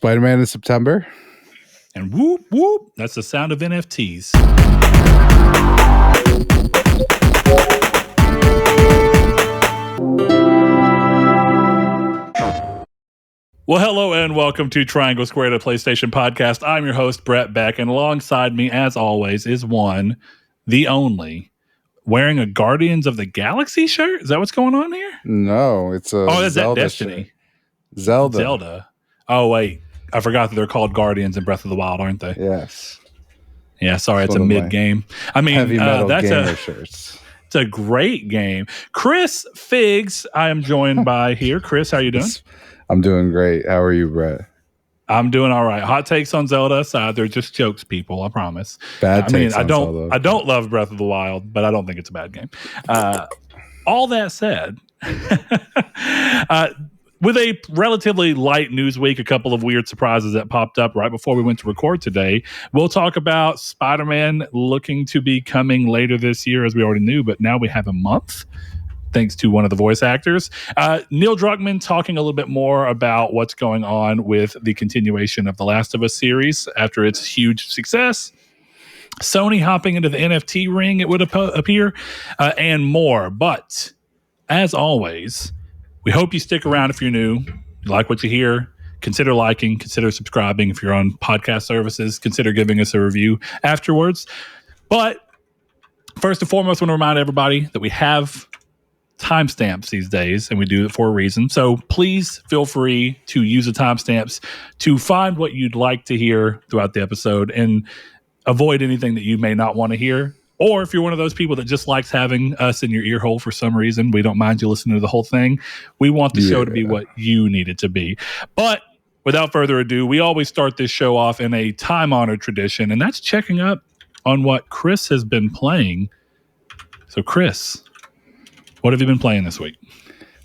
Spider-Man in September. And whoop, whoop, that's the sound of NFTs. Well, hello and welcome to Triangle Square, the PlayStation podcast. I'm your host, Brett Beck, and alongside me, as always, is one, the only, wearing a Guardians of the Galaxy shirt? Is that what's going on here? No, it's a that's Zelda that Destiny. Shirt. Zelda. Oh, wait. I forgot that they're called Guardians in Breath of the Wild, aren't they? Yes. Yeah, sorry, it's a mid-game. I mean, heavy metal gamer shirts. It's a great game. Chris Figs, I am joined by here. Chris, how you doing? I'm doing great. How are you, Brett? I'm doing all right. Hot takes on Zelda aside, they're just jokes, people. I promise. Bad takes on Zelda. I don't love Breath of the Wild, but I don't think it's a bad game. All that said, with a relatively light news week, a couple of weird surprises that popped up right before we went to record today. We'll talk about Spider-Man looking to be coming later this year, as we already knew, but now we have a month, thanks to one of the voice actors. Neil Druckmann talking a little bit more about what's going on with the continuation of the Last of Us series after its huge success. Sony hopping into the NFT ring, it would appear, and more. But, as always, we hope you stick around if you're new. You like what you hear, consider liking, consider subscribing. If you're on podcast services, consider giving us a review afterwards. But first and foremost, I want to remind everybody that we have timestamps these days, and we do it for a reason. So please feel free to use the timestamps to find what you'd like to hear throughout the episode and avoid anything that you may not want to hear. Or if you're one of those people that just likes having us in your ear hole for some reason, we don't mind you listening to the whole thing. We want the show to be what you need it to be. But without further ado, we always start this show off in a time-honored tradition, and that's checking up on what Chris has been playing. So, Chris, what have you been playing this week?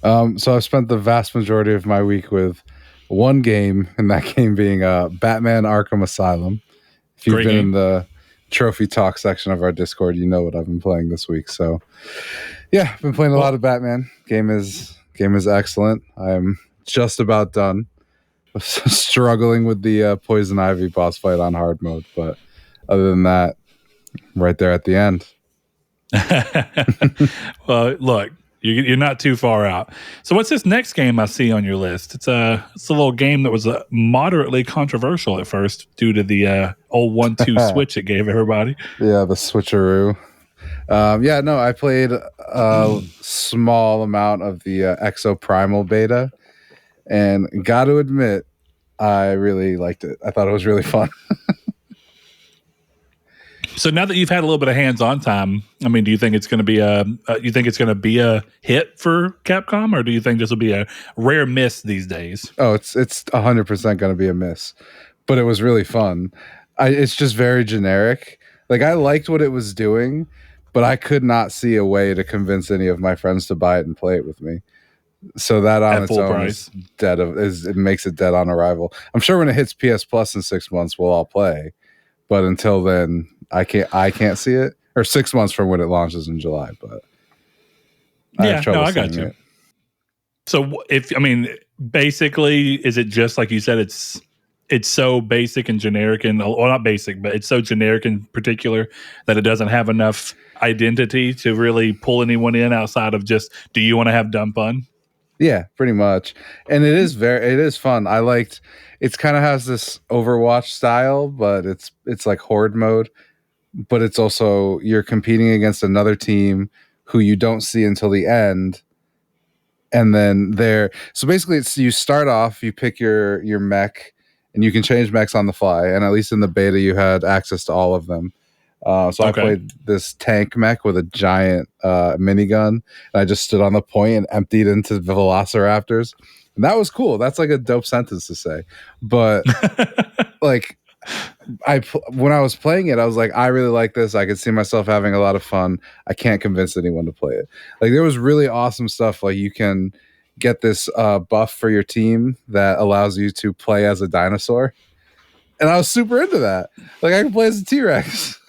So I've spent the vast majority of my week with one game, and that game being Batman Arkham Asylum. If you've been in the trophy talk section of our Discord, you know what I've been playing this week. So yeah, I've been playing a lot of Batman. Game is excellent. I'm just about done. Struggling with the Poison Ivy boss fight on hard mode, but other than that, right there at the end. Well, look, you're not too far out. So what's this next game I see on your list? It's a little game that was moderately controversial at first due to the old 1-2 switch it gave everybody. Yeah, the switcheroo. I played a small amount of the Exoprimal beta, and got to admit, I really liked it. I thought it was really fun. So now that you've had a little bit of hands-on time, I mean, do you think it's going to be a hit for Capcom, or do you think this will be a rare miss these days? Oh, it's 100% going to be a miss, but it was really fun. It's just very generic. Like, I liked what it was doing, but I could not see a way to convince any of my friends to buy it and play it with me. So that on its own is it makes it dead on arrival. I'm sure when it hits PS Plus in 6 months, we'll all play, but until then, I can't see it, or 6 months from when it launches in July. But I got you. It. So basically, is it just like you said? It's so basic and generic, and well, not basic, but it's so generic in particular that it doesn't have enough identity to really pull anyone in outside of just, do you want to have dumb fun? Yeah, pretty much. And it is fun. I liked, it's kind of has this Overwatch style, but it's like horde mode, but it's also, you're competing against another team who you don't see until the end. And then so basically it's, you start off, you pick your mech, and you can change mechs on the fly. And at least in the beta, you had access to all of them. I played this tank mech with a giant minigun, and I just stood on the point and emptied into the velociraptors, and that was cool. That's like a dope sentence to say, but like when I was playing it, I was like, I really like this. I could see myself having a lot of fun. I can't convince anyone to play it. Like, there was really awesome stuff. Like, you can get this buff for your team that allows you to play as a dinosaur, and I was super into that. Like, I can play as a T-Rex.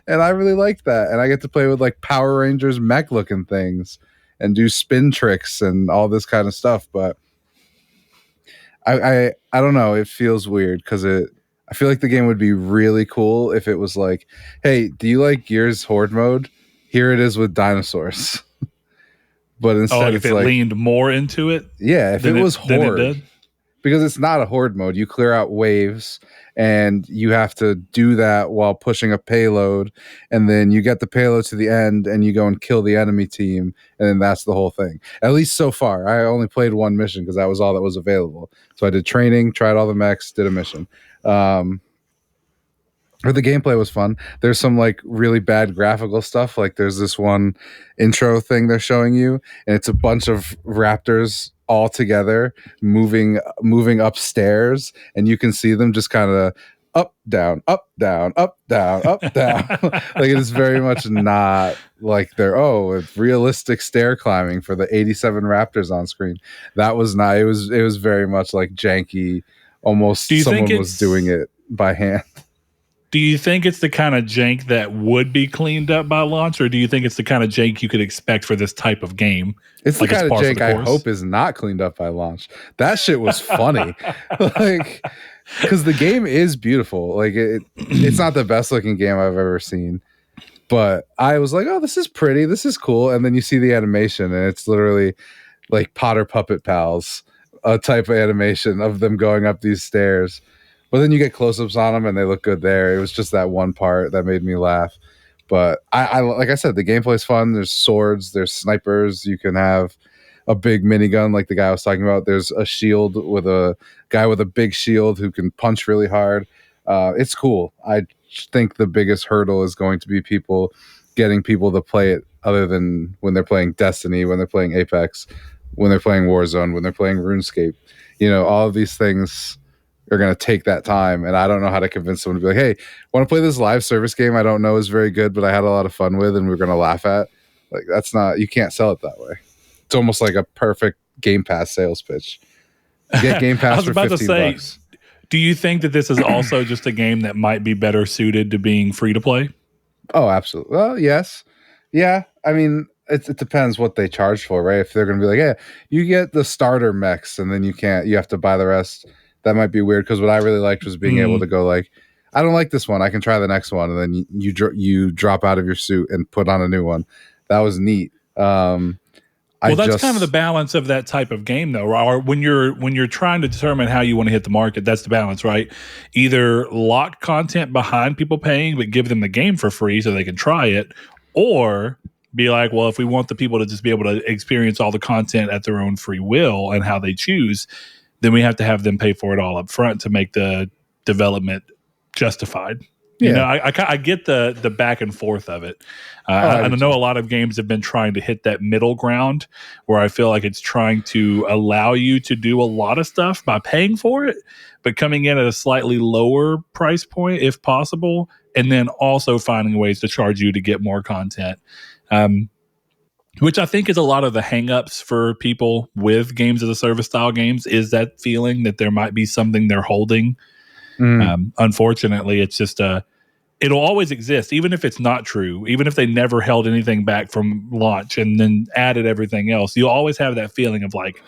And I really liked that. And I get to play with like Power Rangers mech looking things and do spin tricks and all this kind of stuff. But I don't know. It feels weird because I feel like the game would be really cool if it was like, hey, do you like Gears Horde mode? Here it is with dinosaurs. But Oh, instead, like if it's it like, leaned more into it yeah, if it was than it Horde, did. because it's not a Horde mode. You clear out waves, and you have to do that while pushing a payload, and then you get the payload to the end, and you go and kill the enemy team, and then that's the whole thing. At least so far, I only played one mission because that was all that was available. So I did training, tried all the mechs, did a mission. But the gameplay was fun. There's some like really bad graphical stuff. Like there's this one intro thing they're showing you, and it's a bunch of raptors all together moving upstairs, and you can see them just kind of up down up down up down up down. Like it is very much not like they're it's realistic stair climbing for the 87 raptors on screen. That was not. It was very much like janky. Do Almost you think someone was doing it's it by hand. Do you think it's the kind of jank that would be cleaned up by launch, or do you think it's the kind of jank you could expect for this type of game? It's the Like it's kind of par for jank the I course? hope is not cleaned up by launch. That shit was funny. Like, because the game is beautiful. Like, it's not the best looking game I've ever seen. But I was like, oh, this is pretty. This is cool. And then you see the animation, and it's literally like Potter Puppet Pals, a type of animation of them going up these stairs. But then you get close-ups on them, and they look good there. It was just that one part that made me laugh. But I like I said, the gameplay's fun. There's swords, there's snipers. You can have a big minigun like the guy I was talking about. There's a shield with a guy with a big shield who can punch really hard. It's cool. I think the biggest hurdle is going to be getting people to play it other than when they're playing Destiny, when they're playing Apex, when they're playing Warzone, when they're playing RuneScape. All of these things are going to take that time, and I don't know how to convince someone to be like, hey, want to play this live service game I don't know is very good, but I had a lot of fun with and we're going to laugh at. Like, that's not, you can't sell it that way. It's almost like a perfect Game Pass sales pitch. You get Game I Pass was for about to say, $15. do you think that this is also just a game that might be better suited to being free to play? Oh, absolutely. Well, yes. Yeah. I mean, it depends what they charge for, right? If they're going to be like, yeah, you get the starter mechs and then you have to buy the rest. That might be weird, because what I really liked was being able to go like, I don't like this one, I can try the next one, and then you drop out of your suit and put on a new one. That was neat. That's kind of the balance of that type of game, though. Or when you're trying to determine how you want to hit the market, that's the balance, right? Either lock content behind people paying, but give them the game for free so they can try it, or be like, well, if we want the people to just be able to experience all the content at their own free will and how they choose, then we have to have them pay for it all up front to make the development justified. Yeah. I get the back and forth of it. I I do know too. a lot of games have been trying to hit that middle ground where I feel like it's trying to allow you to do a lot of stuff by paying for it, but coming in at a slightly lower price point if possible, and then also finding ways to charge you to get more content. Which I think is a lot of the hangups for people with games as a service style games, is that feeling that there might be something they're holding. Unfortunately, it's just it'll always exist, even if it's not true, even if they never held anything back from launch and then added everything else. You'll always have that feeling of like,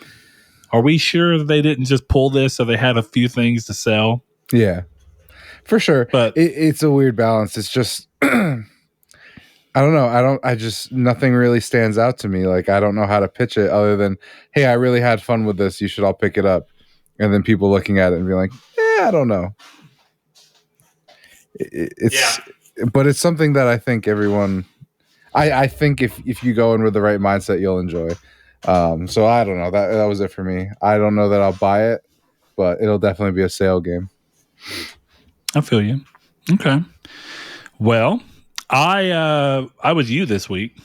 are we sure they didn't just pull this so they had a few things to sell? Yeah, for sure. But It's a weird balance. It's just, I don't know. Nothing really stands out to me. Like, I don't know how to pitch it other than, hey, I really had fun with this. You should all pick it up. And then people looking at it and be like, I don't know. But it's something that I think everyone, I think if you go in with the right mindset, you'll enjoy. So I don't know. That was it for me. I don't know that I'll buy it, but it'll definitely be a sale game. I feel you. Okay. Well, I was you this week.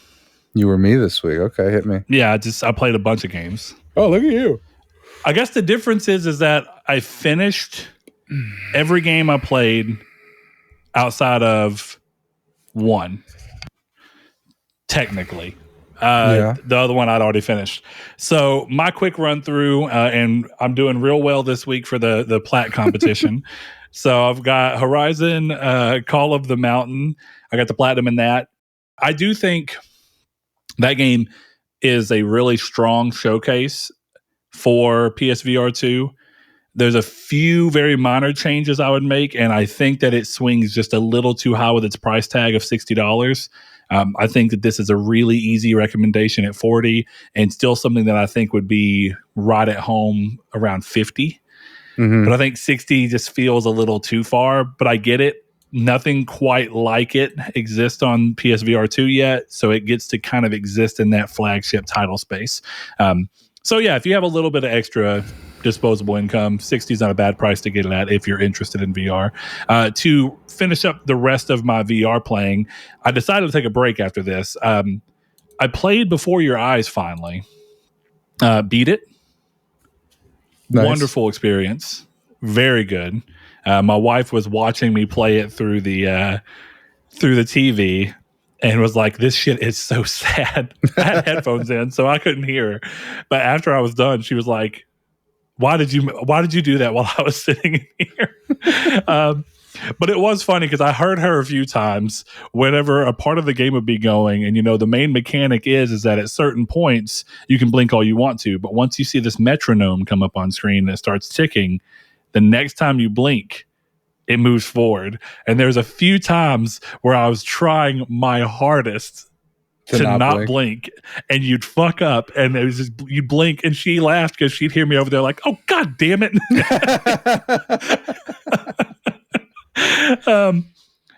You were me this week. Okay, hit me. Yeah, I played a bunch of games. Oh, look at you. I guess the difference is that I finished every game I played outside of one, technically. The other one I'd already finished. So my quick run through, and I'm doing real well this week for the plat competition. So I've got Horizon, Call of the Mountain. I got the platinum in that. I do think that game is a really strong showcase for PSVR 2. There's a few very minor changes I would make, and I think that it swings just a little too high with its price tag of $60. I think that this is a really easy recommendation at 40, and still something that I think would be right at home around 50. But I think 60 just feels a little too far, but I get it. Nothing quite like it exists on PSVR 2 yet, so it gets to kind of exist in that flagship title space. So yeah, if you have a little bit of extra disposable income, 60 is not a bad price to get it at if you're interested in VR. To finish up the rest of my VR playing, I decided to take a break after this. I played Before Your Eyes finally. Beat it. Nice. Wonderful experience. Very good. My wife was watching me play it through the TV and was like, this shit is so sad. I had headphones in, so I couldn't hear her. But after I was done, she was like, why did you do that while I was sitting in here? But it was funny because I heard her a few times whenever a part of the game would be going. And, the main mechanic is that at certain points, you can blink all you want to. But once you see this metronome come up on screen that starts ticking, the next time you blink, it moves forward. And there's a few times where I was trying my hardest to not blink, and you'd fuck up, and it was just, you'd blink, and she laughed because she'd hear me over there like, oh, God damn it.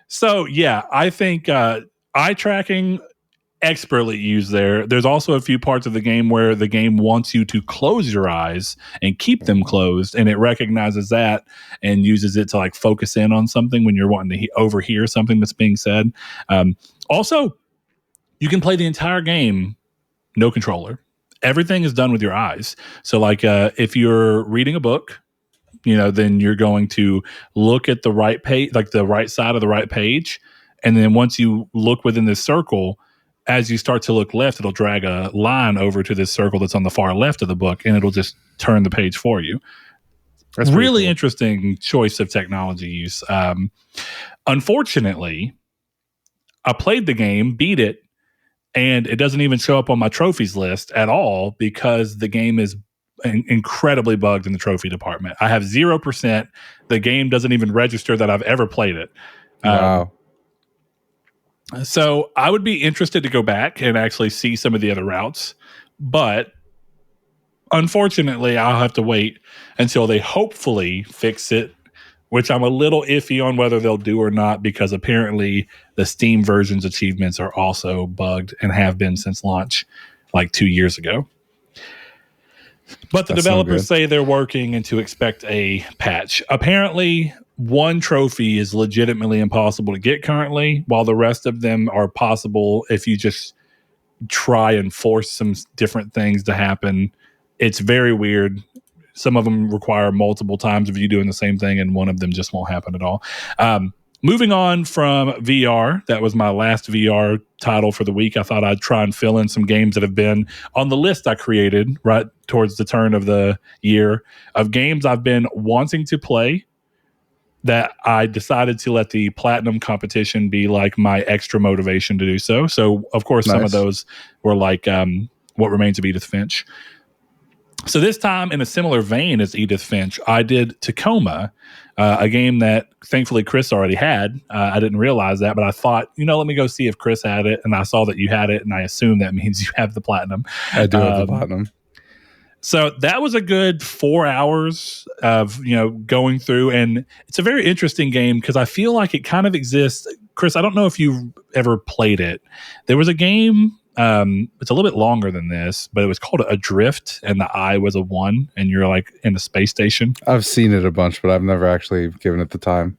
So yeah, I think eye tracking expertly used there. There's also a few parts of the game where the game wants you to close your eyes and keep them closed, and it recognizes that and uses it to like focus in on something when you're wanting to overhear something that's being said. Also, you can play the entire game no controller. Everything is done with your eyes. So like if you're reading a book, then you're going to look at the right page, like the right side of the right page. And then once you look within this circle, as you start to look left, it'll drag a line over to this circle that's on the far left of the book, and it'll just turn the page for you. That's really cool. Interesting choice of technology use. Unfortunately, I played the game, beat it, and it doesn't even show up on my trophies list at all because the game is incredibly bugged in the trophy department. I have 0%. The game doesn't even register that I've ever played it. Wow. So I would be interested to go back and actually see some of the other routes, but unfortunately, I'll have to wait until they hopefully fix it, which I'm a little iffy on whether they'll do or not, because apparently the Steam version's achievements are also bugged and have been since launch like 2 years ago. But the developers say they're working and to expect a patch. Apparently, one trophy is legitimately impossible to get currently, while the rest of them are possible if you just try and force some different things to happen. It's very weird. Some of them require multiple times of you doing the same thing, and one of them just won't happen at all. Moving on from VR, that was my last VR title for the week. I thought I'd try and fill in some games that have been on the list I created right towards the turn of the year of games I've been wanting to play that I decided to let the platinum competition be like my extra motivation to do so. So, of course, some of those were like What Remains of Edith Finch. So this time, in a similar vein as Edith Finch, I did Tacoma, a game that thankfully Chris already had. I didn't realize that, but I thought, let me go see if Chris had it. And I saw that you had it, and I assume that means you have the platinum. I do have the platinum. So that was a good 4 hours of, going through. And it's a very interesting game because I feel like it kind of exists. Chris, I don't know if you've ever played it. There was a game. It's a little bit longer than this, but it was called Adrift, and the I was a 1, and you're like in a space station. I've seen it a bunch, but I've never actually given it the time.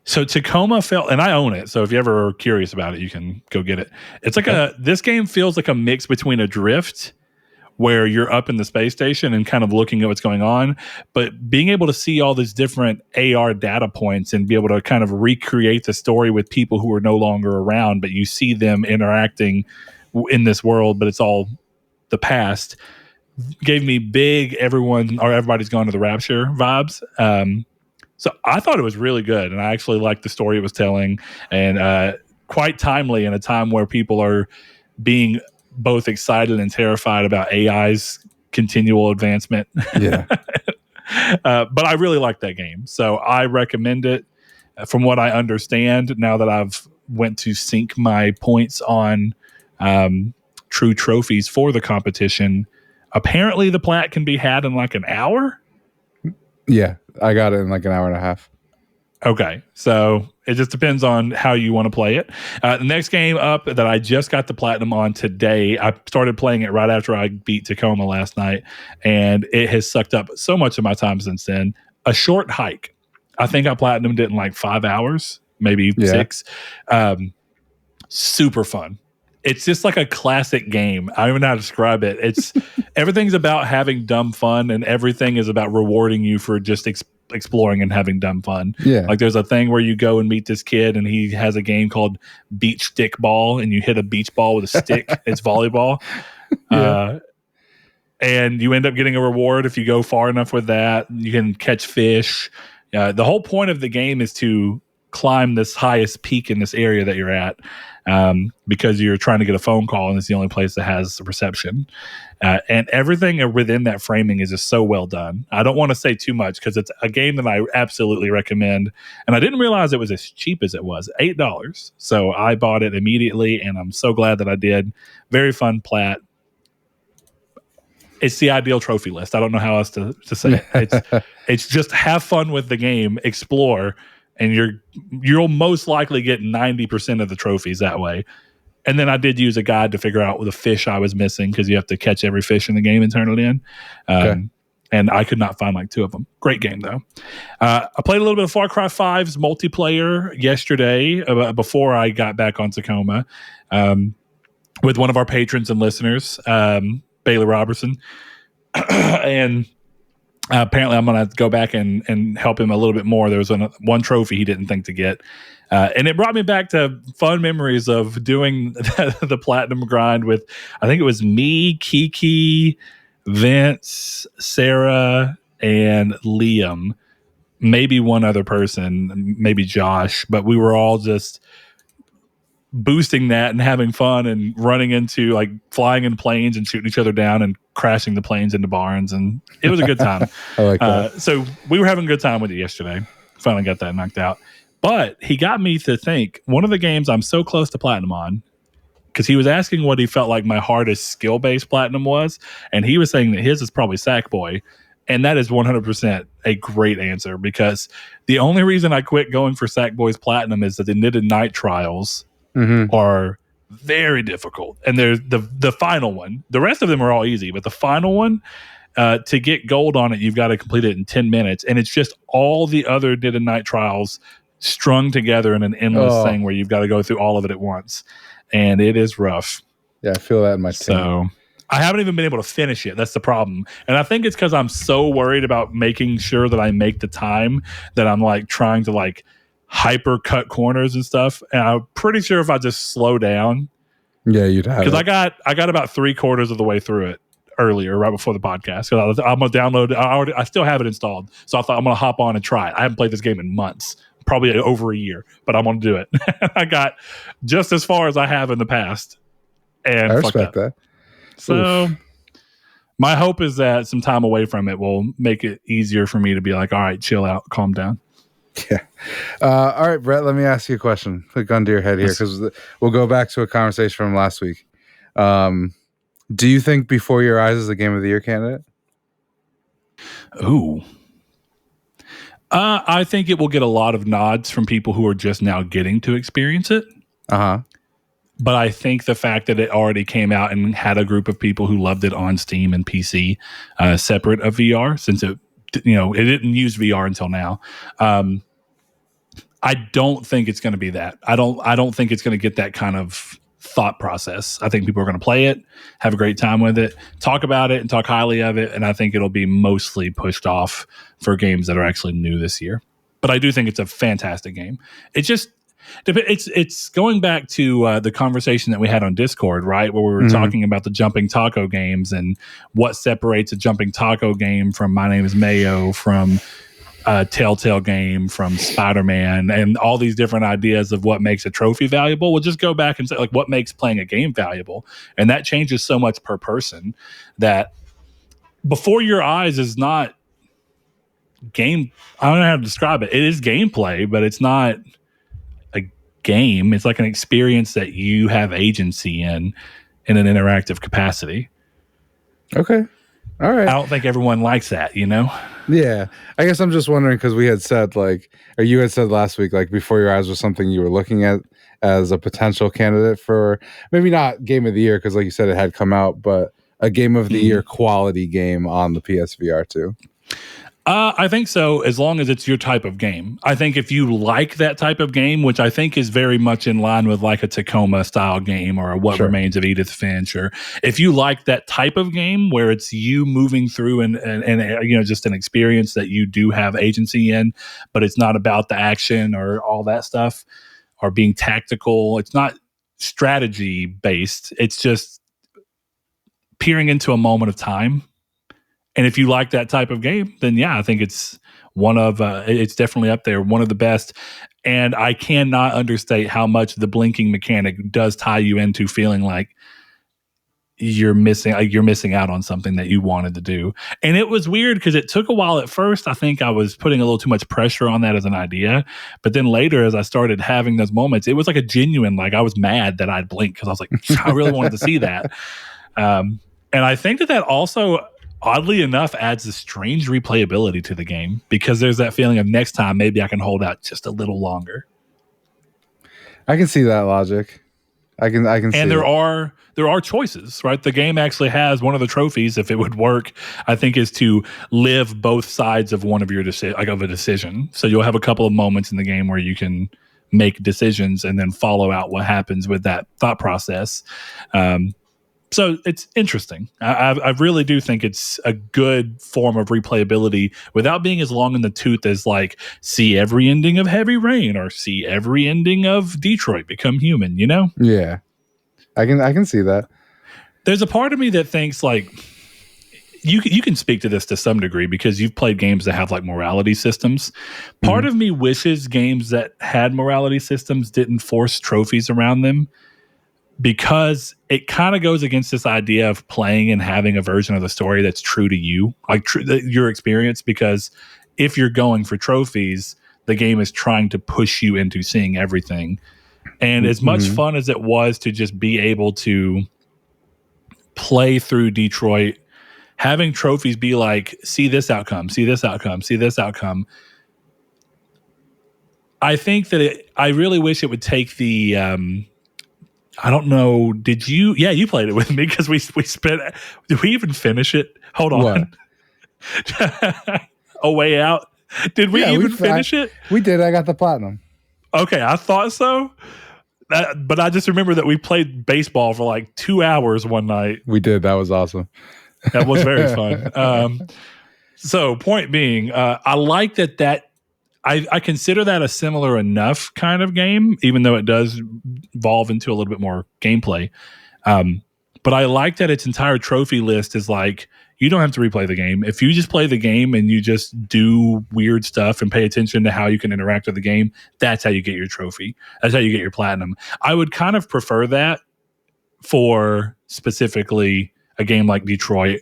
So Tacoma felt, and I own it. So if you ever are curious about it, you can go get it. It's like this game feels like a mix between Adrift, where you're up in the space station and kind of looking at what's going on, but being able to see all these different AR data points and be able to kind of recreate the story with people who are no longer around, but you see them interacting in this world, but it's all the past, gave me big everybody's gone to the rapture vibes. So I thought it was really good, and I actually liked the story it was telling, and quite timely in a time where people are being both excited and terrified about AI's continual advancement. Yeah. But I really like that game, so I recommend it. From what I understand, now that I've went to sync my points on True Trophies for the competition, apparently the plat can be had in like an hour. Yeah, I got it in like an hour and a half. Okay, so it just depends on how you want to play it. The next game up that I just got the platinum on today, I started playing it right after I beat Tacoma last night, and it has sucked up so much of my time since then. A Short Hike. I think I platinumed it in like 5 hours, maybe 6. Super fun. It's just like a classic game. I don't even know how to describe it. It's everything's about having dumb fun, and everything is about rewarding you for just exploring and having dumb fun. Yeah. Like there's a thing where you go and meet this kid, and he has a game called Beach Stick Ball, and you hit a beach ball with a stick. It's volleyball. Yeah. And you end up getting a reward if you go far enough with that. You can catch fish. The whole point of the game is to climb this highest peak in this area that you're at, because you're trying to get a phone call, and it's the only place that has reception. And everything within that framing is just so well done. I don't want to say too much because it's a game that I absolutely recommend. And I didn't realize it was as cheap as it was, $8. So I bought it immediately, and I'm so glad that I did. Very fun plat. It's the ideal trophy list. I don't know how else to say it. It's just have fun with the game, explore, and you'll most likely get 90% of the trophies that way. And then I did use a guide to figure out the fish I was missing, because you have to catch every fish in the game and turn it in. And I could not find like 2 of them. Great game, though. I played a little bit of Far Cry 5's multiplayer yesterday before I got back on Tacoma with one of our patrons and listeners, Bailey Robertson. And apparently I'm going to go back and help him a little bit more. There was one trophy he didn't think to get. And it brought me back to fun memories of doing the platinum grind with, I think it was me, Kiki, Vince, Sarah, and Liam. Maybe one other person, maybe Josh. But we were all just boosting that and having fun and running into, like, flying in planes and shooting each other down and crashing the planes into barns, and it was a good time. I like that. So we were having a good time with it yesterday. Finally got that knocked out. But he got me to think, one of the games I'm so close to platinum on, because he was asking what he felt like my hardest skill-based platinum was, and he was saying that his is probably Sackboy, and that is 100% a great answer, because the only reason I quit going for Sackboy's platinum is that the Knitted Night trials are very difficult. And there's the final one. The rest of them are all easy, but the final one, to get gold on it, you've got to complete it in 10 minutes. And it's just all the other Knitted Night trials strung together in an endless thing where you've got to go through all of it at once. And it is rough. Yeah, I feel that in my So I haven't even been able to finish it. That's the problem. And I think it's because I'm so worried about making sure that I make the time that I'm like trying to like hyper cut corners and stuff. And I'm pretty sure if I just slow down, you'd have, because I got about 3/4 of the way through it earlier, right before the podcast. Because I'm gonna download. I still have it installed, so I thought I'm gonna hop on and try it. I haven't played this game in months, probably over a year, but I'm gonna do it. I got just as far as I have in the past, and I respect that. So my hope is that some time away from it will make it easier for me to be like, all right, chill out, calm down. Yeah. All right, Brett, let me ask you a question. Put a gun to your head here, because we'll go back to a conversation from last week. Do you think Before Your Eyes is a Game of the Year candidate? Ooh. I think it will get a lot of nods from people who are just now getting to experience it. But I think the fact that it already came out and had a group of people who loved it on Steam and PC, separate of VR, since it didn't use VR until now. I don't think it's going to be that. I don't think it's going to get that kind of thought process. I think people are going to play it, have a great time with it, talk about it, and talk highly of it. And I think it'll be mostly pushed off for games that are actually new this year. But I do think it's a fantastic game. It's going back to the conversation that we had on Discord, right, where we were talking about the jumping taco games and what separates a jumping taco game from My Name is Mayo, from a Telltale game, from Spider-Man, and all these different ideas of what makes a trophy valuable. We'll just go back and say, like, what makes playing a game valuable, and that changes so much per person that Before Your Eyes is not game. I don't know how to describe it. It is gameplay, but it's not a game. It's like an experience that you have agency in an interactive capacity. Okay. All right. I don't think everyone likes that, you know? Yeah. I guess I'm just wondering because we had said like, or you had said last week, like Before Your Eyes was something you were looking at as a potential candidate for maybe not game of the year because like you said it had come out, but a game of the year quality game on the PSVR 2. I think so, as long as it's your type of game. I think if you like that type of game, which I think is very much in line with like a Tacoma style game or a What Sure. Remains of Edith Finch, or if you like that type of game where it's you moving through and you know, just an experience that you do have agency in, but it's not about the action or all that stuff or being tactical. It's not strategy based. It's just peering into a moment of time. And if you like that type of game, then yeah, I think it's one of it's definitely up there, one of the best. And I cannot understate how much the blinking mechanic does tie you into feeling like you're missing out on something that you wanted to do. And it was weird because it took a while at first. I think I was putting a little too much pressure on that as an idea, but then later as I started having those moments, it was like a genuine, like I was mad that I'd blink because I was like, I really wanted to see that. And I think that also, oddly enough, adds a strange replayability to the game because there's that feeling of next time maybe I can hold out just a little longer. I can see that logic. I can see. And there are choices, right? The game actually has one of the trophies, if it would work, I think, is to live both sides of one of your of a decision. So you'll have a couple of moments in the game where you can make decisions and then follow out what happens with that thought process. So it's interesting. I really do think it's a good form of replayability without being as long in the tooth as like see every ending of Heavy Rain or see every ending of Detroit Become Human, you know? Yeah. I can see that. There's a part of me that thinks like you can speak to this to some degree because you've played games that have like morality systems. Part of me wishes games that had morality systems didn't force trophies around them, because it kind of goes against this idea of playing and having a version of the story that's true to you, like your experience. Because if you're going for trophies, the game is trying to push you into seeing everything. And as much fun as it was to just be able to play through Detroit, having trophies be like, see this outcome, see this outcome, see this outcome. I think that I really wish it would take the, I don't know. Did you? Yeah, you played it with me because we spent. Did we even finish it? Hold on. A Way Out. Did we even finish it? We did. I got the platinum. Okay, I thought so. But I just remember that we played baseball for like 2 hours one night. We did. That was awesome. That was very fun. So point being, I like that I consider that a similar enough kind of game, even though it does evolve into a little bit more gameplay. But I like that its entire trophy list is like, you don't have to replay the game. If you just play the game and you just do weird stuff and pay attention to how you can interact with the game, that's how you get your trophy. That's how you get your platinum. I would kind of prefer that for specifically a game like Detroit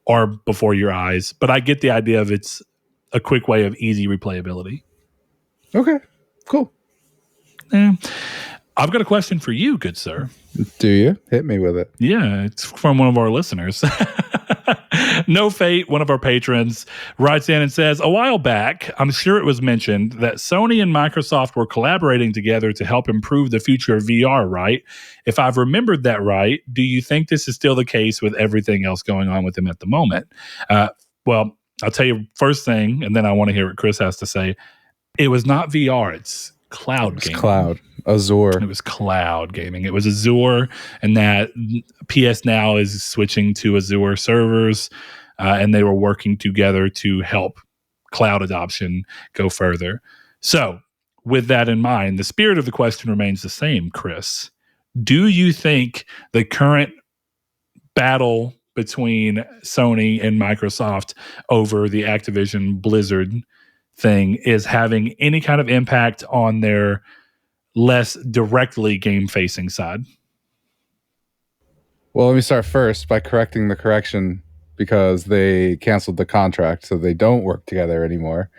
or Before Your Eyes. But I get the idea of it's a quick way of easy replayability. Okay, cool. Yeah. I've got a question for you, good sir. Do you? Hit me with it. Yeah, it's from one of our listeners. No Fate, one of our patrons, writes in and says, a while back, I'm sure it was mentioned that Sony and Microsoft were collaborating together to help improve the future of VR, right? If I've remembered that right, do you think this is still the case with everything else going on with them at the moment? Well, I'll tell you first thing, and then I want to hear what Chris has to say. It was not VR, it's cloud gaming. Cloud. Azure. It was cloud gaming. It was Azure, and that PS Now is switching to Azure servers, and they were working together to help cloud adoption go further. So, with that in mind, the spirit of the question remains the same, Chris. Do you think the current battle between Sony and Microsoft over the Activision Blizzard thing is having any kind of impact on their less directly game-facing side? Well, let me start first by correcting the correction because they canceled the contract, so they don't work together anymore.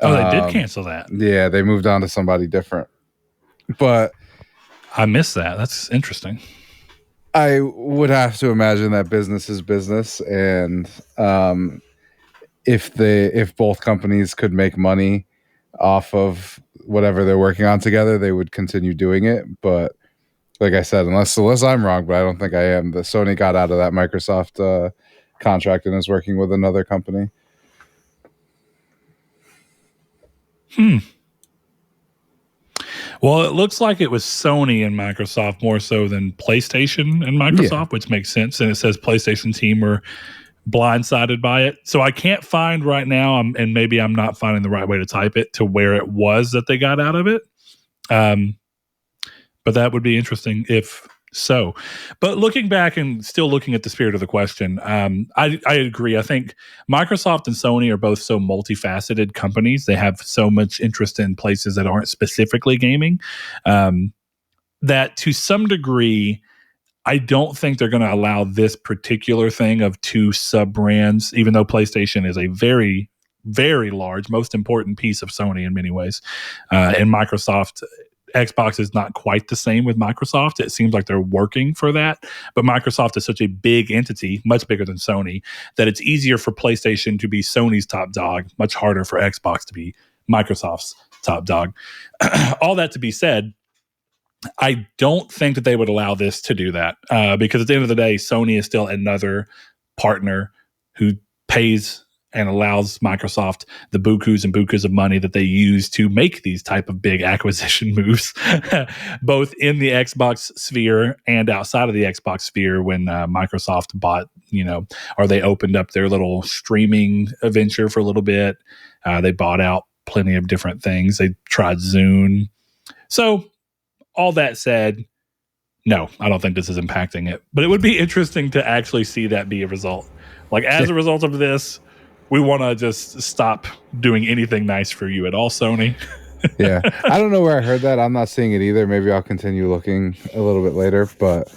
Oh, they did cancel that. Yeah, they moved on to somebody different. But I missed that. That's interesting. I would have to imagine that business is business, and if both companies could make money off of whatever they're working on together, they would continue doing it. But like I said, unless I'm wrong, but I don't think I am, the Sony got out of that Microsoft contract and is working with another company. Well, it looks like it was Sony and Microsoft more so than PlayStation and Microsoft, which makes sense. And it says PlayStation team were blindsided by it. So I can't find right now, and maybe I'm not finding the right way to type it, to where it was that they got out of it. But that would be interesting if so. But looking back and still looking at the spirit of the question, I agree. I think Microsoft and Sony are both so multifaceted companies. They have so much interest in places that aren't specifically gaming, that to some degree, I don't think they're going to allow this particular thing of two sub brands, even though PlayStation is a very, very large, most important piece of Sony in many ways. And Microsoft, Xbox is not quite the same with Microsoft. It seems like they're working for that, but Microsoft is such a big entity, much bigger than Sony, that it's easier for PlayStation to be Sony's top dog, much harder for Xbox to be Microsoft's top dog. All that to be said, I don't think that they would allow this to do that, because at the end of the day, Sony is still another partner who pays and allows Microsoft the bukus and bukus of money that they use to make these type of big acquisition moves, both in the Xbox sphere and outside of the Xbox sphere. When Microsoft bought, or they opened up their little streaming venture for a little bit, they bought out plenty of different things. They tried Zune. So all that said, no, I don't think this is impacting it. But it would be interesting to actually see that be a result. Like, as a result of this, we want to just stop doing anything nice for you at all, Sony. Yeah. I don't know where I heard that. I'm not seeing it either. Maybe I'll continue looking a little bit later. But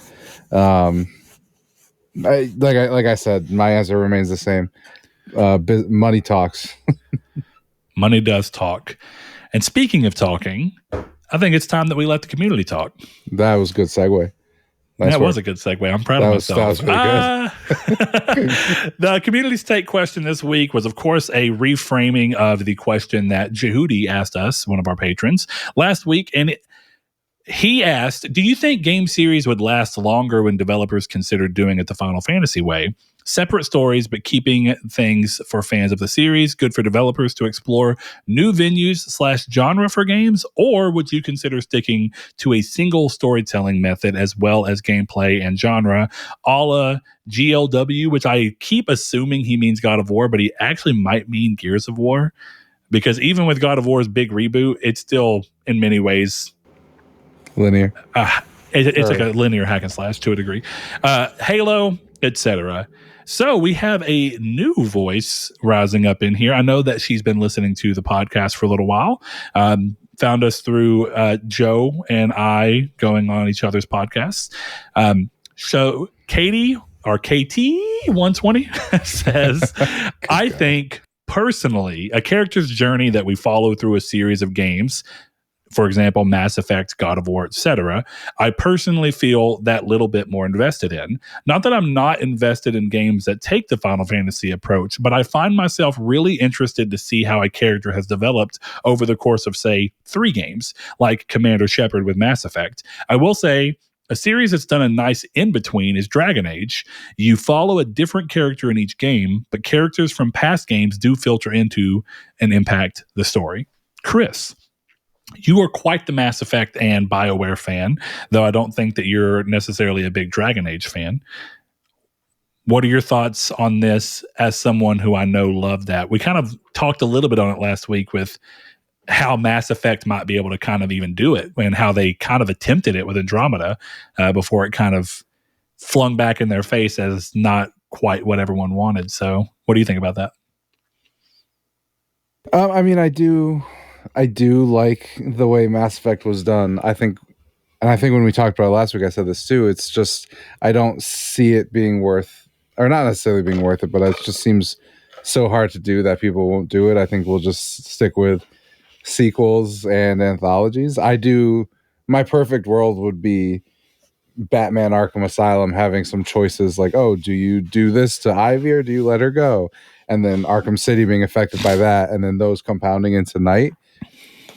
like I said, my answer remains the same. Money talks. Money does talk. And speaking of talking, I think it's time that we let the community talk. That was a good segue. That was a good segue. I'm proud of myself. That was really good. The community's take question this week was, of course, a reframing of the question that Jehudi asked us, one of our patrons, last week. And he asked, do you think game series would last longer when developers considered doing it the Final Fantasy way? Separate stories, but keeping things for fans of the series, good for developers to explore new venues/genre for games, or would you consider sticking to a single storytelling method as well as gameplay and genre, a la GLW, which I keep assuming he means God of War, but he actually might mean Gears of War, because even with God of War's big reboot, it's still in many ways linear. It's like a linear hack and slash to a degree. Halo, etc. So we have a new voice rising up in here. I know that she's been listening to the podcast for a little while. Found us through Joe and I going on each other's podcasts. So Katie, or KT120, says, I think personally, a character's journey that we follow through a series of games, for example, Mass Effect, God of War, etc., I personally feel that little bit more invested in. Not that I'm not invested in games that take the Final Fantasy approach, but I find myself really interested to see how a character has developed over the course of, say, 3 games, like Commander Shepard with Mass Effect. I will say, a series that's done a nice in-between is Dragon Age. You follow a different character in each game, but characters from past games do filter into and impact the story. Chris, you are quite the Mass Effect and BioWare fan, though I don't think that you're necessarily a big Dragon Age fan. What are your thoughts on this as someone who I know loved that? We kind of talked a little bit on it last week with how Mass Effect might be able to kind of even do it, and how they kind of attempted it with Andromeda before it kind of flung back in their face as not quite what everyone wanted. So what do you think about that? I mean, I do like the way Mass Effect was done. I think when we talked about it last week, I said this too. It's just, I don't see it being worth or not necessarily being worth it, but it just seems so hard to do that people won't do it. I think we'll just stick with sequels and anthologies. My perfect world would be Batman Arkham Asylum having some choices like, oh, do you do this to Ivy or do you let her go? And then Arkham City being affected by that, and then those compounding into Night.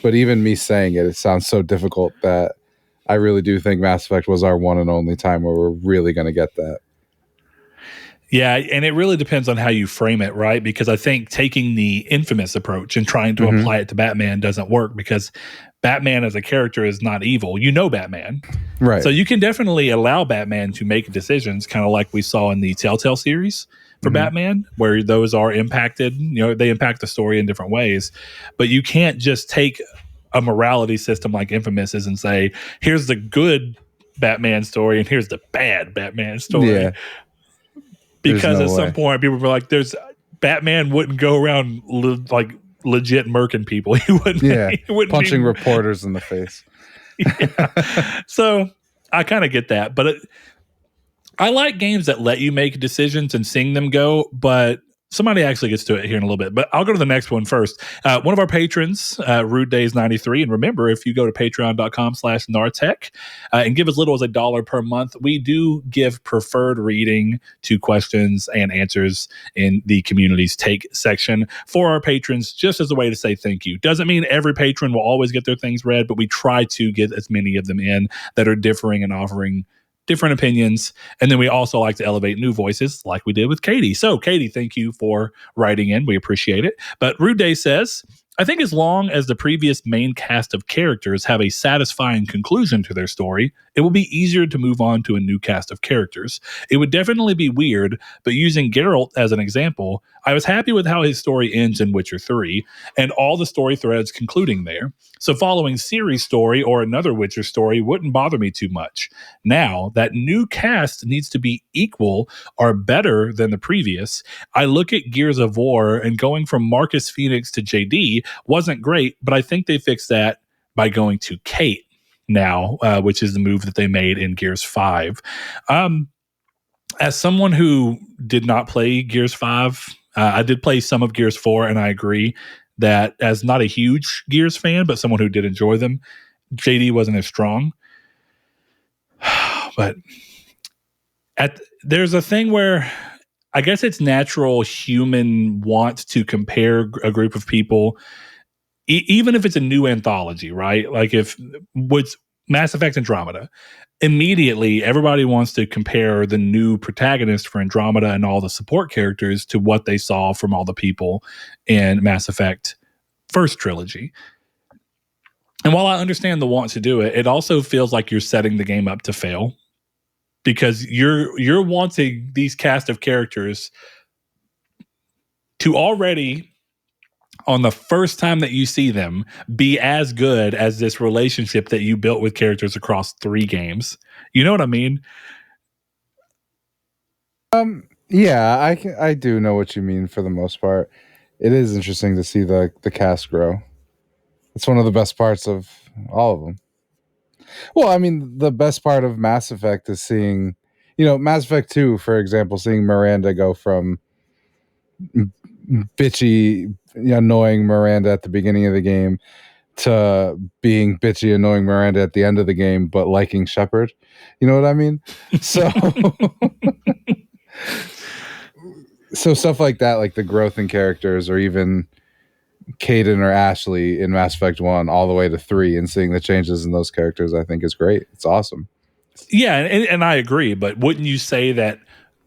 But even me saying it sounds so difficult that I really do think Mass Effect was our one and only time where we're really going to get that. Yeah, and it really depends on how you frame it, right? Because I think taking the Infamous approach and trying to apply it to Batman doesn't work, because Batman as a character is not evil. You know Batman. Right. So you can definitely allow Batman to make decisions, kind of like we saw in the Telltale series for Batman, where those are impacted. They impact the story in different ways. But you can't just take a morality system like Infamous is and say, here's the good Batman story and here's the bad Batman story. Yeah. Because at some point, people were like, Batman wouldn't go around legit murking people. He wouldn't. Yeah, he wouldn't punching reporters in the face. Yeah. So I kind of get that. But I like games that let you make decisions and seeing them go, but somebody actually gets to it here in a little bit. But I'll go to the next one first. One of our patrons, Rude Days 93, and remember, if you go to patreon.com/Nartech and give as little as $1 per month, we do give preferred reading to questions and answers in the community's take section for our patrons, just as a way to say thank you. Doesn't mean every patron will always get their things read, but we try to get as many of them in that are differing and offering different opinions. And then we also like to elevate new voices like we did with Katie. So Katie, thank you for writing in. We appreciate it. But Rude Day says, I think as long as the previous main cast of characters have a satisfying conclusion to their story, it will be easier to move on to a new cast of characters. It would definitely be weird, but using Geralt as an example, I was happy with how his story ends in Witcher 3 and all the story threads concluding there. So following Ciri's story or another Witcher story wouldn't bother me too much. Now, that new cast needs to be equal or better than the previous. I look at Gears of War, and going from Marcus Phoenix to JD wasn't great, but I think they fixed that by going to Kate now, which is the move that they made in Gears 5. As someone who did not play Gears 5, I did play some of Gears 4, and I agree that as not a huge Gears fan, but someone who did enjoy them, JD wasn't as strong. But there's a thing where I guess it's natural human want to compare a group of people, even if it's a new anthology, right? Like if what's Mass Effect Andromeda, immediately everybody wants to compare the new protagonist for Andromeda and all the support characters to what they saw from all the people in Mass Effect First Trilogy. And while I understand the want to do it, it also feels like you're setting the game up to fail, because you're wanting these cast of characters to already, on the first time that you see them, be as good as this relationship that you built with characters across 3 games. You know what I mean? Yeah, I do know what you mean for the most part. It is interesting to see the cast grow. It's one of the best parts of all of them. Well, I mean, the best part of Mass Effect is seeing, Mass Effect 2, for example, seeing Miranda go from bitchy, annoying Miranda at the beginning of the game to being bitchy, annoying Miranda at the end of the game, but liking Shepard. You know what I mean? So, so stuff like that, like the growth in characters, or even Caden or Ashley in Mass Effect 1 all the way to 3, and seeing the changes in those characters, I think is great. It's awesome. Yeah, and I agree, but wouldn't you say that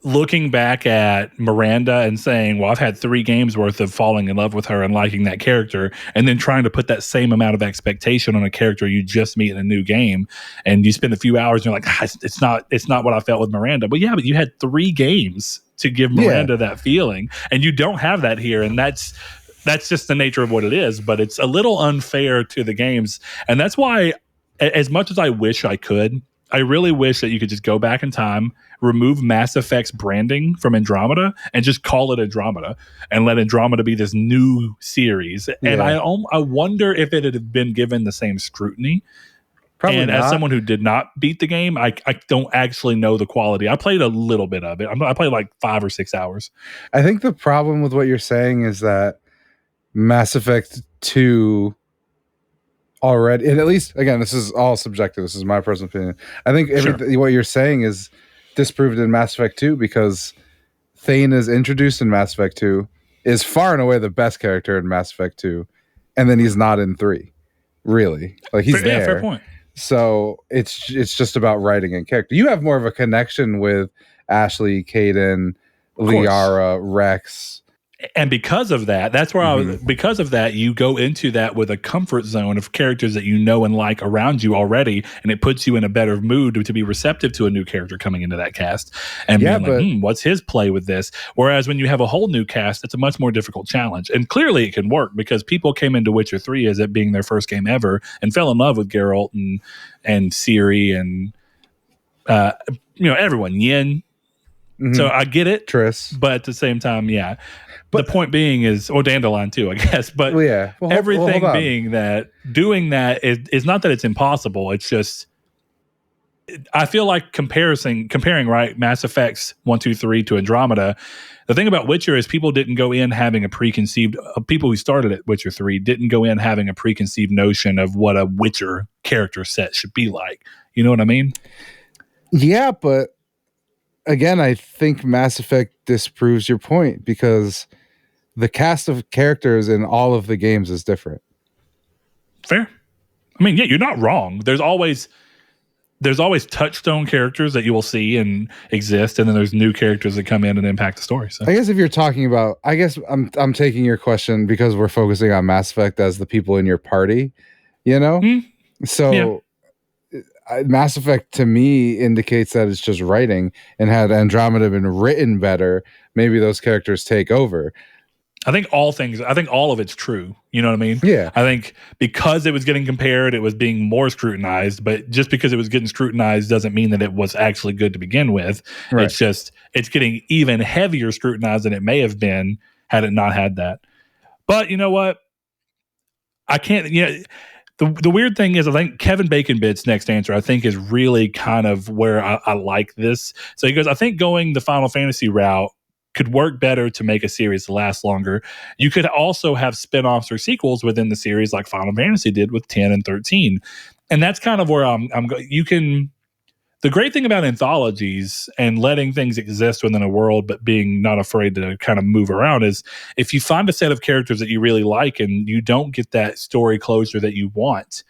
looking back at Miranda and saying, well, I've had 3 games worth of falling in love with her and liking that character, and then trying to put that same amount of expectation on a character you just meet in a new game, and you spend a few hours and you're like, it's not what I felt with Miranda. But yeah, but you had 3 games to give Miranda that feeling, and you don't have that here, and that's just the nature of what it is. But it's a little unfair to the games, and that's why, as much as I wish I could, I really wish that you could just go back in time, remove Mass Effect's branding from Andromeda, and just call it Andromeda, and let Andromeda be this new series. Yeah. And I wonder if it had been given the same scrutiny Probably And as not. someone who did not beat the game, I don't actually know the quality. I played a little bit of it. I played like 5 or 6 hours. I think the problem with what you're saying is that Mass Effect 2 already, and at least, again, this is all subjective. This is my personal opinion. I think what you're saying is disproved in Mass Effect 2 because Thane is introduced in Mass Effect 2, is far and away the best character in Mass Effect 2, and then he's not in 3. Really. Like, he's there. Yeah, fair point. So it's just about writing and character. You have more of a connection with Ashley, Kaden, Liara, Rex. And because of that, that's where because of that, you go into that with a comfort zone of characters that you know and like around you already, and it puts you in a better mood to be receptive to a new character coming into that cast and being like, what's his play with this? Whereas when you have a whole new cast, it's a much more difficult challenge. And clearly it can work because people came into Witcher 3 as it being their first game ever and fell in love with Geralt and Ciri and everyone, Yen. So I get it, Triss. But at the same time, yeah. But the point being is, or Dandelion too, I guess. But everything being that doing that is not that it's impossible. It's just, I feel like comparing right Mass Effects 1, 2, 3 to Andromeda. The thing about Witcher is people didn't go in having a preconceived. People who started at Witcher 3 didn't go in having a preconceived notion of what a Witcher character set should be like. You know what I mean? Yeah, but again, I think Mass Effect disproves your point because the cast of characters in all of the games is different. Fair. I mean, yeah, you're not wrong. There's always touchstone characters that you will see and exist, and then there's new characters that come in and impact the story. So I guess if you're talking about, I guess I'm taking your question because we're focusing on Mass Effect as the people in your party, So Mass Effect to me indicates that it's just writing, and had Andromeda been written better, maybe those characters take over. I think all of it's true. You know what I mean? Yeah. I think because it was getting compared, it was being more scrutinized, but just because it was getting scrutinized doesn't mean that it was actually good to begin with. Right. It's just, it's getting even heavier scrutinized than it may have been had it not had that. But you know what? I can't, the weird thing is, I think Kevin Bacon-Bit's next answer, I think, is really kind of where I like this. So he goes, I think going the Final Fantasy route could work better to make a series last longer. You could also have spin-offs or sequels within the series like Final Fantasy did with 10 and 13. And that's kind of where the great thing about anthologies and letting things exist within a world but being not afraid to kind of move around is if you find a set of characters that you really like and you don't get that story closure that you want,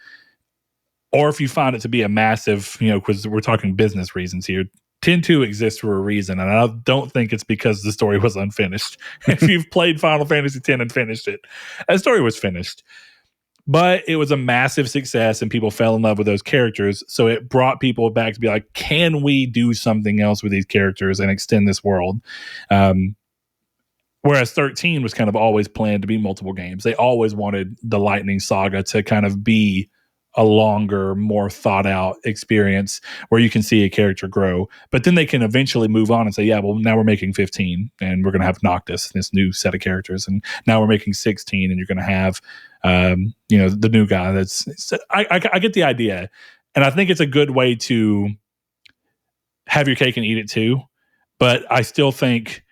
or if you find it to be a massive, because we're talking business reasons here, 10-2 exists for a reason, and I don't think it's because the story was unfinished. If you've played Final Fantasy X and finished it, that story was finished. But it was a massive success, and people fell in love with those characters, so it brought people back to be like, can we do something else with these characters and extend this world? Whereas 13 was kind of always planned to be multiple games. They always wanted the Lightning Saga to kind of be a longer, more thought out experience where you can see a character grow, but then they can eventually move on and say, yeah, well, now we're making 15 and we're going to have Noctis, this new set of characters. And now we're making 16 and you're going to have, the new guy I get the idea. And I think it's a good way to have your cake and eat it too. But I still think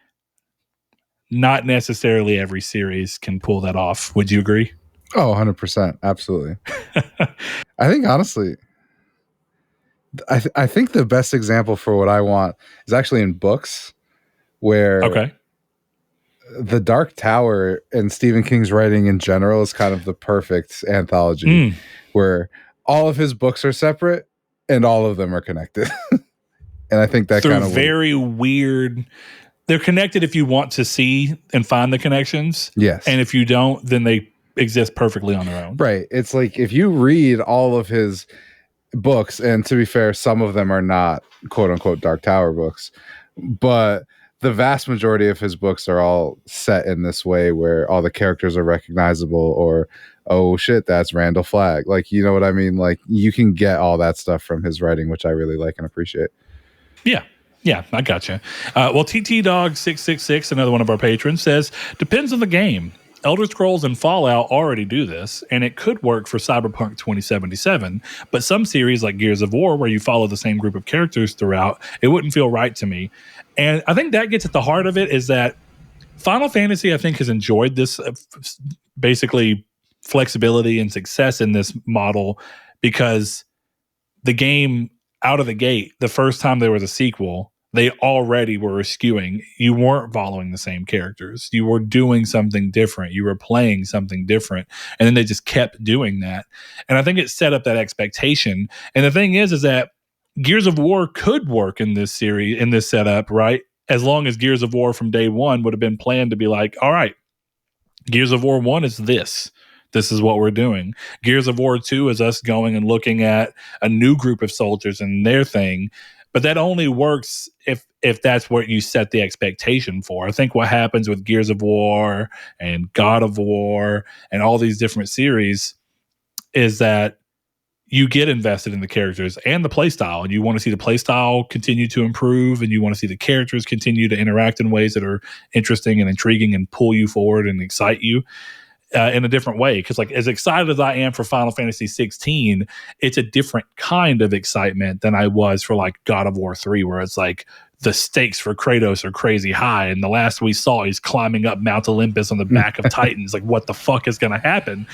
not necessarily every series can pull that off. Would you agree? Oh, 100%. Absolutely. I think, honestly, I think the best example for what I want is actually in books where the Dark Tower and Stephen King's writing in general is kind of the perfect anthology where all of his books are separate and all of them are connected. And I think that kind of very weird. They're connected if you want to see and find the connections. Yes. And if you don't, then they exist perfectly on their own. Right. It's like if you read all of his books, and to be fair, some of them are not quote unquote Dark Tower books, but the vast majority of his books are all set in this way where all the characters are recognizable, or, oh shit, that's Randall Flagg. Like, you know what I mean? Like, you can get all that stuff from his writing, which I really like and appreciate. Yeah, I gotcha. Well, TT Dog 666, another one of our patrons, says, depends on the game. Elder Scrolls and Fallout already do this, and it could work for Cyberpunk 2077. But some series like Gears of War, where you follow the same group of characters throughout, it wouldn't feel right to me. And I think that gets at the heart of it, is that Final Fantasy, I think, has enjoyed this basically flexibility and success in this model, because the game out of the gate, the first time there was a sequel, they already were skewing. You weren't following the same characters. You were doing something different. You were playing something different. And then they just kept doing that. And I think it set up that expectation. And the thing is that Gears of War could work in this series, in this setup, right? As long as Gears of War from day one would have been planned to be like, all right, Gears of War 1 is this. This is what we're doing. Gears of War 2 is us going and looking at a new group of soldiers and their thing. But that only works if that's what you set the expectation for. I think what happens with Gears of War and God of War and all these different series is that you get invested in the characters and the playstyle, and you want to see the playstyle continue to improve, and you want to see the characters continue to interact in ways that are interesting and intriguing and pull you forward and excite you in a different way. Because like, as excited as I am for Final Fantasy 16, it's a different kind of excitement than I was for like God of War 3, where it's like the stakes for Kratos are crazy high, and the last we saw, he's climbing up Mount Olympus on the back of Titans. Like, what the fuck is going to happen?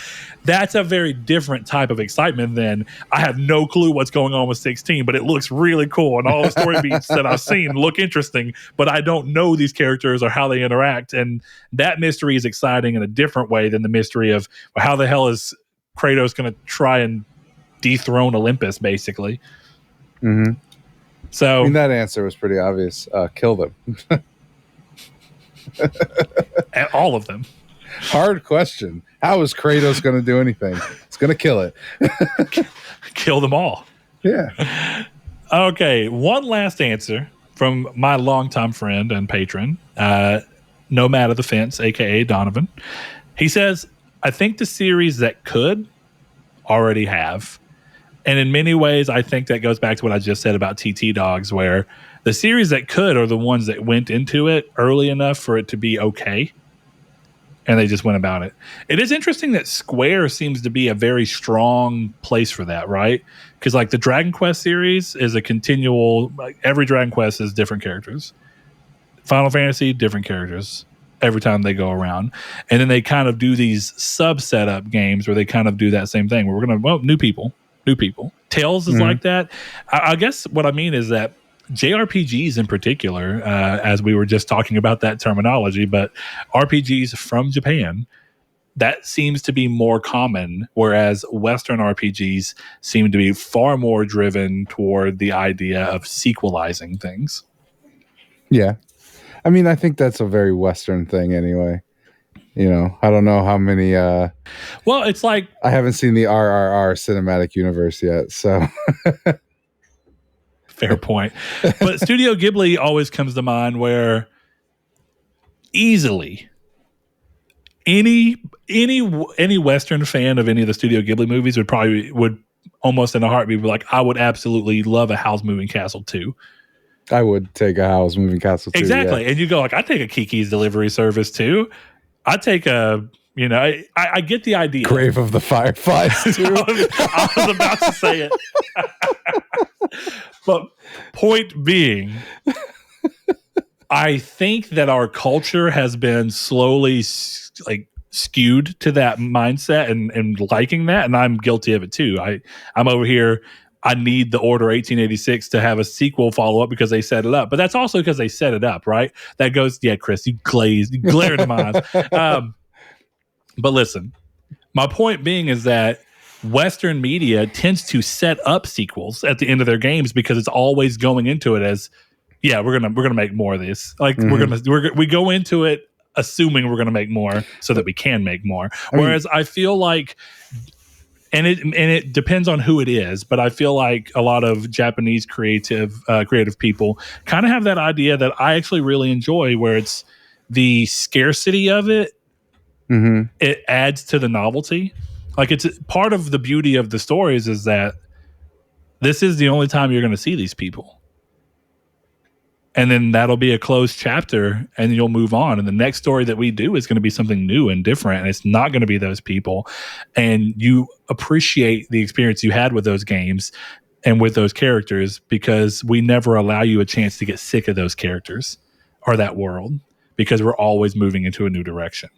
That's a very different type of excitement than, I have no clue what's going on with 16, but it looks really cool, and all the story beats that I've seen look interesting, but I don't know these characters or how they interact. And that mystery is exciting in a different way than the mystery of, well, how the hell is Kratos going to try and dethrone Olympus, basically. Mm-hmm. So, I mean, that answer was pretty obvious. Kill them. all of them. Hard question. How is Kratos going to do anything? It's going to kill it. Kill them all. Yeah. Okay, one last answer from my longtime friend and patron, Nomad of the Fence, a.k.a. Donovan. He says, I think the series that could already have. And in many ways, I think that goes back to what I just said about TT Dogs, where the series that could are the ones that went into it early enough for it to be okay, and they just went about it. It is interesting that Square seems to be a very strong place for that, right? Because like the Dragon Quest series is a continual, like every Dragon Quest is different characters. Final Fantasy, different characters every time they go around. And then they kind of do these sub-setup games where they kind of do that same thing, where we're going to, well, new people. Tales is like that. I guess what I mean is that JRPGs in particular, as we were just talking about that terminology, but RPGs from Japan, that seems to be more common, whereas Western RPGs seem to be far more driven toward the idea of sequelizing things. Yeah. I mean, I think that's a very Western thing anyway. You know, I don't know how many. Well, it's like, I haven't seen the RRR cinematic universe yet, so. Fair point. But Studio Ghibli always comes to mind, where easily any Western fan of any of the Studio Ghibli movies would almost in a heartbeat be like, I would absolutely love a Howl's Moving Castle 2. I would take a Howl's Moving Castle 2. Exactly. Yeah. And you go like, I'd take a Kiki's Delivery Service too. I'd take a, you know, I get the idea. Grave of the Fireflies too. I was about to say it. But point being, I think that our culture has been slowly like skewed to that mindset and liking that, and I'm guilty of it too. I'm over here, I need the Order 1886 to have a sequel follow-up because they set it up. But that's also because they set it up, right? That goes, yeah, Chris, you glare into my eyes. But listen, my point being is that Western media tends to set up sequels at the end of their games because it's always going into it as, yeah, we're gonna make more of this. Like we go into it assuming we're gonna make more so that we can make more. Whereas I feel like, and it depends on who it is, but I feel like a lot of Japanese creative people kind of have that idea that I actually really enjoy, where it's the scarcity of it. Mm-hmm. It adds to the novelty. Like, it's part of the beauty of the stories is that this is the only time you're going to see these people. And then that'll be a closed chapter and you'll move on. And the next story that we do is going to be something new and different. And it's not going to be those people. And you appreciate the experience you had with those games and with those characters because we never allow you a chance to get sick of those characters or that world because we're always moving into a new direction.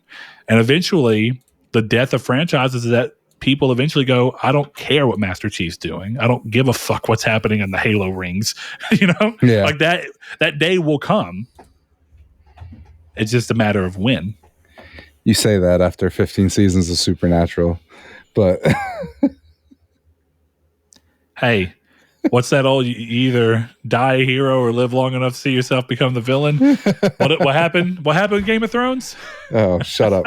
And eventually, the death of franchises is that people eventually go, I don't care what Master Chief's doing. I don't give a fuck what's happening in the Halo rings. Like that day will come. It's just a matter of when. You say that after 15 seasons of Supernatural, but hey, what's that old? You either die a hero or live long enough to see yourself become the villain. What happened? What happened with Game of Thrones? Oh, shut up.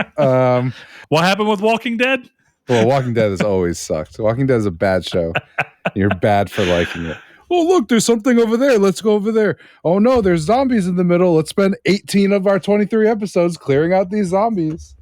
What happened with Walking Dead? Well, Walking Dead has always sucked. Walking Dead is a bad show. You're bad for liking it. Oh, look, there's something over there. Let's go over there. Oh, no, there's zombies in the middle. Let's spend 18 of our 23 episodes clearing out these zombies.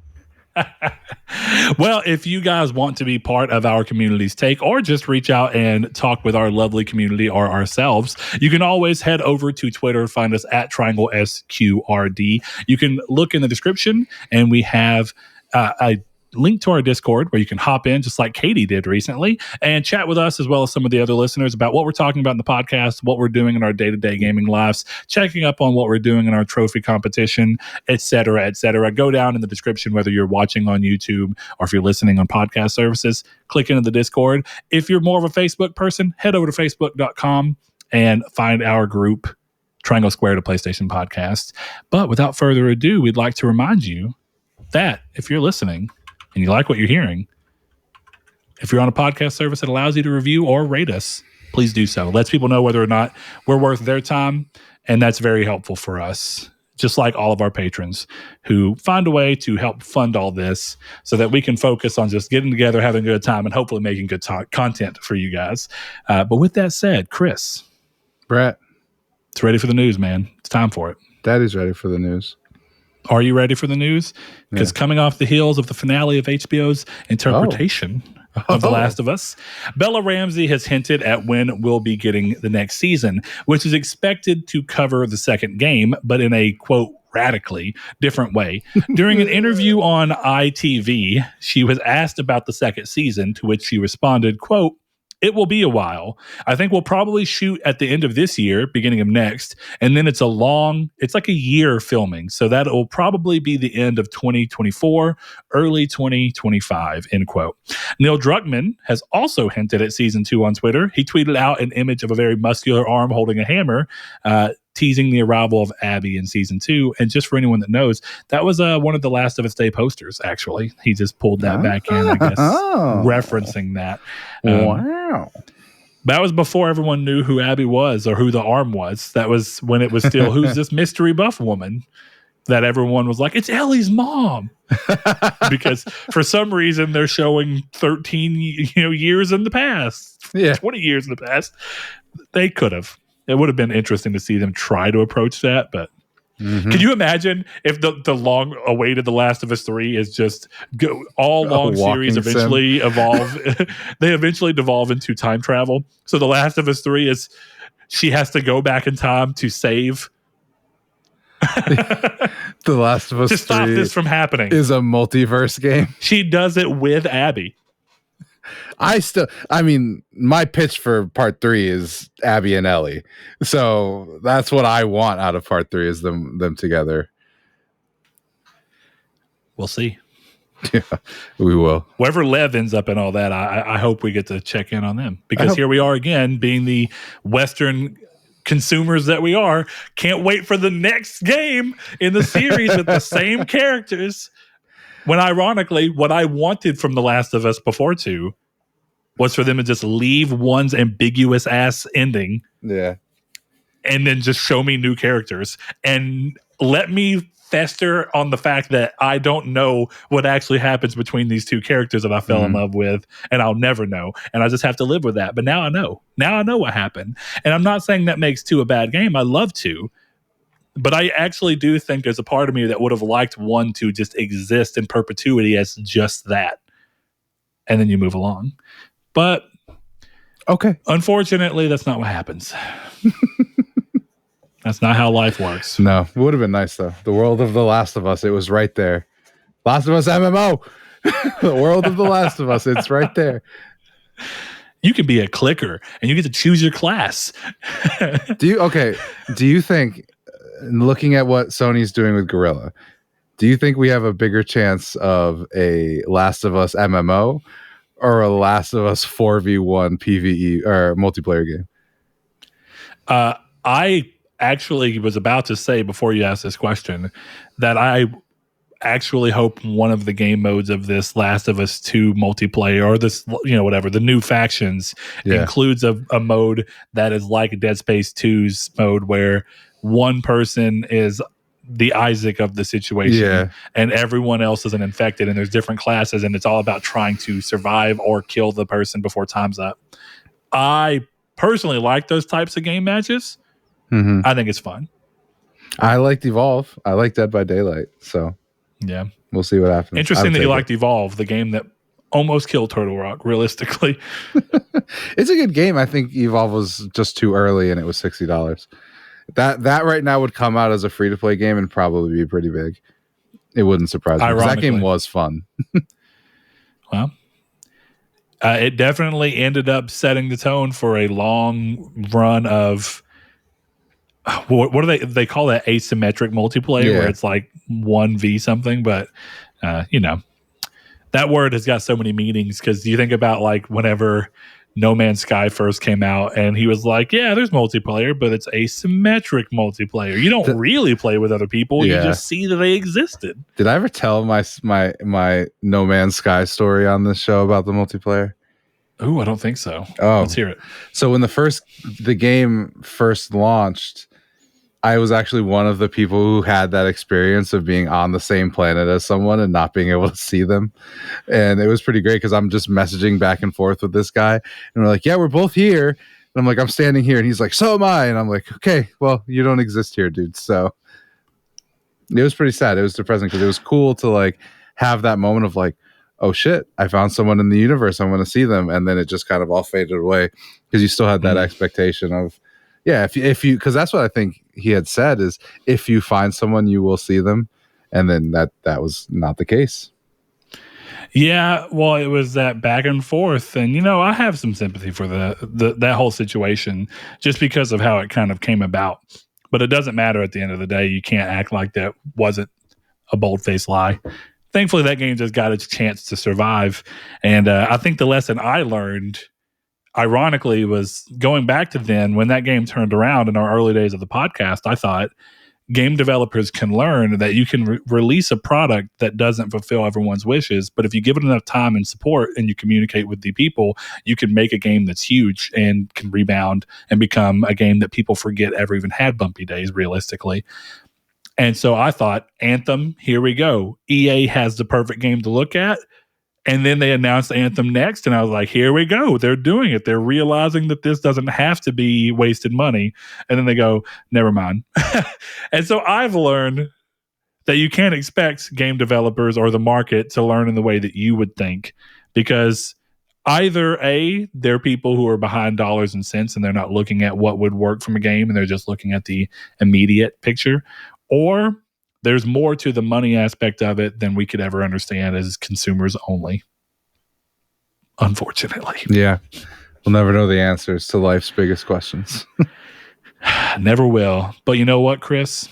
Well, if you guys want to be part of our community's take or just reach out and talk with our lovely community or ourselves, you can always head over to Twitter, find us at Triangle SQRD. You can look in the description and we have a link to our Discord where you can hop in just like Katie did recently and chat with us as well as some of the other listeners about what we're talking about in the podcast, what we're doing in our day-to-day gaming lives, checking up on what we're doing in our trophy competition, etc., etc. Go down in the description whether you're watching on YouTube or if you're listening on podcast services, click into the Discord. If you're more of a Facebook person, head over to facebook.com and find our group, Triangle Squared, a PlayStation podcast. But without further ado, we'd like to remind you that if you're listening and you like what you're hearing, if you're on a podcast service that allows you to review or rate us, please do so. It lets people know whether or not we're worth their time, and that's very helpful for us, just like all of our patrons who find a way to help fund all this so that we can focus on just getting together, having a good time, and hopefully making good content for you guys. But with that said, Chris. Brett. It's ready for the news, man. It's time for it. Daddy's ready for the news. Are you ready for the news? Because coming off the heels of the finale of HBO's interpretation of The Last of Us, Bella Ramsey has hinted at when we'll be getting the next season, which is expected to cover the second game, but in a, quote, radically different way. During an interview on ITV, she was asked about the second season, to which she responded, quote, "It will be a while. I think we'll probably shoot at the end of this year, beginning of next, and then it's like a year filming. So that will probably be the end of 2024, early 2025, end quote." Neil Druckmann has also hinted at season 2 on Twitter. He tweeted out an image of a very muscular arm holding a hammer, teasing the arrival of Abby in season 2. And just for anyone that knows, that was one of the Last of Us Day posters, actually. He just pulled that back in, I guess, referencing that. Wow. That was before everyone knew who Abby was or who the arm was. That was when it was still, who's this mystery buff woman? That everyone was like, it's Ellie's mom. Because for some reason they're showing 13 years in the past, 20 years in the past. They could have. It would have been interesting to see them try to approach that, but can you imagine if the long-awaited The Last of Us 3 is just all long series eventually evolve? They eventually devolve into time travel. So The Last of Us 3 is she has to go back in time to save. The Last of Us 3 to stop this from happening is a multiverse game. She does it with Abby. My pitch for part 3 is Abby and Ellie. So that's what I want out of part 3 is them together. We'll see. Yeah, we will. Wherever Lev ends up in all that, I hope we get to check in on them. Because here we are again, being the Western consumers that we are. Can't wait for the next game in the series with the same characters. When ironically, what I wanted from The Last of Us before 2 was for them to just leave one's ambiguous ass ending. Yeah. And then just show me new characters and let me fester on the fact that I don't know what actually happens between these two characters that I fell in love with, and I'll never know. And I just have to live with that. But now I know. Now I know what happened. And I'm not saying that makes 2 a bad game. I love 2. But I actually do think there's a part of me that would have liked 1 to just exist in perpetuity as just that. And then you move along. But unfortunately, that's not what happens. That's not how life works. No, it would have been nice though. The world of The Last of Us, it was right there. Last of Us MMO. The world of The Last of Us, it's right there. You can be a clicker and you get to choose your class. Do you think, looking at what Sony's doing with Gorilla, do you think we have a bigger chance of a Last of Us MMO or a Last of Us 4v1 PvE or multiplayer game? I actually was about to say before you asked this question that I actually hope one of the game modes of this Last of Us 2 multiplayer, or this, whatever, the new factions, includes a mode that is like Dead Space 2's mode, where one person is the Isaac of the situation and everyone else is an infected, and there's different classes, and it's all about trying to survive or kill the person before time's up. I personally like those types of game matches. Mm-hmm. I think it's fun. I liked Evolve. I like Dead by Daylight. So yeah, we'll see what happens. Interesting that you liked Evolve, the game that almost killed Turtle Rock, realistically. It's a good game. I think Evolve was just too early and it was $60. That right now would come out as a free-to-play game and probably be pretty big. It wouldn't surprise me, because that game was fun. Well, it definitely ended up setting the tone for a long run of what do they call that, asymmetric multiplayer, where it's like 1v something, but that word has got so many meanings, because you think about like whenever No Man's Sky first came out, and he was like, yeah, there's multiplayer, but it's asymmetric multiplayer. You don't really play with other people. You just see that they existed. Did I ever tell my No Man's Sky story on this show about the multiplayer? Oh, I don't think so. Oh, let's hear it. So when the game first launched, I was actually one of the people who had that experience of being on the same planet as someone and not being able to see them. And it was pretty great, because I'm just messaging back and forth with this guy, and we're like, yeah, we're both here. And I'm like, I'm standing here. And he's like, so am I. And I'm like, okay, well, you don't exist here, dude. So it was pretty sad. It was depressing, because it was cool to like have that moment of like, oh shit, I found someone in the universe. I'm going to see them. And then it just kind of all faded away, because you still had that expectation of, if you, because that's what I think he had said, is if you find someone, you will see them. And then that was not the case. Yeah, well, it was that back and forth, and I have some sympathy for that whole situation, just because of how it kind of came about. But it doesn't matter at the end of the day. You can't act like that wasn't a bold-faced lie. Thankfully, that game just got its chance to survive, and I think the lesson I learned, ironically, was going back to then when that game turned around in our early days of the podcast. I thought game developers can learn that you can release a product that doesn't fulfill everyone's wishes, but if you give it enough time and support and you communicate with the people, you can make a game that's huge and can rebound and become a game that people forget ever even had bumpy days, realistically. And so I thought, Anthem, here we go. EA has the perfect game to look at. And then they announced Anthem next, and I was like, here we go. They're doing it. They're realizing that this doesn't have to be wasted money. And then they go, never mind. And so I've learned that you can't expect game developers or the market to learn in the way that you would think, because either A, they're people who are behind dollars and cents and they're not looking at what would work from a game and they're just looking at the immediate picture, or there's more to the money aspect of it than we could ever understand as consumers only. Unfortunately. Yeah. We'll never know the answers to life's biggest questions. Never will. But you know what, Chris?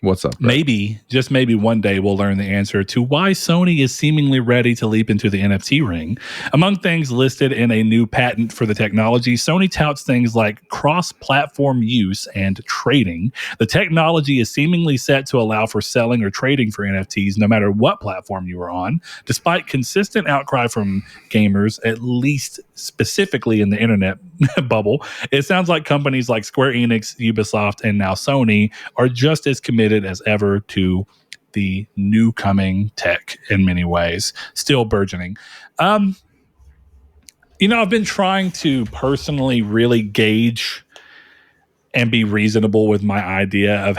What's up, bro? Maybe, just maybe one day we'll learn the answer to why Sony is seemingly ready to leap into the NFT ring. Among things listed in a new patent for the technology, Sony touts things like cross-platform use and trading. The technology is seemingly set to allow for selling or trading for NFTs no matter what platform you are on. Despite consistent outcry from gamers, at least specifically in the internet bubble, it sounds like companies like Square Enix, Ubisoft, and now Sony are just as committed as ever to the new coming tech in many ways, still burgeoning. I've been trying to personally really gauge and be reasonable with my idea of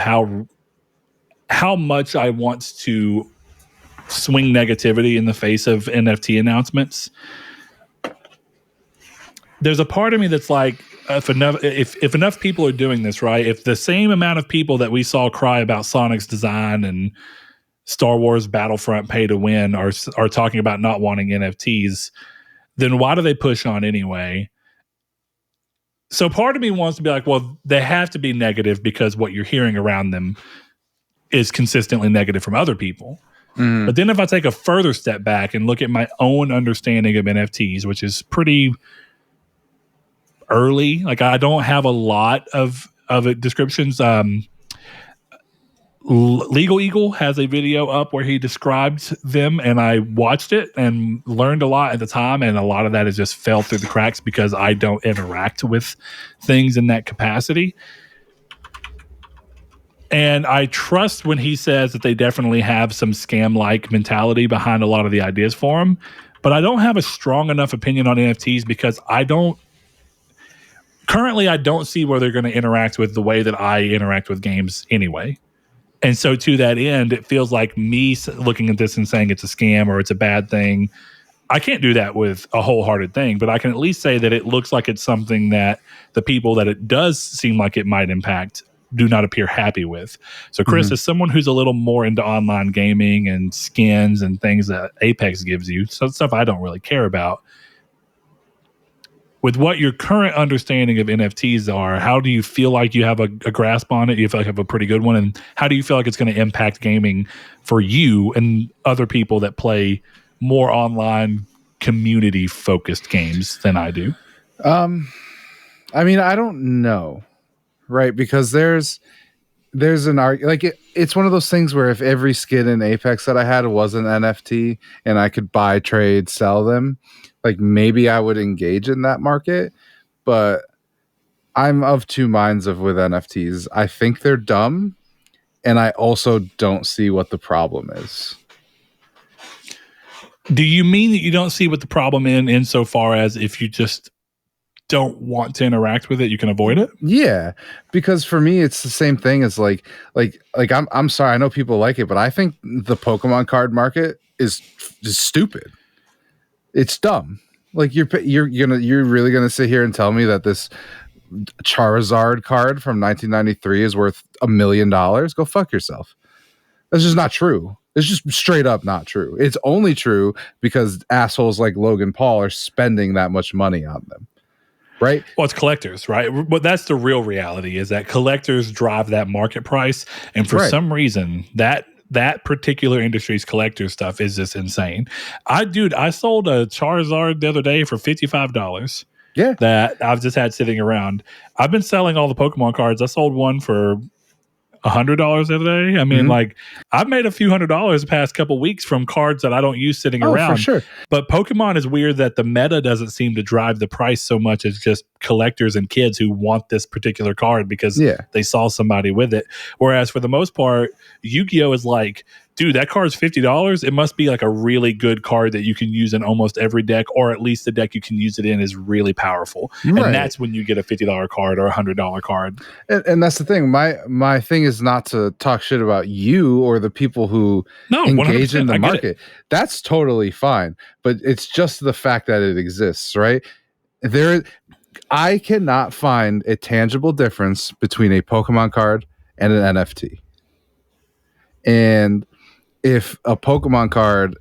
how much I want to swing negativity in the face of NFT announcements. There's a part of me that's like, if enough people are doing this, right? If the same amount of people that we saw cry about Sonic's design and Star Wars Battlefront pay to win are talking about not wanting NFTs, then why do they push on anyway? So part of me wants to be like, well, they have to be negative because what you're hearing around them is consistently negative from other people. Mm. But then if I take a further step back and look at my own understanding of NFTs, which is pretty early, like I don't have a lot of descriptions. Legal Eagle has a video up where he describes them, and I watched it and learned a lot at the time, and a lot of that has just fell through the cracks because I don't interact with things in that capacity. And I trust when he says that they definitely have some scam-like mentality behind a lot of the ideas for them, but I don't have a strong enough opinion on NFTs because I don't see where they're going to interact with the way that I interact with games anyway. And so to that end, it feels like me looking at this and saying it's a scam or it's a bad thing. I can't do that with a wholehearted thing, but I can at least say that it looks like it's something that the people that it does seem like it might impact do not appear happy with. So Chris, as someone who's a little more into online gaming and skins and things that Apex gives you, so stuff I don't really care about, with what your current understanding of NFTs are, how do you feel like you have a grasp on it? Do you feel like you have a pretty good one? And how do you feel like it's going to impact gaming for you and other people that play more online community-focused games than I do? I mean, I don't know, right? Because there's an argument, like it's one of those things where if every skin in Apex that I had was an NFT and I could buy, trade, sell them, like maybe I would engage in that market. But I'm of two minds with NFTs. I think they're dumb, and I also don't see what the problem is. Do you mean that you don't see what the problem insofar as if you just don't want to interact with it, you can avoid it? Yeah, because for me, it's the same thing as like I'm sorry, I know people like it, but I think the Pokemon card market is stupid. It's dumb. Like you're really gonna sit here and tell me that this Charizard card from 1993 is worth $1 million? Go fuck yourself. That's just not true. It's just straight up not true. It's only true because assholes like Logan Paul are spending that much money on them. Right? Well, it's collectors, right? But that's the real reality, is that collectors drive that market price. And for some reason, that particular industry's collector stuff is just insane. I sold a Charizard the other day for $55. Yeah. That I've just had sitting around. I've been selling all the Pokemon cards. I sold one for $100 the other day. I mean, like I've made a few $100s the past couple weeks from cards that I don't use sitting around. For sure. But Pokemon is weird that the meta doesn't seem to drive the price so much as just collectors and kids who want this particular card because they saw somebody with it. Whereas for the most part, Yu-Gi-Oh is like, dude, that card's $50. It must be like a really good card that you can use in almost every deck, or at least the deck you can use it in is really powerful. And that's when you get a $50 card or a $100 card. And that's the thing. My thing is not to talk shit about you or the people who engage in the market. That's totally fine. But it's just the fact that it exists, right? I cannot find a tangible difference between a Pokemon card and an NFT. And if a Pokemon card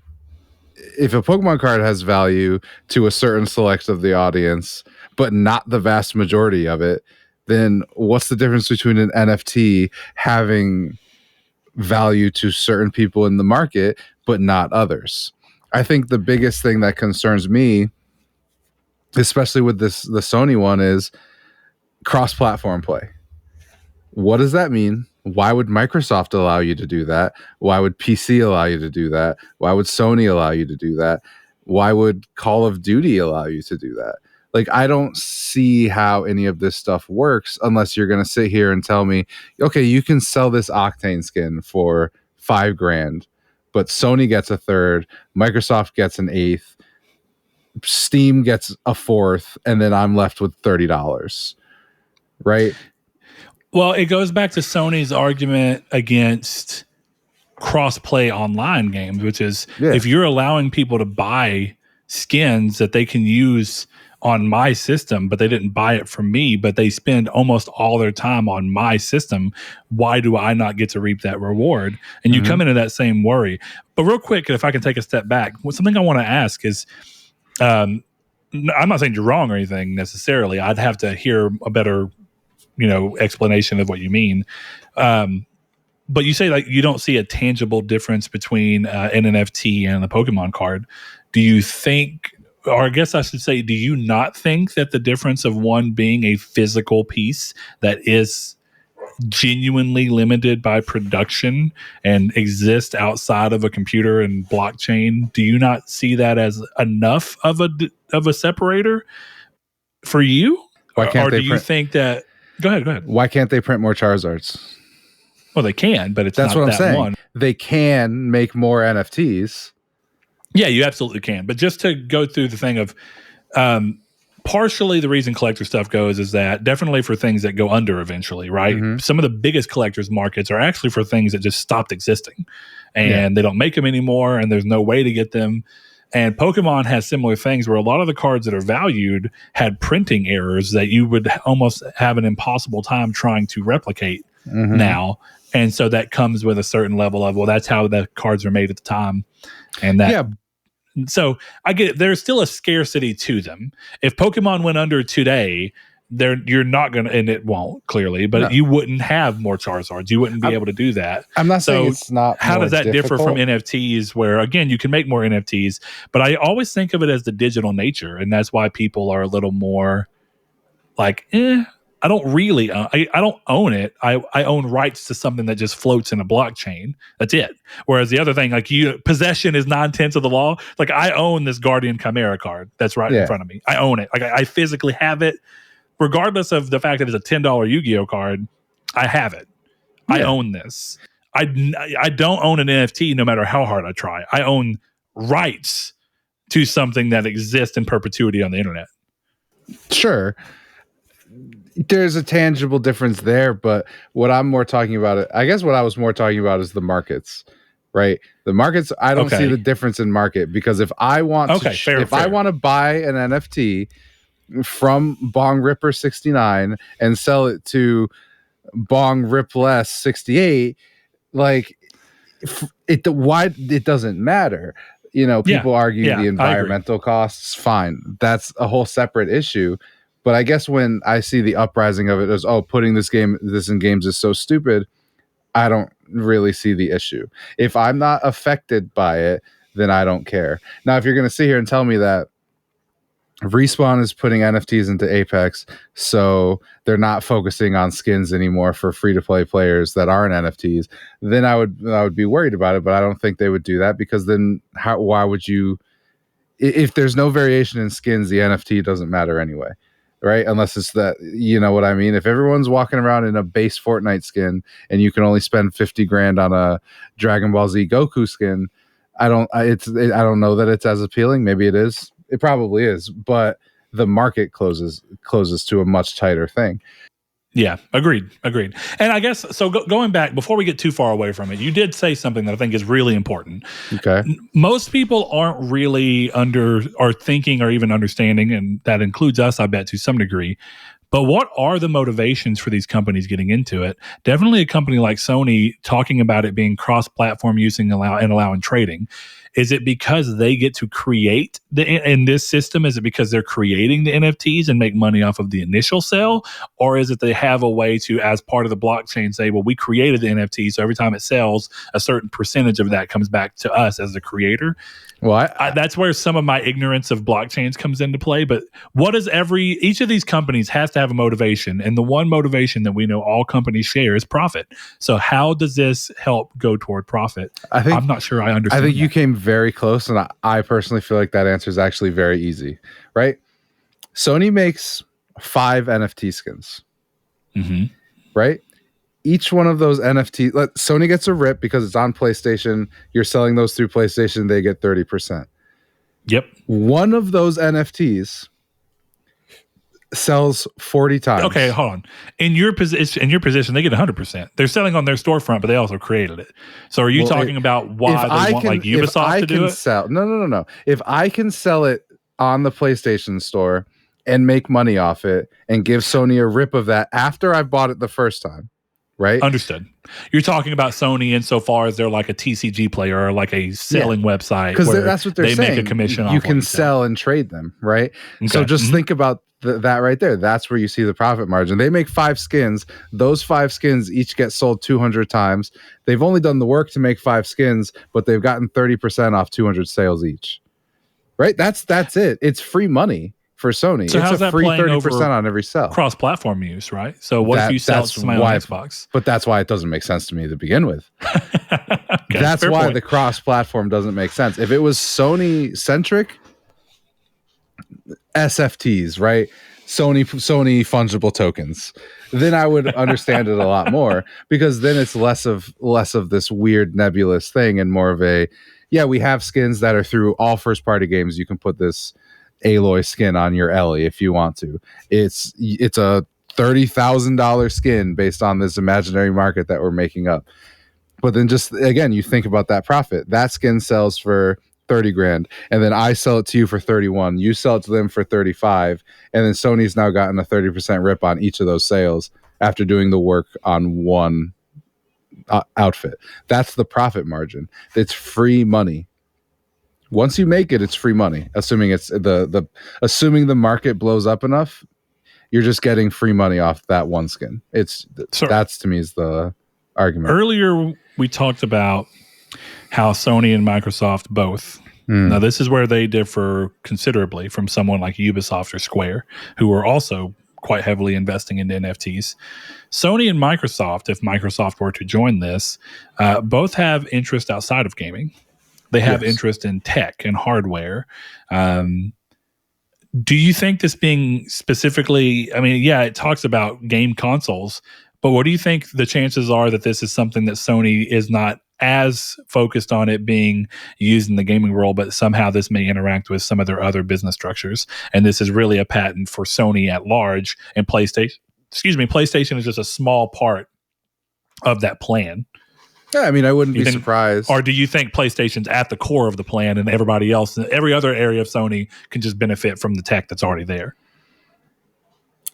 has value to a certain select of the audience, but not the vast majority of it, then what's the difference between an NFT having value to certain people in the market, but not others? I think the biggest thing that concerns me, especially with the Sony one, is cross-platform play. What does that mean? Why would Microsoft allow you to do that? Why would PC allow you to do that? Why would Sony allow you to do that? Why would Call of Duty allow you to do that? Like, I don't see how any of this stuff works unless you're going to sit here and tell me, okay, you can sell this Octane skin for $5,000, but Sony gets a third, Microsoft gets an eighth, Steam gets a fourth, and then I'm left with $30, right? Well, it goes back to Sony's argument against cross-play online games, which is if you're allowing people to buy skins that they can use on my system, but they didn't buy it from me, but they spend almost all their time on my system. Why do I not get to reap that reward? And you come into that same worry. But real quick, if I can take a step back, something I want to ask is, I'm not saying you're wrong or anything necessarily. I'd have to hear a better, explanation of what you mean. But you say like you don't see a tangible difference between an NFT and a Pokemon card. Do you think, or I guess I should say, do you not think that the difference of one being a physical piece that is genuinely limited by production and exists outside of a computer and blockchain, do you not see that as enough of a separator for you? Why can't they do you think that? Go ahead. Why can't they print more Charizards? Well, they can, but that's not what I'm that saying. one. They can make more NFTs. Yeah, you absolutely can. But just to go through the thing of partially the reason collector stuff goes is that definitely for things that go under eventually, right? Mm-hmm. Some of the biggest collectors markets are actually for things that just stopped existing and they don't make them anymore and there's no way to get them. And Pokemon has similar things where a lot of the cards that are valued had printing errors that you would almost have an impossible time trying to replicate now. And so that comes with a certain level of, well, that's how the cards are made at the time. And that, so I get it. There's still a scarcity to them. If Pokemon went under today, you're not going to, and it won't clearly, but you wouldn't have more Charizards. You wouldn't be able to do that. I'm not saying it's not. How does that differ from NFTs where, again, you can make more NFTs, but I always think of it as the digital nature. And that's why people are a little more like, I don't really, I don't own it. I own rights to something that just floats in a blockchain. That's it. Whereas the other thing, like possession is 9/10 of the law. Like I own this Guardian Chimera card that's right in front of me. I own it. Like I physically have it. Regardless of the fact that it's a $10 Yu-Gi-Oh card, I have it. I own this. I don't own an NFT no matter how hard I try. I own rights to something that exists in perpetuity on the internet. Sure. There's a tangible difference there, but what I'm more talking about, I guess what I was more talking about is the markets, right? The markets, I don't see the difference in market because if I want to, I want to buy an NFT from Bong Ripper 69 and sell it to Bong Ripless 68, like it doesn't matter. People argue the environmental costs. Fine, that's a whole separate issue. But I guess when I see the uprising of it as, putting this in games is so stupid, I don't really see the issue. If I'm not affected by it, then I don't care. Now, if you're going to sit here and tell me that Respawn is putting NFTs into Apex, so they're not focusing on skins anymore for free-to-play players that aren't NFTs, then I would be worried about it. But I don't think they would do that because then why would you? If there's no variation in skins, the NFT doesn't matter anyway. Right? Unless it's that, you know what I mean? If everyone's walking around in a base Fortnite skin and you can only spend 50 grand on a Dragon Ball Z Goku skin, I don't know that it's as appealing. Maybe it is. It probably is, but the market closes to a much tighter thing. Yeah, agreed. And I guess, so going back, before we get too far away from it, you did say something that I think is really important. Okay. Most people aren't really thinking or even understanding, and that includes us, I bet, to some degree. But what are the motivations for these companies getting into it? Definitely a company like Sony talking about it being cross-platform allowing trading. Is it because they get to create in this system? Is it because they're creating the NFTs and make money off of the initial sale? Or is it they have a way to, as part of the blockchain, say, well, we created the NFT, so every time it sells, a certain percentage of that comes back to us as the creator? Well, that's where some of my ignorance of blockchains comes into play. But what is each of these companies has to have a motivation. And the one motivation that we know all companies share is profit. So how does this help go toward profit? I'm not sure I understand. I think you came very close. And I personally feel like that answer is actually very easy, right? Sony makes 5 NFT skins, right? Each one of those NFTs, Sony gets a rip because it's on PlayStation. You're selling those through PlayStation. They get 30%. Yep. One of those NFTs sells 40 times. Okay, hold on. In your position, they get 100%. They're selling on their storefront, but they also created it. So are you talking about why they want like Ubisoft to do it? No. If I can sell it on the PlayStation store and make money off it and give Sony a rip of that after I've bought it the first time. Right? Understood. You're talking about Sony insofar as they're like a TCG player or like a selling website, because that's what they're saying. Make a commission. You can sell and trade them, right? Okay. So just think about that right there. That's where you see the profit margin. They make 5 skins. Those 5 skins each get sold 200 times. They've only done the work to make 5 skins, but they've gotten 30% off 200 sales each. Right? That's it. It's free money for Sony. So it's a free 30% on every sell. Cross-platform use, right? So what if you sell it to somebody on Xbox? But that's why it doesn't make sense to me to begin with. Okay, that's why point. The cross-platform doesn't make sense. If it was Sony-centric, SFTs, right? Sony fungible tokens, then I would understand it a lot more, because then it's less of this weird nebulous thing and more of a, we have skins that are through all first-party games. You can put this Aloy skin on your Ellie if you want to. It's a $30,000 skin based on this imaginary market that we're making up. But then just again, you think about that profit. That skin sells for 30 grand, and then I sell it to you for 31. You sell it to them for 35, and then Sony's now gotten a 30% rip on each of those sales after doing the work on one outfit. That's the profit margin. It's free money. Once you make it, it's free money. Assuming it's assuming the market blows up enough, you're just getting free money off that one skin. That's to me is the argument. Earlier we talked about how Sony and Microsoft both. Now this is where they differ considerably from someone like Ubisoft or Square, who are also quite heavily investing into NFTs. Sony and Microsoft, if Microsoft were to join this, both have interest outside of gaming. They have interest in tech and hardware. Do you think this being specifically, it talks about game consoles, but what do you think the chances are that this is something that Sony is not as focused on it being used in the gaming world, but somehow this may interact with some of their other business structures, and this is really a patent for Sony at large, and PlayStation is just a small part of that plan? Yeah, I wouldn't be surprised. Or do you think PlayStation's at the core of the plan and everybody else, every other area of Sony can just benefit from the tech that's already there?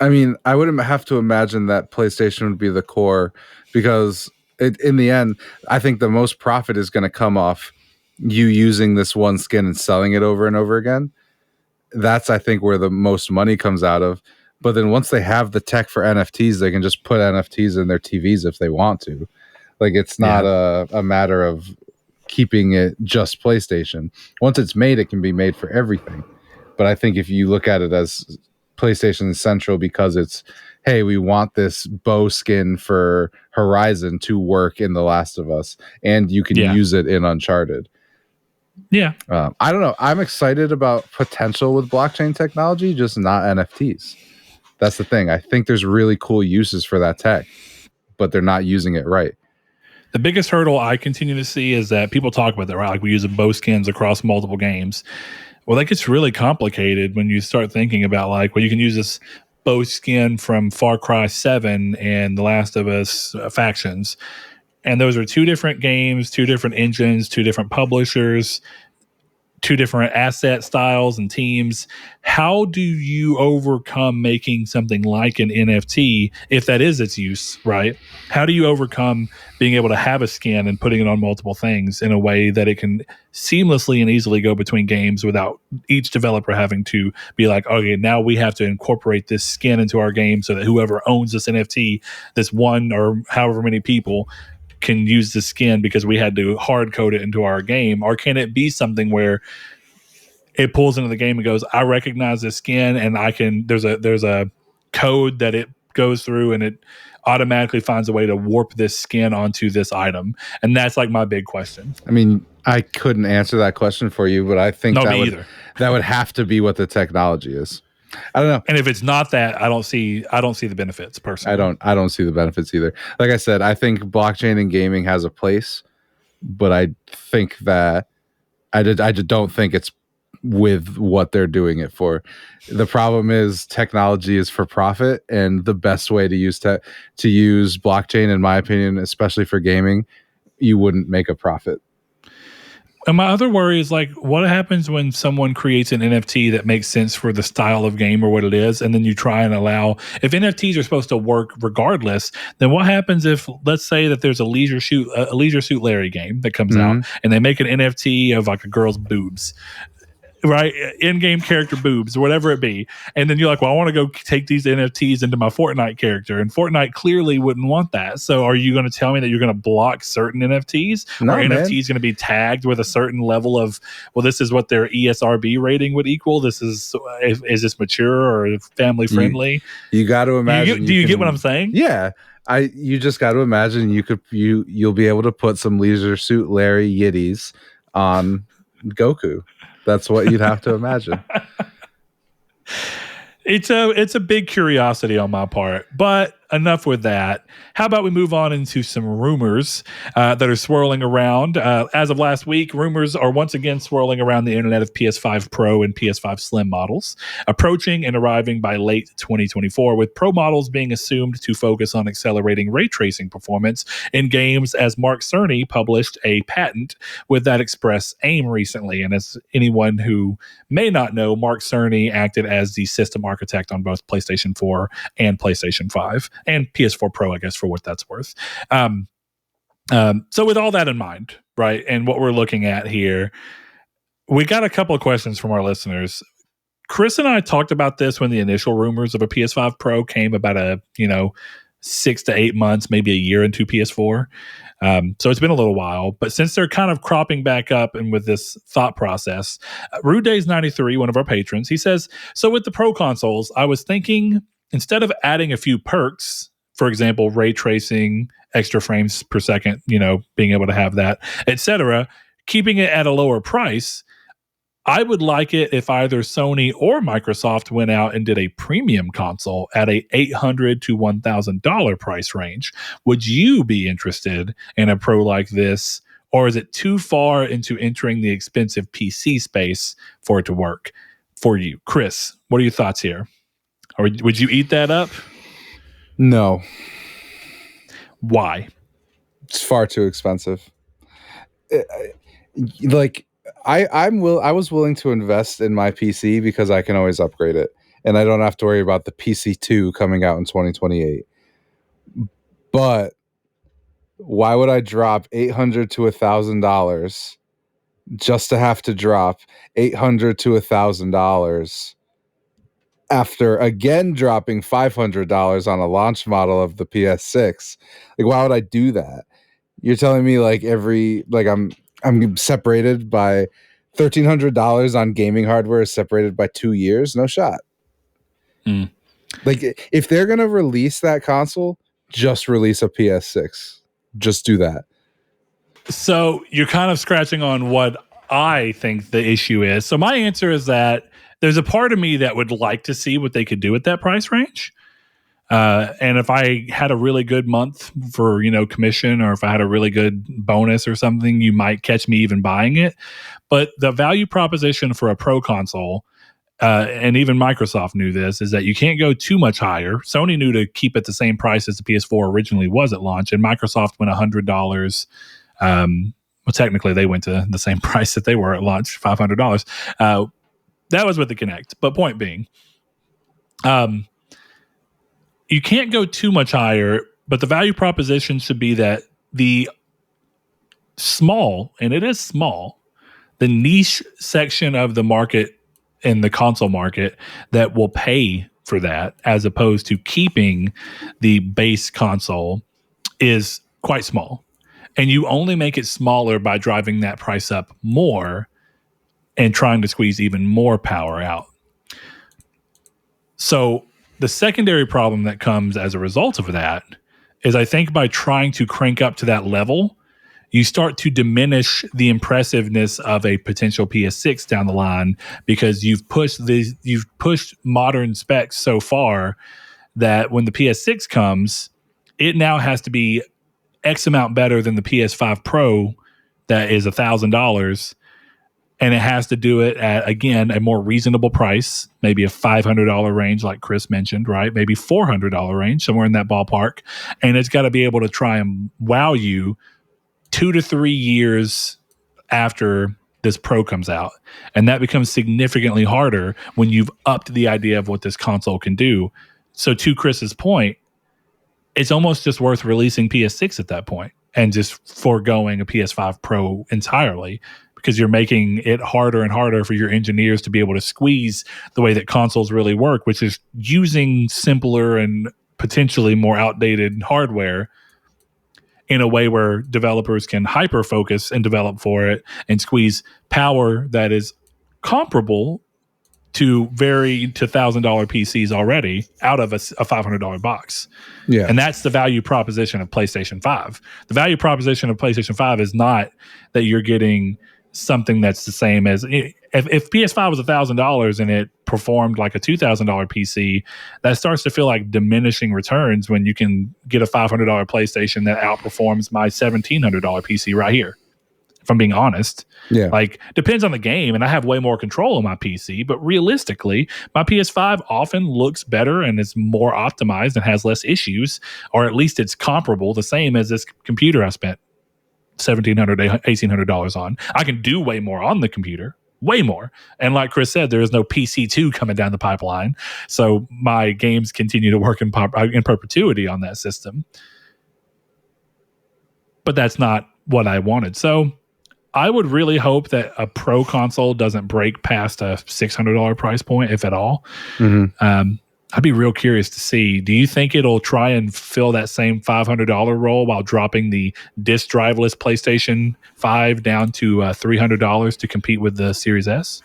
I wouldn't have to imagine that PlayStation would be the core, because in the end, I think the most profit is going to come off you using this one skin and selling it over and over again. That's, I think, where the most money comes out of. But then once they have the tech for NFTs, they can just put NFTs in their TVs if they want to. Like, it's not a matter of keeping it just PlayStation. Once it's made, it can be made for everything. But I think if you look at it as PlayStation Central, because it's, hey, we want this bow skin for Horizon to work in The Last of Us, and you can use it in Uncharted. Yeah. I don't know. I'm excited about potential with blockchain technology, just not NFTs. That's the thing. I think there's really cool uses for that tech, but they're not using it right. The biggest hurdle I continue to see is that people talk about that, right? Like, we use bow skins across multiple games. Well, that gets really complicated when you start thinking about, like, well, you can use this bow skin from Far Cry 7 and The Last of Us factions. And those are 2 different games, 2 different engines, 2 different publishers, 2 different asset styles and teams. How do you overcome making something like an NFT, if that is its use, right? How do you overcome being able to have a skin and putting it on multiple things in a way that it can seamlessly and easily go between games without each developer having to be like, okay, now we have to incorporate this skin into our game so that whoever owns this NFT, this one or however many people, can use the skin because we had to hard code it into our game? Or can it be something where it pulls into the game and goes, I recognize this skin, and I can, there's a code that it goes through and it automatically finds a way to warp this skin onto this item? And that's like my big question. I couldn't answer that question for you, but I think that would have to be what the technology is. I don't know. And if it's not that, I don't see the benefits personally. I don't see the benefits either. Like I said, I think blockchain in gaming has a place, but I think that I just don't think it's with what they're doing it for. The problem is technology is for profit, and the best way to use blockchain, in my opinion, especially for gaming, you wouldn't make a profit. And my other worry is like, what happens when someone creates an NFT that makes sense for the style of game or what it is, and then you try and allow, if NFTs are supposed to work regardless, then what happens if, let's say that there's a Leisure Suit Larry game that comes out, and they make an NFT of like a girl's boobs, right? In-game character boobs or whatever it be. And then you're like, well, I want to go take these NFTs into my Fortnite character. And Fortnite clearly wouldn't want that. So are you going to tell me that you're going to block certain NFTs? No, or man. NFTs going to be tagged with a certain level of, well, this is what their ESRB rating would equal. This is this mature or family friendly? You got to imagine. Do you get what I'm saying? Yeah. You just got to imagine you'll be able to put some Leisure Suit Larry Yiddies on Goku. That's what you'd have to imagine. It's a big curiosity on my part, but enough with that. How about we move on into some rumors that are swirling around? As of last week, rumors are once again swirling around the internet of PS5 Pro and PS5 Slim models, approaching and arriving by late 2024, with Pro models being assumed to focus on accelerating ray tracing performance in games, as Mark Cerny published a patent with that express aim recently. And as anyone who may not know, Mark Cerny acted as the system architect on both PlayStation 4 and PlayStation 5. And PS4 Pro, I guess, for what that's worth. So with all that in mind, right, and what we're looking at here, we got a couple of questions from our listeners. Chris and I talked about this when the initial rumors of a PS5 Pro came about 6 to 8 months, maybe a year into PS4. So it's been a little while, but since they're kind of cropping back up and with this thought process, Rude Days 93, one of our patrons, he says, so with the Pro consoles, I was thinking, instead of adding a few perks, for example, ray tracing, extra frames per second, being able to have that, etc., keeping it at a lower price, I would like it if either Sony or Microsoft went out and did a premium console at a $800 to $1,000 price range. Would you be interested in a Pro like this, or is it too far into entering the expensive PC space for it to work for you? Chris, what are your thoughts here? Or would you eat that up? No. Why? It's far too expensive. I was willing to invest in my PC because I can always upgrade it, and I don't have to worry about the PC2 coming out in 2028. But why would I drop $800 to $1,000 just to have to drop $800 to $1,000 after again dropping $500 on a launch model of the PS6? Like, why would I do that? You're telling me I'm separated by $1,300 on gaming hardware is separated by 2 years? No shot. Like, if they're gonna release that console, just release a PS6. Just do that. So you're kind of scratching on what I think the issue is. So my answer is that there's a part of me that would like to see what they could do at that price range. And if I had a really good month for, commission, or if I had a really good bonus or something, you might catch me even buying it. But the value proposition for a Pro console, and even Microsoft knew this, is that you can't go too much higher. Sony knew to keep it the same price as the PS4 originally was at launch, and Microsoft went $100. Well, technically, they went to the same price that they were at launch, $500. That was with the Kinect. But point being, you can't go too much higher, but the value proposition should be that the small, and it is small, the niche section of the market in the console market that will pay for that, as opposed to keeping the base console, is quite small. And you only make it smaller by driving that price up more and trying to squeeze even more power out. So the secondary problem that comes as a result of that is, I think, by trying to crank up to that level, you start to diminish the impressiveness of a potential PS6 down the line, because you've pushed modern specs so far that when the PS6 comes, it now has to be X amount better than the PS5 Pro that is $1,000. And it has to do it at, again, a more reasonable price, maybe a $500 range, like Chris mentioned, right? Maybe $400 range, somewhere in that ballpark. And it's got to be able to try and wow you 2 to 3 years after this Pro comes out. And that becomes significantly harder when you've upped the idea of what this console can do. So to Chris's point, it's almost just worth releasing PS6 at that point and just foregoing a PS5 Pro entirely, because you're making it harder and harder for your engineers to be able to squeeze the way that consoles really work, which is using simpler and potentially more outdated hardware in a way where developers can hyper focus and develop for it and squeeze power that is comparable to $1,000 PCs already out of a $500 box. Yeah. And that's the value proposition of PlayStation 5. The value proposition of PlayStation 5 is not that you're getting something that's the same as if PS5 was $1,000 and it performed like a $2,000 PC, that starts to feel like diminishing returns when you can get a $500 PlayStation that outperforms my $1,700 PC right here. If I'm being honest, yeah, like depends on the game, and I have way more control on my PC. But realistically, my PS5 often looks better and is more optimized and has less issues, or at least it's comparable, the same as this computer I spent $1,700, $1,800 on. I can do way more on the computer, way more. And like Chris said, there is no PC2 coming down the pipeline, so my games continue to work in perpetuity on that system. But that's not what I wanted. So I would really hope that a Pro console doesn't break past a $600 price point, if at all. Mm-hmm. I'd be real curious to see. Do you think it'll try and fill that same $500 role while dropping the disk driveless PlayStation 5 down to $300 to compete with the Series S?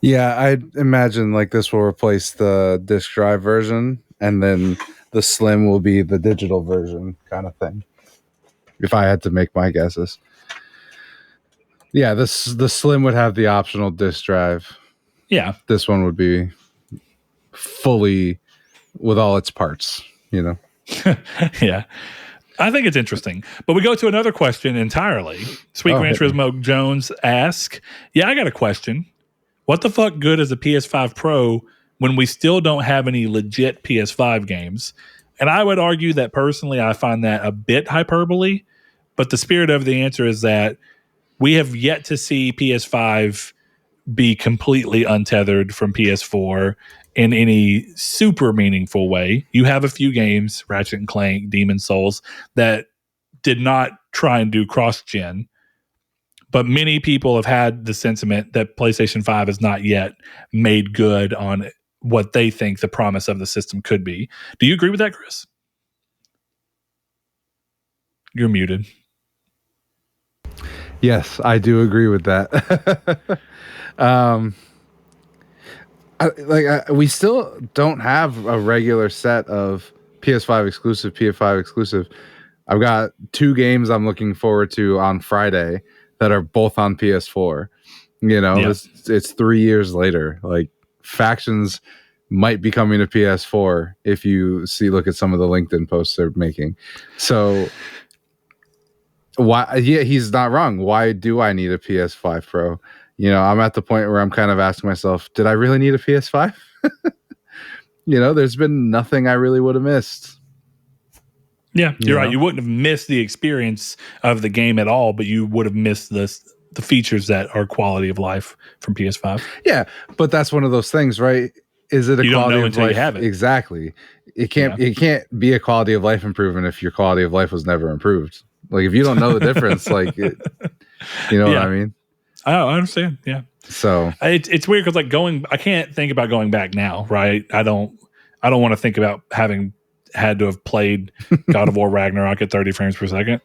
Yeah, I imagine like this will replace the disk drive version, and then the Slim will be the digital version kind of thing, if I had to make my guesses. Yeah, the Slim would have the optional disk drive. Yeah. This one would be fully with all its parts, you know? Yeah. I think it's interesting. But we go to another question entirely. Sweet Gran Turismo Jones asks, yeah, I got a question. What the fuck good is a PS5 Pro when we still don't have any legit PS5 games? And I would argue that personally, I find that a bit hyperbole. But the spirit of the answer is that we have yet to see PS5 be completely untethered from PS4 in any super meaningful way. You have a few games, Ratchet and Clank, Demon's Souls, that did not try and do cross-gen. But many people have had the sentiment that PlayStation 5 has not yet made good on what they think the promise of the system could be. Do you agree with that, Chris? You're muted. Yes, I do agree with that. We still don't have a regular set of PS5 exclusive. I've got 2 games I'm looking forward to on Friday that are both on PS4. You know, yeah. It's 3 years later. Like, Factions might be coming to PS4 if you look at some of the LinkedIn posts they're making. So why? Yeah, he's not wrong. Why do I need a PS5 Pro? You know, I'm at the point where I'm kind of asking myself, did I really need a PS5? You know, there's been nothing I really would have missed. Yeah, you're right. You wouldn't have missed the experience of the game at all, but you would have missed the features that are quality of life from PS5. Yeah, but that's one of those things, right? Is it a you quality don't know of until life? You have it. Exactly. It can't be a quality of life improvement if your quality of life was never improved. Like, if you don't know the difference, like, you know what I mean? Oh, I understand. Yeah. So it's weird because I can't think about going back now, right? I don't want to think about having had to have played God of War Ragnarok at 30 frames per second.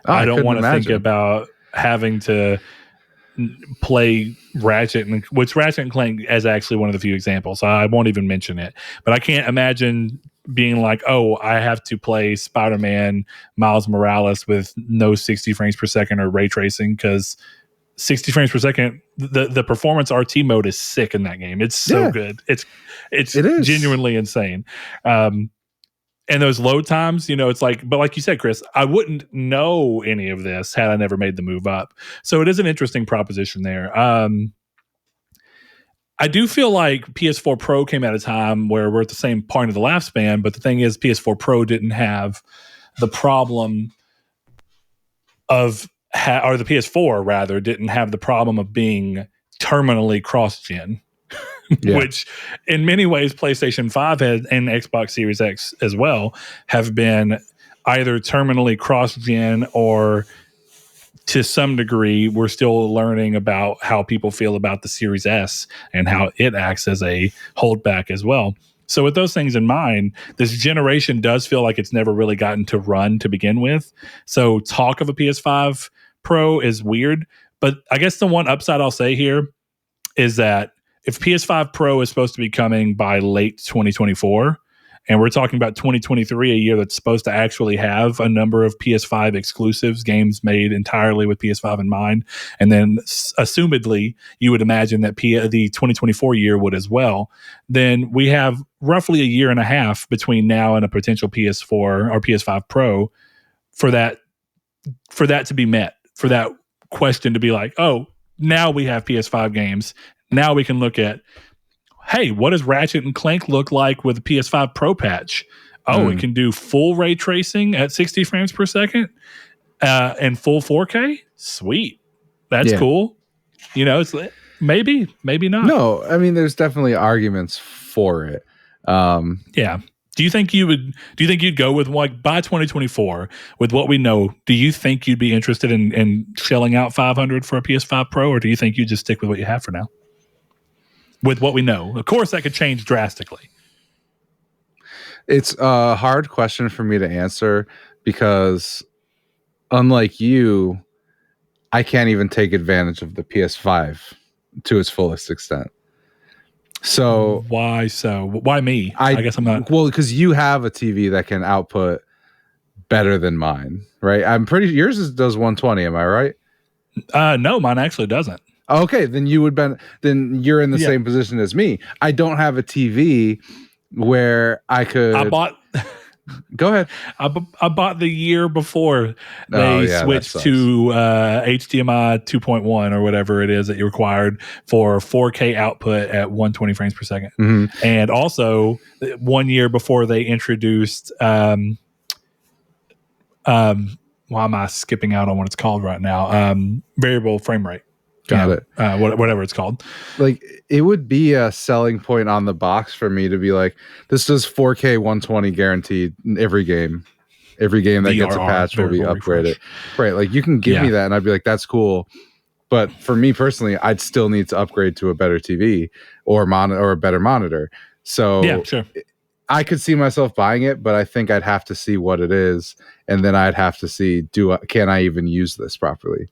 I don't want to think about having to play Ratchet and Clank as actually one of the few examples. So I won't even mention it. But I can't imagine being like, oh, I have to play Spider-Man Miles Morales with no 60 frames per second or ray tracing, because 60 frames per second, the performance RT mode is sick in that game. It's so good. It is genuinely insane. And those load times, you know, it's like, but like you said, Chris, I wouldn't know any of this had I never made the move up. So it is an interesting proposition there. I do feel like PS4 Pro came at a time where we're at the same point of the lifespan, but the thing is, PS4 Pro didn't have the problem of or the PS4 rather, didn't have the problem of being terminally cross-gen, which in many ways PlayStation 5 and Xbox Series X as well have been either terminally cross-gen or to some degree we're still learning about how people feel about the Series S and how it acts as a holdback as well. So with those things in mind, this generation does feel like it's never really gotten to run to begin with. So talk of a PS5 Pro is weird. But I guess the one upside I'll say here is that if PS5 Pro is supposed to be coming by late 2024, and we're talking about 2023, a year that's supposed to actually have a number of PS5 exclusives, games made entirely with PS5 in mind. And then assumedly, you would imagine that the 2024 year would as well. Then we have roughly a year and a half between now and a potential PS4 or PS5 Pro for that to be met, for that question to be like, oh, now we have PS5 games. Now we can look at, hey, what does Ratchet and Clank look like with the PS5 Pro patch? Oh, it can do full ray tracing at 60 frames per second and full 4K? Sweet. That's cool. You know, it's maybe not. No, I mean, there's definitely arguments for it. Yeah. Do you think you'd go with, like, by 2024 with what we know, do you think you'd be interested in shelling out $500 for a PS5 Pro, or do you think you'd just stick with what you have for now? With what we know. Of course, that could change drastically. It's a hard question for me to answer because, unlike you, I can't even take advantage of the PS5 to its fullest extent. So why so? Why me? I guess I'm not. Well, because you have a TV that can output better than mine, right? I'm pretty. Yours does 120. Am I right? No, mine actually doesn't. Okay, then then you're in the same position as me. I don't have a TV where I could. Go ahead. I bought the year before they switched to HDMI 2.1 or whatever it is that you required for 4K output at 120 frames per second, and also 1 year before they introduced. Why am I skipping out on what it's called right now? Variable frame rate. Got it. Whatever it's called. Like, it would be a selling point on the box for me to be like, this does 4K 120 guaranteed in every game. Every game that gets a patch will be upgraded. Right. Like, you can give me that and I'd be like, that's cool. But for me personally, I'd still need to upgrade to a better TV or a better monitor. So yeah, sure. I could see myself buying it, but I think I'd have to see what it is. And then I'd have to see, can I even use this properly?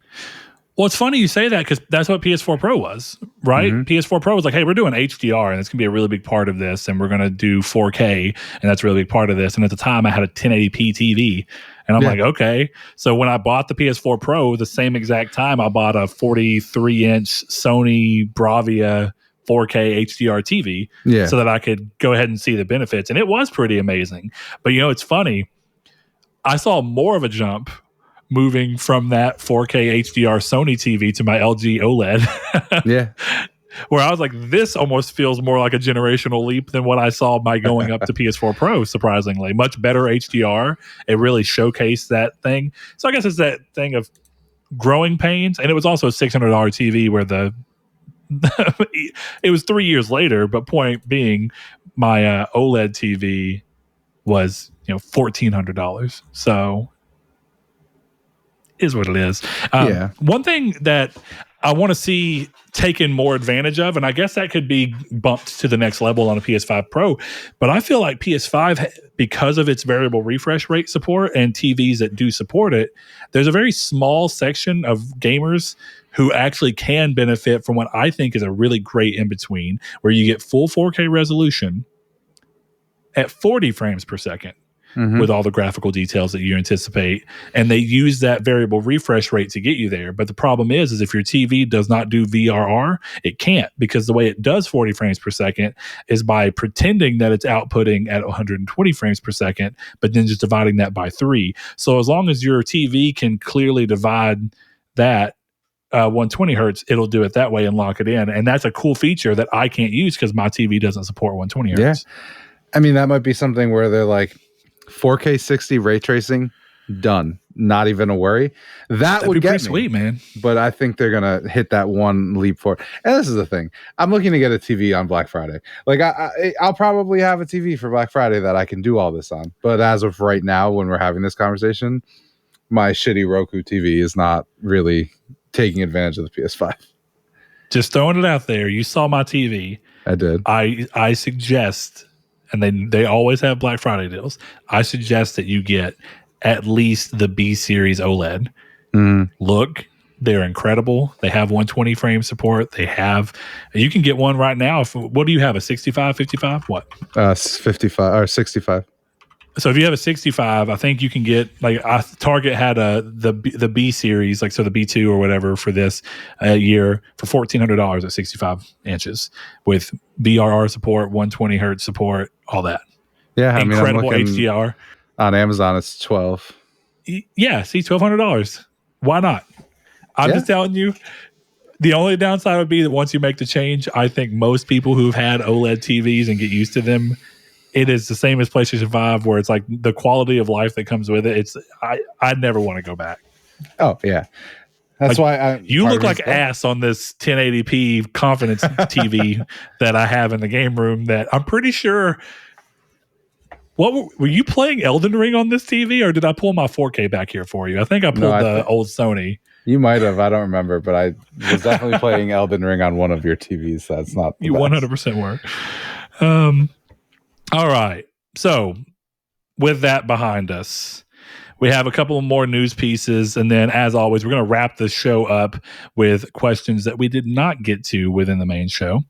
Well, it's funny you say that because that's what PS4 Pro was, right? PS4 Pro was like, hey, we're doing HDR and it's going to be a really big part of this. And we're going to do 4K and that's a really big part of this. And at the time I had a 1080p TV and I'm like, okay. So when I bought the PS4 Pro, the same exact time I bought a 43-inch Sony Bravia 4K HDR TV so that I could go ahead and see the benefits. And it was pretty amazing. But, you know, it's funny. I saw more of a jump moving from that 4K HDR Sony TV to my LG OLED. Where I was like, this almost feels more like a generational leap than what I saw by going up to PS4 Pro, surprisingly. Much better HDR. It really showcased that thing. So I guess it's that thing of growing pains. And it was also a $600 TV where it was 3 years later, but point being, my OLED TV was, $1,400. So is what it is. One thing that I want to see taken more advantage of, and I guess that could be bumped to the next level on a PS5 Pro, but I feel like PS5, because of its variable refresh rate support and TVs that do support it, there's a very small section of gamers who actually can benefit from what I think is a really great in-between, where you get full 4K resolution at 40 frames per second. With all the graphical details that you anticipate. And they use that variable refresh rate to get you there. But the problem is if your TV does not do VRR, it can't, because the way it does 40 frames per second is by pretending that it's outputting at 120 frames per second, but then just dividing that by 3. So as long as your TV can clearly divide that 120 hertz, it'll do it that way and lock it in. And that's a cool feature that I can't use because my TV doesn't support 120 hertz. I mean, that might be something where they're like, 4K 60 ray tracing, Done. Not even a worry. That'd Would be get pretty me. sweet, man. But I think they're gonna hit that one leap forward. And this is the thing: I'm looking to get a TV on Black Friday. Like I'll probably have a TV for Black Friday that I can do all this on. But as of right now, when we're having this conversation, my shitty Roku TV is not really taking advantage of the PS5. Just throwing it out there. You saw my TV. I did. I suggest, and they always have Black Friday deals. I suggest that you get at least the B series OLED. Look, they're incredible. They have 120 frame support. You can get one right now. What do you have? A 65, 55? What? 55 or 65. So if you have a 65, I think you can get Target had the B series, like so the B2 or whatever for this year for $1,400 at 65 inches with BRR support, 120 hertz support, all that. Yeah, incredible I'm HDR on Amazon. It's 12. Yeah, see, $1,200. Why not? I'm just telling you. The only downside would be that once you make the change, I think most people who've had OLED TVs and get used to them, it is the same as PlayStation 5, where it's like the quality of life that comes with it. I never want to go back. Oh yeah, that's why you look like ass on this 1080p confidence TV that I have in the game room. That I'm pretty sure. What were you playing Elden Ring on this TV, or did I pull my 4K back here for you? I think I pulled the old Sony. You might have. I don't remember, but I was definitely playing Elden Ring on one of your TVs. That's not the you best. 100% were. All right. So with that behind us, we have a couple of more news pieces. And then, as always, we're going to wrap the show up with questions that we did not get to within the main show.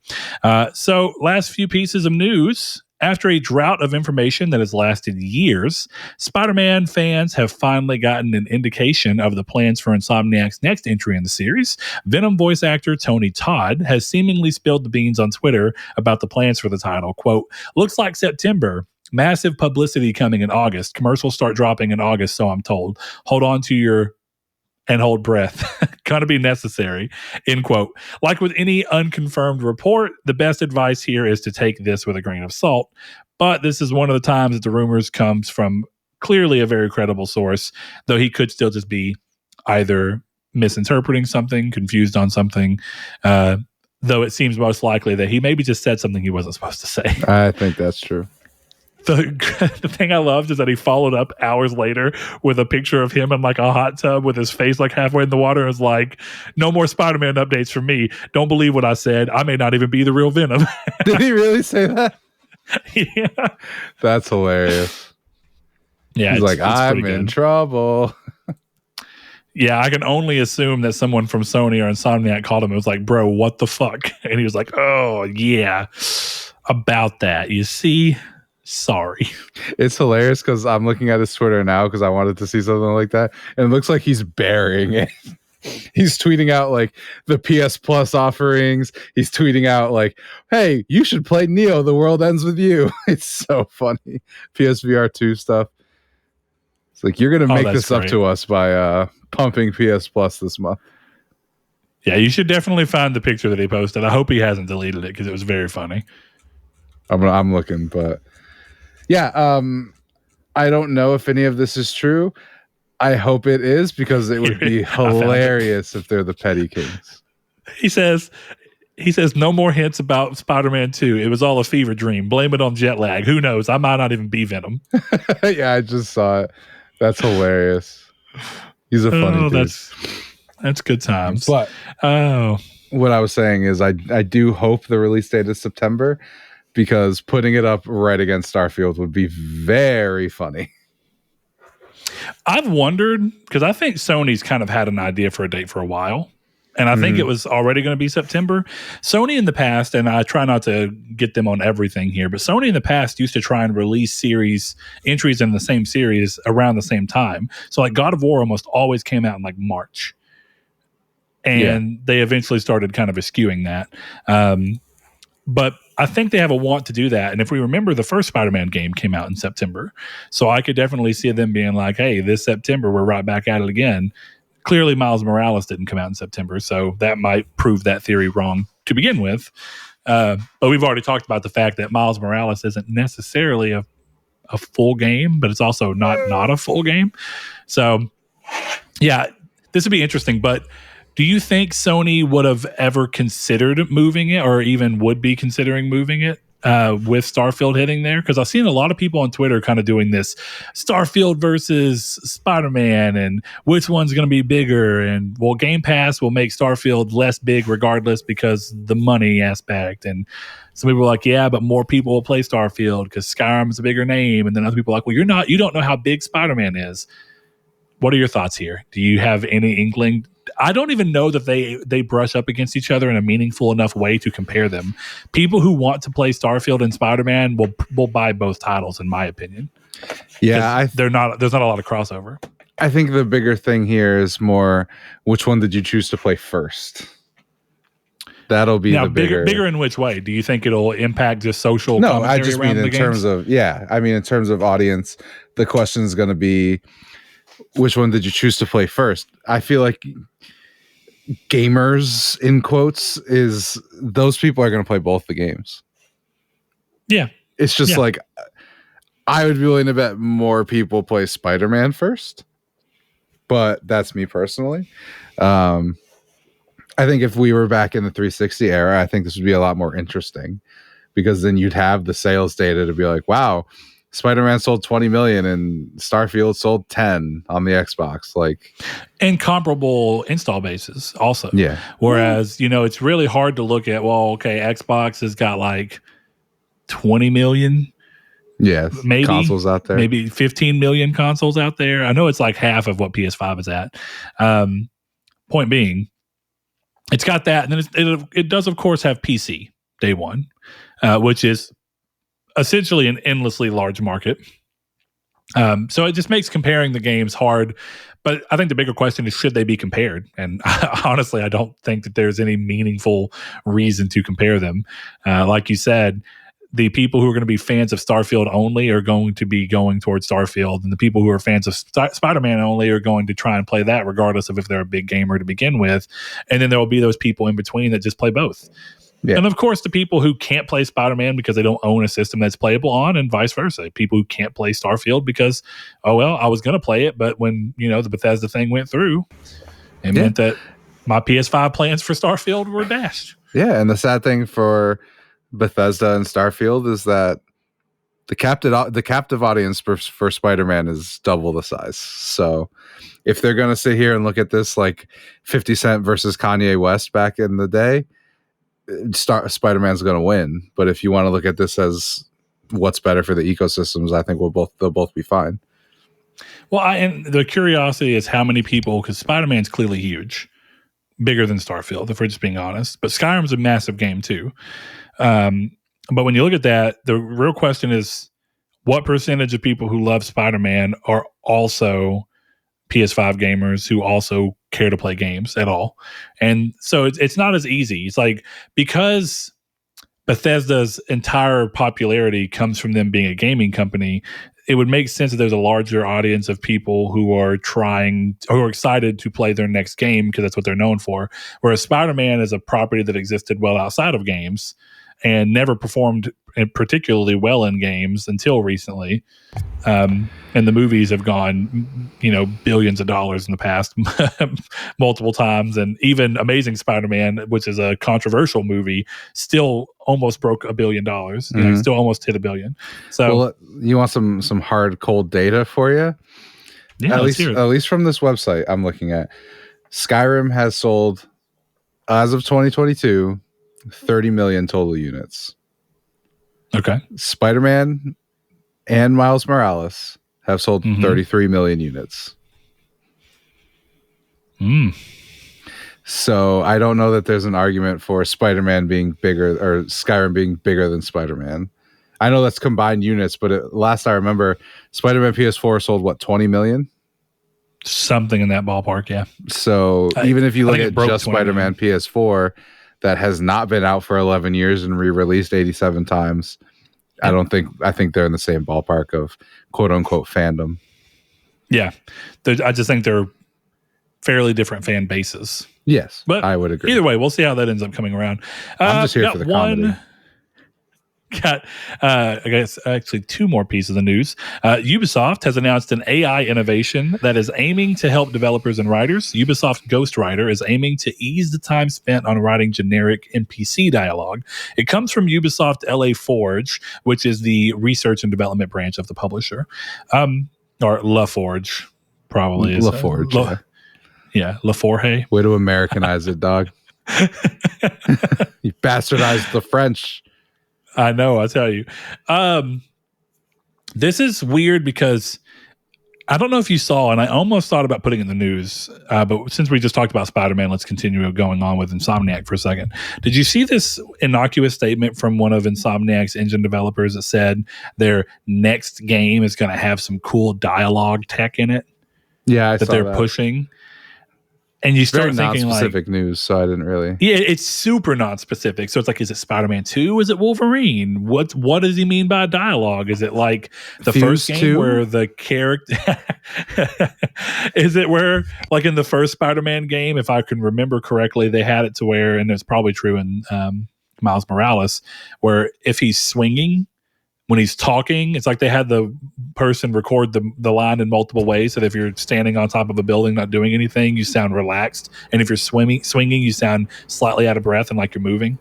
So last few pieces of news. After a drought of information that has lasted years, Spider-Man fans have finally gotten an indication of the plans for Insomniac's next entry in the series. Venom voice actor Tony Todd has seemingly spilled the beans on Twitter about the plans for the title. Quote, looks like September. Massive publicity coming in August. Commercials start dropping in August, so I'm told. Hold on to your and hold breath. Gonna be necessary, end quote. Like with any unconfirmed report, the best advice here is to take this with a grain of salt. But this is one of the times that the rumors comes from clearly a very credible source, though he could still just be either misinterpreting something, confused on something, though it seems most likely that he maybe just said something he wasn't supposed to say. I think that's true. The thing I loved is that he followed up hours later with a picture of him in like a hot tub with his face like halfway in the water and was like, no more Spider-Man updates from me. Don't believe what I said. I may not even be the real Venom. Did he really say that? Yeah. That's hilarious. Yeah. He's like, I'm in trouble. Yeah, I can only assume that someone from Sony or Insomniac called him and was like, bro, what the fuck? And he was like, oh, yeah, about that. You see? Sorry. It's hilarious because I'm looking at his Twitter now because I wanted to see something like that. And it looks like he's burying it. He's tweeting out like the PS Plus offerings. He's tweeting out like, hey, you should play Neo, The World Ends With You. It's so funny. PSVR 2 stuff. It's like, you're going to make this great. Up to us by pumping PS Plus this month. Yeah, you should definitely find the picture that he posted. I hope he hasn't deleted it because it was very funny. I'm looking, but... Yeah, I don't know if any of this is true. I hope it is because it would be hilarious if they're the Petty Kings. He says no more hints about Spider-Man 2. It was all a fever dream. Blame it on jet lag. Who knows? I might not even be Venom. Yeah, I just saw it. That's hilarious. He's a funny dude. That's good times. But what I was saying is I do hope the release date is September, because putting it up right against Starfield would be very funny. I've wondered, because I think Sony's kind of had an idea for a date for a while, and I think it was already going to be September. Sony in the past, and I try not to get them on everything here, but Sony in the past used to try and release series entries in the same series around the same time. So like God of War almost always came out in like March. And they eventually started kind of eschewing that. But I think they have a want to do that. And if we remember, the first Spider-Man game came out in September. So I could definitely see them being like, hey, this September, we're right back at it again. Clearly, Miles Morales didn't come out in September. So that might prove that theory wrong to begin with. But we've already talked about the fact that Miles Morales isn't necessarily a a full game, but it's also not a full game. So yeah, this would be interesting. But do you think Sony would have ever considered moving it, or even would be considering moving it with Starfield hitting there? Because I've seen a lot of people on Twitter kind of doing this Starfield versus Spider-Man and which one's going to be bigger. And well, Game Pass will make Starfield less big regardless because the money aspect. And some people are like, yeah, but more people will play Starfield because Skyrim's a bigger name. And then other people are like, well, you don't know how big Spider-Man is. What are your thoughts here? Do you have any inkling? I don't even know that they brush up against each other in a meaningful enough way to compare them. People who want to play Starfield and Spider-Man will buy both titles, in my opinion. Yeah, there's not a lot of crossover. I think the bigger thing here is more, which one did you choose to play first? That'll be the bigger in which way? Do you think it'll impact just social? No, I just mean in terms of in terms of audience, the question is going to be, which one did you choose to play first? I feel like gamers, in quotes, is those people are going to play both the games. Yeah. It's just like, I would be willing to bet more people play Spider-Man first, but that's me personally. I think if we were back in the 360 era, I think this would be a lot more interesting, because then you'd have the sales data to be like, wow, Spider-Man sold 20 million and Starfield sold 10 on the Xbox, and comparable install bases also. Yeah. Whereas, it's really hard to look at, well, okay, Xbox has got like 20 million. Yeah. Maybe consoles out there. Maybe 15 million consoles out there. I know it's like half of what PS5 is at. Point being, it's got that. And then it does, of course, have PC day one, which is essentially an endlessly large market. So it just makes comparing the games hard. But I think the bigger question is, should they be compared? And honestly, I don't think that there's any meaningful reason to compare them. Like you said, the people who are going to be fans of Starfield only are going to be going towards Starfield, and the people who are fans of Spider-Man only are going to try and play that regardless of if they're a big gamer to begin with. And then there will be those people in between that just play both. Yeah. And of course, the people who can't play Spider-Man because they don't own a system that's playable on, and vice versa. People who can't play Starfield because, I was going to play it, but when the Bethesda thing went through, it meant that my PS5 plans for Starfield were dashed. Yeah, and the sad thing for Bethesda and Starfield is that the captive audience for Spider-Man is double the size. So if they're going to sit here and look at this like 50 Cent versus Kanye West back in the day, Spider-Man's going to win. But if you want to look at this as what's better for the ecosystems, I think they'll both be fine. Well, and the curiosity is how many people, because Spider-Man's clearly huge, bigger than Starfield, if we're just being honest. But Skyrim's a massive game too. But when you look at that, the real question is, what percentage of people who love Spider-Man are also PS5 gamers who also care to play games at all? And so it's not as easy. It's like, because Bethesda's entire popularity comes from them being a gaming company, it would make sense that there's a larger audience of people who are excited to play their next game because that's what they're known for. Whereas Spider-Man is a property that existed well outside of games and never performed particularly well in games until recently. And the movies have gone, billions of dollars in the past multiple times. And even Amazing Spider-Man, which is a controversial movie, still almost broke $1 billion. Still almost hit $1 billion. So, you want some hard, cold data for you? Yeah, at least from this website I'm looking at, Skyrim has sold, as of 2022, 30 million total units. Okay. Spider-Man and Miles Morales have sold 33 million units. So I don't know that there's an argument for Spider-Man being bigger or Skyrim being bigger than Spider-Man. I know that's combined units, but last I remember, Spider-Man PS4 sold 20 million? Something in that ballpark, yeah. So even if you look at just Spider-Man PS4, that has not been out for 11 years and re-released 87 times, I think they're in the same ballpark of quote unquote fandom. Yeah. I just think they're fairly different fan bases. Yes, but I would agree. Either way, we'll see how that ends up coming around. I'm just here for the comedy. got, I guess, actually two more pieces of news. Ubisoft has announced an AI innovation that is aiming to help developers and writers. Ubisoft Ghostwriter is aiming to ease the time spent on writing generic NPC dialogue. It comes from Ubisoft LA Forge, which is the research and development branch of the publisher, or La Forge, probably is LaForge. La Forge. Way to Americanize it, dog. You bastardized the French. I know, I tell you. This is weird because I don't know if you saw, and I almost thought about putting it in the news, but since we just talked about Spider-Man, let's continue going on with Insomniac for a second. Did you see this innocuous statement from one of Insomniac's engine developers that said their next game is going to have some cool dialogue tech in it? Yeah, I that saw they're that. pushing. And you start very thinking non-specific news, so I didn't really. Yeah, it's super non-specific. So it's like, is it Spider-Man 2? Is it Wolverine? What does he mean by dialogue? Is it like the Fuse first game 2? where the character is it where, like in the first Spider-Man game, if I can remember correctly, they had it to where, and it's probably true in Miles Morales, where if he's swinging when he's talking, it's like they had the person record the line in multiple ways. So that if you're standing on top of a building not doing anything, you sound relaxed, and if you're swinging, you sound slightly out of breath and like you're moving.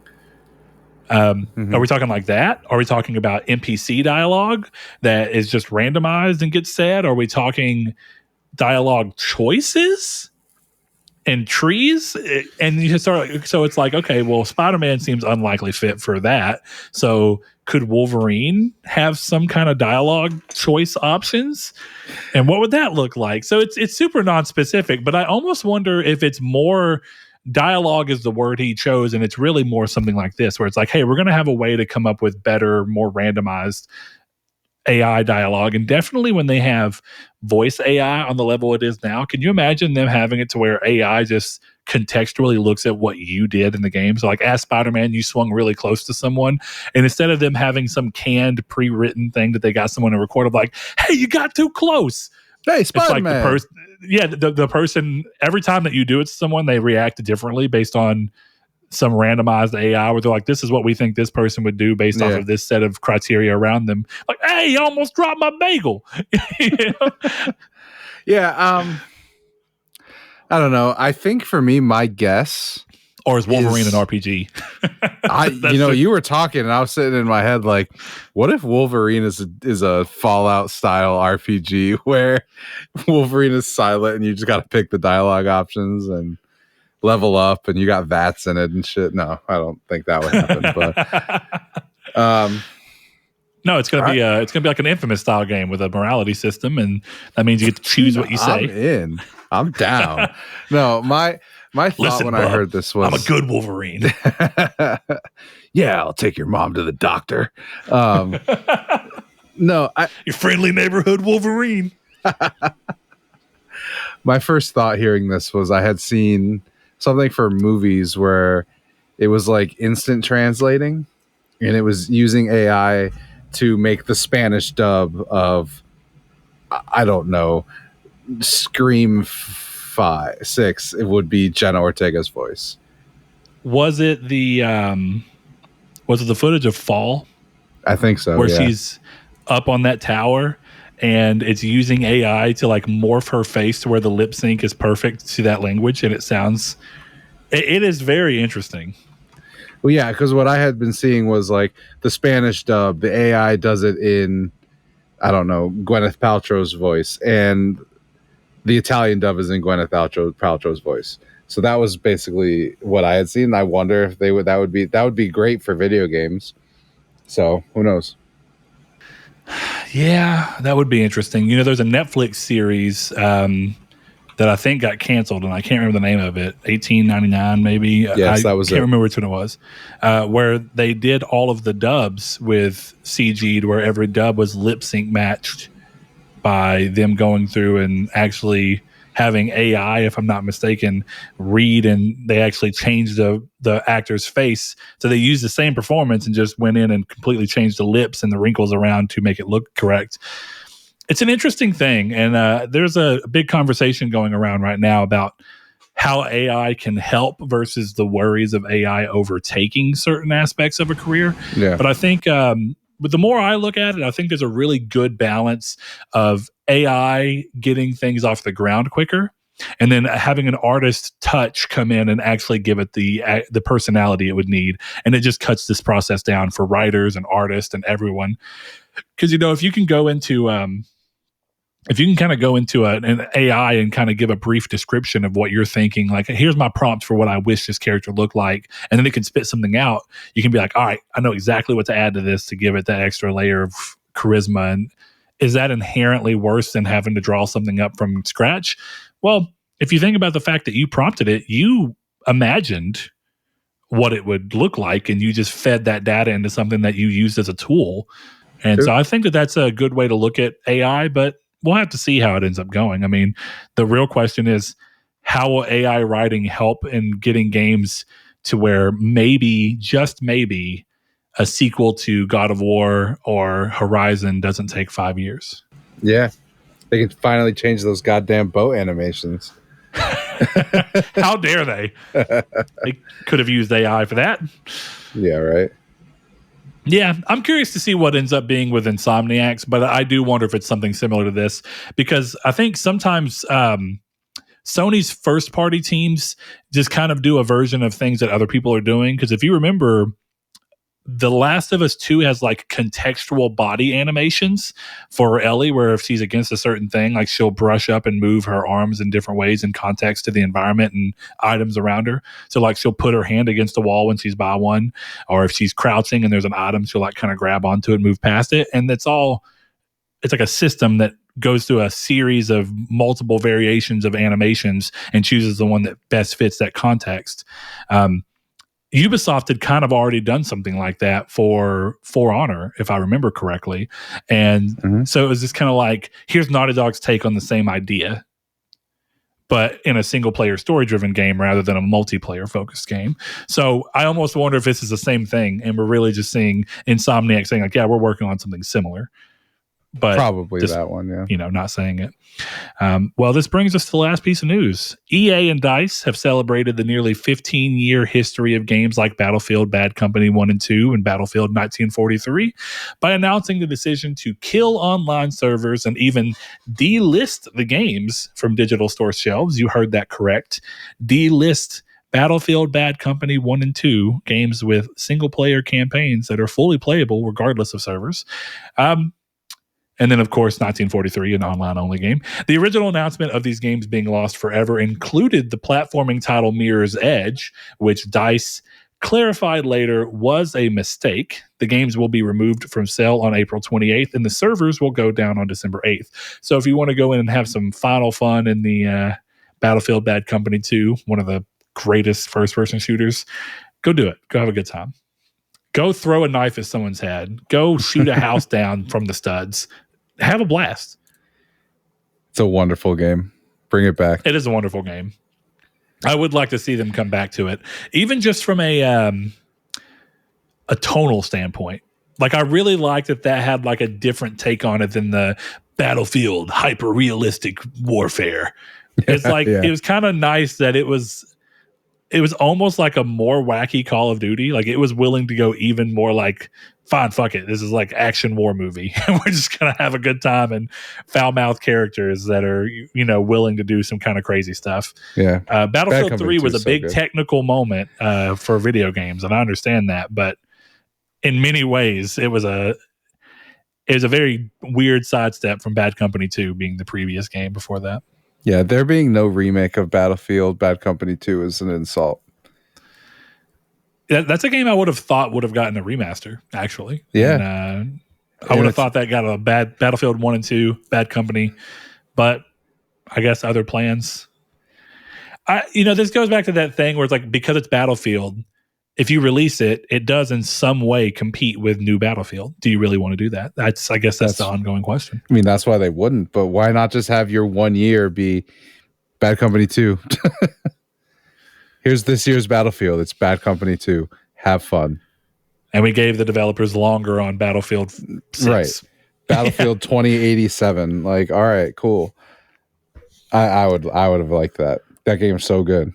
Are we talking like that? Are we talking about NPC dialogue that is just randomized and gets said? Are we talking dialogue choices and trees? And you start, so it's like, okay, well, Spider-Man seems unlikely fit for that. So could Wolverine have some kind of dialogue choice options? And what would that look like? So it's super non-specific, but I almost wonder if it's more dialogue is the word he chose, and it's really more something like this, where it's like, hey, we're going to have a way to come up with better, more randomized AI dialogue. And definitely when they have voice AI on the level it is now, can you imagine them having it to where AI just contextually looks at what you did in the game? So like, as Spider-Man, you swung really close to someone, and instead of them having some canned pre-written thing that they got someone to record of like, hey, you got too close. Hey, Spider-Man. It's like the person, every time that you do it to someone, they react differently based on some randomized AI where they're like, this is what we think this person would do based off of this set of criteria around them. Like, hey, you almost dropped my bagel. You know? Yeah. I don't know. I think for me, my guess, or is Wolverine an RPG? You were talking and I was sitting in my head like, what if Wolverine is a Fallout style RPG where Wolverine is silent and you just got to pick the dialogue options and level up and you got VATS in it and shit? No, I don't think that would happen. But no, it's gonna be like an Infamous style game with a morality system, and that means you get to choose what you say. I'm down. No, my thought when I heard this was, I'm a good Wolverine. Yeah, I'll take your mom to the doctor. No, your friendly neighborhood Wolverine. My first thought hearing this was I had seen something for movies where it was like instant translating, and it was using AI to make the Spanish dub of, I don't know, Scream 6. It would be Jenna Ortega's voice. Was it the footage of Fall? I think so. Where she's up on that tower and it's using AI to like morph her face to where the lip sync is perfect to that language, and it is very interesting. Well, yeah, because what I had been seeing was like the Spanish dub, the AI does it in, I don't know, Gwyneth Paltrow's voice, and the Italian dub is in Gwyneth Paltrow's voice. So that was basically what I had seen. I wonder if that would be great for video games. So who knows? Yeah, that would be interesting. You know, there's a Netflix series that I think got canceled, and I can't remember the name of it. 1899, maybe. Yes, that was. I can't remember which one it was. Where they did all of the dubs with CG'd, where every dub was lip sync matched by them going through and actually having AI, if I'm not mistaken, read, and they actually changed the actor's face. So they used the same performance and just went in and completely changed the lips and the wrinkles around to make it look correct. It's an interesting thing, and there's a big conversation going around right now about how AI can help versus the worries of AI overtaking certain aspects of a career. Yeah. But I think, but the more I look at it, I think there's a really good balance of AI getting things off the ground quicker, and then having an artist touch come in and actually give it the personality it would need, and it just cuts this process down for writers and artists and everyone. Because if you can go into if you can kind of go into an AI and kind of give a brief description of what you're thinking, like, here's my prompt for what I wish this character looked like, and then it can spit something out, you can be like, all right, I know exactly what to add to this to give it that extra layer of charisma. And is that inherently worse than having to draw something up from scratch? Well, if you think about the fact that you prompted it, you imagined what it would look like, and you just fed that data into something that you used as a tool. And so I think that that's a good way to look at AI, but we'll have to see how it ends up going. I mean, the real question is, how will AI writing help in getting games to where maybe, just maybe, a sequel to God of War or Horizon doesn't take 5 years? Yeah. They can finally change those goddamn boat animations. How dare they? They could have used AI for that. Yeah, right. Yeah, I'm curious to see what ends up being with Insomniacs, but I do wonder if it's something similar to this, because I think sometimes Sony's first party teams just kind of do a version of things that other people are doing. Because if you remember, The Last of Us 2 has like contextual body animations for Ellie, where if she's against a certain thing, like she'll brush up and move her arms in different ways in context to the environment and items around her. So like she'll put her hand against the wall when she's by one, or if she's crouching and there's an item, she'll like kind of grab onto it and move past it. And it's like a system that goes through a series of multiple variations of animations and chooses the one that best fits that context. Ubisoft had kind of already done something like that for Honor, if I remember correctly. And so it was just kind of like, here's Naughty Dog's take on the same idea, but in a single player story driven game rather than a multiplayer focused game. So I almost wonder if this is the same thing, and we're really just seeing Insomniac saying like, yeah, we're working on something similar. But probably just, that one, yeah. Not saying it. Well, this brings us to the last piece of news. EA and DICE have celebrated the nearly 15-year history of games like Battlefield Bad Company 1 and 2 and Battlefield 1943 by announcing the decision to kill online servers and even delist the games from digital store shelves. You heard that correct. Delist Battlefield Bad Company 1 and 2, games with single-player campaigns that are fully playable regardless of servers. And then, of course, 1943, an online-only game. The original announcement of these games being lost forever included the platforming title Mirror's Edge, which DICE clarified later was a mistake. The games will be removed from sale on April 28th, and the servers will go down on December 8th. So if you want to go in and have some final fun in the Battlefield Bad Company 2, one of the greatest first-person shooters, go do it. Go have a good time. Go throw a knife at someone's head. Go shoot a house down from the studs. Have a blast. It's a wonderful game. Bring it back. It is a wonderful game. I would like to see them come back to it, even just from a tonal standpoint. Like, I really liked that had like a different take on it than the Battlefield hyper realistic warfare. It's like It was kind of nice that it was almost like a more wacky Call of Duty. Like, it was willing to go even more like, fine, fuck it, this is like action war movie. We're just going to have a good time, and foul-mouthed characters that are, willing to do some kind of crazy stuff. Yeah. Battlefield 3 was a big technical moment for video games, and I understand that, but in many ways, it was a very weird sidestep from Bad Company 2 being the previous game before that. Yeah, there being no remake of Battlefield Bad Company 2 is an insult. That's a game I would have thought would have gotten a remaster, actually. Yeah. And, I would have thought that got a bad Battlefield 1 and 2, Bad Company, but I guess other plans. This goes back to that thing where it's like, because it's Battlefield, if you release it, it does in some way compete with new Battlefield. Do you really want to do that? I guess that's the ongoing question. I mean, that's why they wouldn't, but why not just have your 1 year be Bad Company 2? Here's this year's Battlefield. It's Bad Company 2. Have fun. And we gave the developers longer on Battlefield 6. Right. Battlefield 2087. Like, all right, cool. I would have liked that. That game's so good.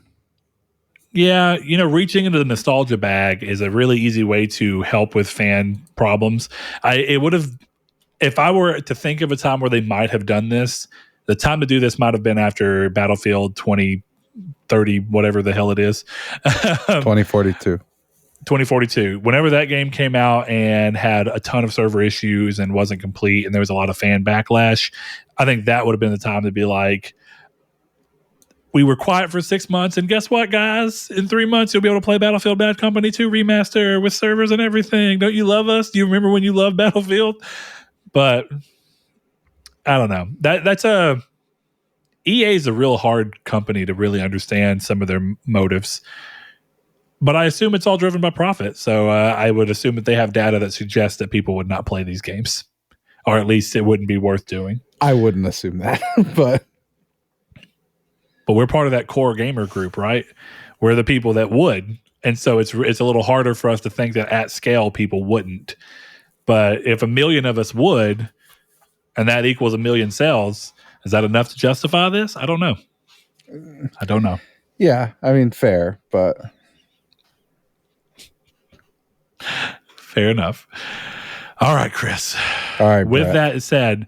Yeah, reaching into the nostalgia bag is a really easy way to help with fan problems. It would have, if I were to think of a time where they might have done this, the time to do this might have been after Battlefield 2030, whatever the hell it is. 2042. 2042. Whenever that game came out and had a ton of server issues and wasn't complete and there was a lot of fan backlash, I think that would have been the time to be like, we were quiet for 6 months, and guess what, guys? In 3 months, you'll be able to play Battlefield Bad Company 2 Remaster with servers and everything. Don't you love us? Do you remember when you loved Battlefield? But I don't know. That's EA is a real hard company to really understand some of their motives. But I assume it's all driven by profit. So I would assume that they have data that suggests that people would not play these games, or at least it wouldn't be worth doing. I wouldn't assume that, but we're part of that core gamer group, right? We're the people that would. And so it's a little harder for us to think that at scale people wouldn't. But if 1 million of us would, and that equals 1 million sales, is that enough to justify this? I don't know. Yeah, I mean, fair, but fair enough. All right, Chris. All right. With Brett. that said,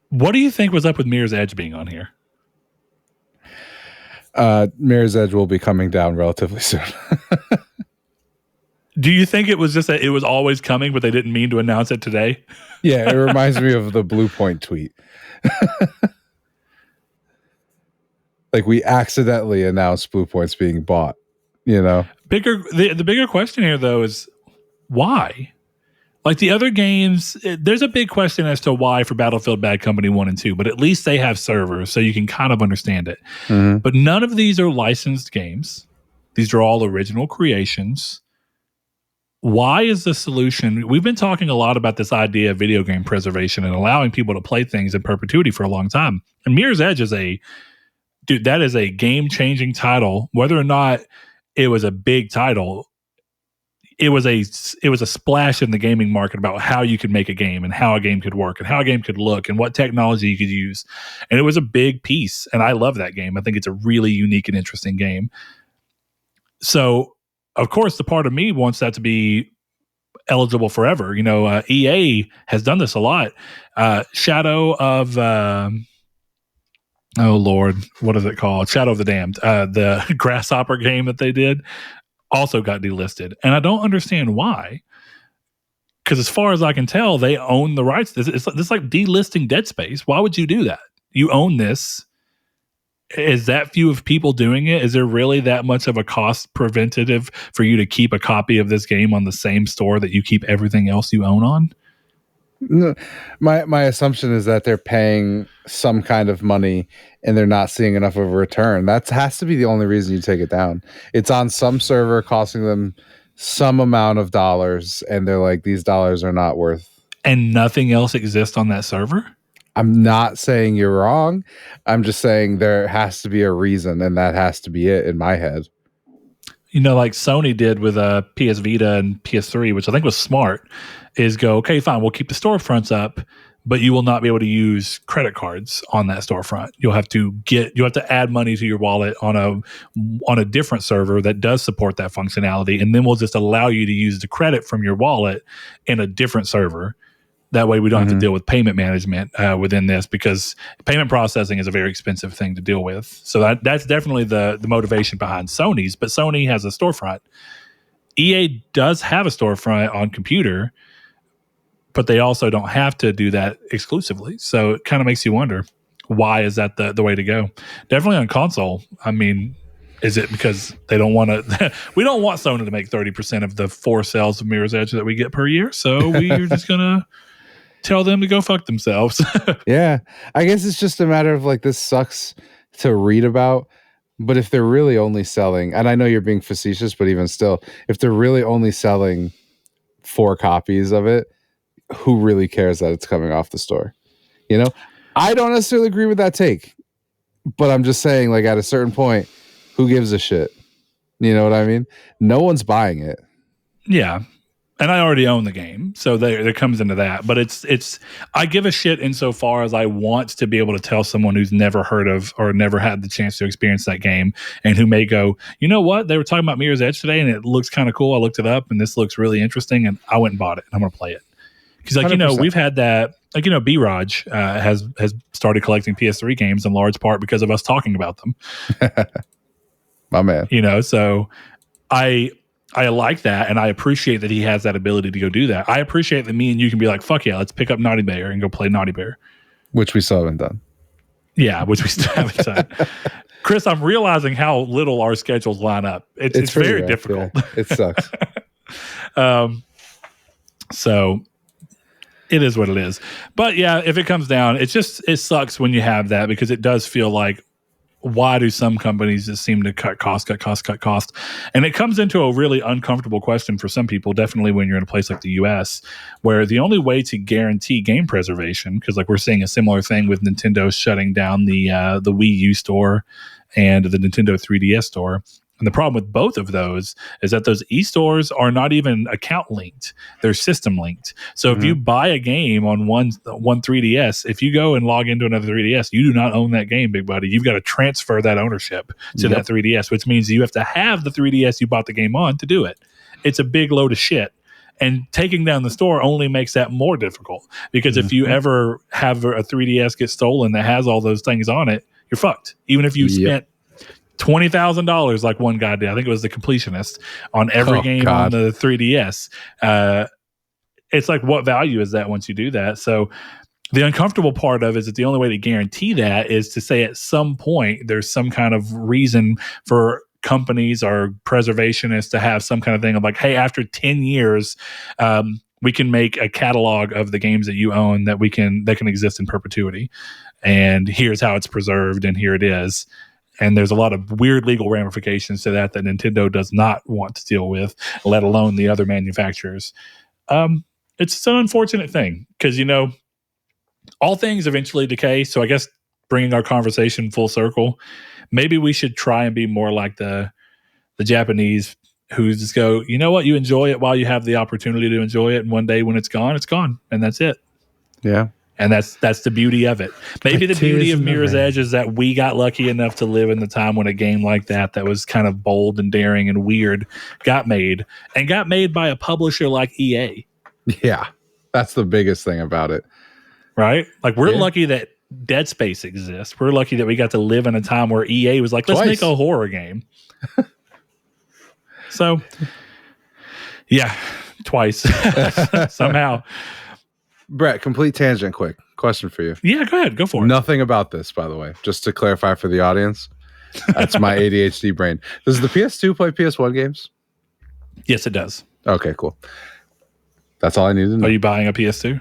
what do you think was up with Mirror's Edge being on here? Mirror's Edge will be coming down relatively soon. Do you think it was just that it was always coming, but they didn't mean to announce it today? Yeah, it reminds me of the Blue Point tweet. Like, we accidentally announced Blue Point's being bought, The bigger question here, though, is why? Like the other games, there's a big question as to why for Battlefield Bad Company 1 and 2, but at least they have servers, so you can kind of understand it. Mm-hmm. But none of these are licensed games. These are all original creations. Why is the solution? We've been talking a lot about this idea of video game preservation and allowing people to play things in perpetuity for a long time. And Mirror's Edge is that is a game-changing title. Whether or not it was a big title, it was a splash in the gaming market about how you could make a game and how a game could work and how a game could look and what technology you could use. And it was a big piece. And I love that game. I think it's a really unique and interesting game. So, of course, the part of me wants that to be eligible forever. EA has done this a lot. Shadow of, oh Lord, what is it called? Shadow of the Damned. The Grasshopper game that they did also got delisted. And I don't understand why. Because as far as I can tell, they own the rights. It's like delisting Dead Space. Why would you do that? You own this. Is that few of people doing it? Is there really that much of a cost preventative for you to keep a copy of this game on the same store that you keep everything else you own on? No, my assumption is that they're paying some kind of money and they're not seeing enough of a return. That has to be the only reason you take it down. It's on some server costing them some amount of dollars, and they're like, these dollars are not worth. And nothing else exists on that server? I'm not saying you're wrong. I'm just saying there has to be a reason, and that has to be it in my head. Like Sony did with PS Vita and PS3, which I think was smart, is go, okay, fine, we'll keep the storefronts up, but you will not be able to use credit cards on that storefront. You'll have to add money to your wallet on a different server that does support that functionality, and then we'll just allow you to use the credit from your wallet in a different server. That way we don't have to deal with payment management within this, because payment processing is a very expensive thing to deal with. So that's definitely the motivation behind Sony's, but Sony has a storefront. EA does have a storefront on computer, but they also don't have to do that exclusively. So it kind of makes you wonder, why is that the way to go? Definitely on console. I mean, is it because they don't want to? We don't want Sony to make 30% of the 4 sales of Mirror's Edge that we get per year. So we're just going to tell them to go fuck themselves. Yeah, I guess it's just a matter of like, this sucks to read about, but if they're really only selling, and I know you're being facetious, but even still, if they're really only selling 4 copies of it, who really cares that it's coming off the store? I don't necessarily agree with that take, but I'm just saying, like, at a certain point, who gives a shit? You know what I mean? No one's buying it. Yeah. And I already own the game, so there comes into that. But it's I give a shit insofar as I want to be able to tell someone who's never heard of or never had the chance to experience that game, and who may go, you know what, they were talking about Mirror's Edge today, and it looks kind of cool. I looked it up, and this looks really interesting, and I went and bought it, and I'm going to play it. Because, like, 100%. We've had that, like, B-Raj has started collecting PS3 games in large part because of us talking about them. My man. So I like that, and I appreciate that he has that ability to go do that. I appreciate that me and you can be like, fuck yeah, let's pick up Naughty Bear and go play Naughty Bear. Which we still haven't done. Yeah, which we still haven't done. Chris, I'm realizing how little our schedules line up. It's very rough, difficult. Yeah. It sucks. So it is what it is. But yeah, if it comes down, it sucks when you have that, because it does feel like, why do some companies just seem to cut cost? And it comes into a really uncomfortable question for some people, definitely when you're in a place like the US, where the only way to guarantee game preservation, because like we're seeing a similar thing with Nintendo shutting down the Wii U store and the Nintendo 3DS store. And the problem with both of those is that those e-stores are not even account linked. They're system linked. So if you buy a game on one 3DS, if you go and log into another 3DS, you do not own that game, big buddy. You've got to transfer that ownership to that 3DS, which means you have to have the 3DS you bought the game on to do it. It's a big load of shit. And taking down the store only makes that more difficult, because if you ever have a 3DS get stolen that has all those things on it, you're fucked. Even if you spent $20,000 like one guy did. I think it was The Completionist on every game on the 3DS. It's like, what value is that once you do that? So the uncomfortable part of it is that the only way to guarantee that is to say at some point there's some kind of reason for companies or preservationists to have some kind of thing of like, hey, after 10 years, we can make a catalog of the games that you own that can exist in perpetuity. And here's how it's preserved, and here it is. And there's a lot of weird legal ramifications to that Nintendo does not want to deal with, let alone the other manufacturers. It's an unfortunate thing, because, all things eventually decay. So I guess bringing our conversation full circle, maybe we should try and be more like the Japanese, who just go, you know what, you enjoy it while you have the opportunity to enjoy it. And one day when it's gone, and that's it. Yeah. And that's the beauty of it. Maybe the beauty of Mirror's Edge is that we got lucky enough to live in the time when a game like that was kind of bold and daring and weird got made by a publisher like EA. Yeah, that's the biggest thing about it. Right? Like, we're lucky that Dead Space exists. We're lucky that we got to live in a time where EA was like, let's make a horror game. So, yeah, twice. Somehow. Brett, complete tangent, quick question for you. Yeah, go ahead. Go for it. Nothing about this, by the way, just to clarify for the audience. That's my ADHD brain. Does the PS2 play PS1 games? Yes, it does. Okay, cool. That's all I need to know. Are you buying a PS2?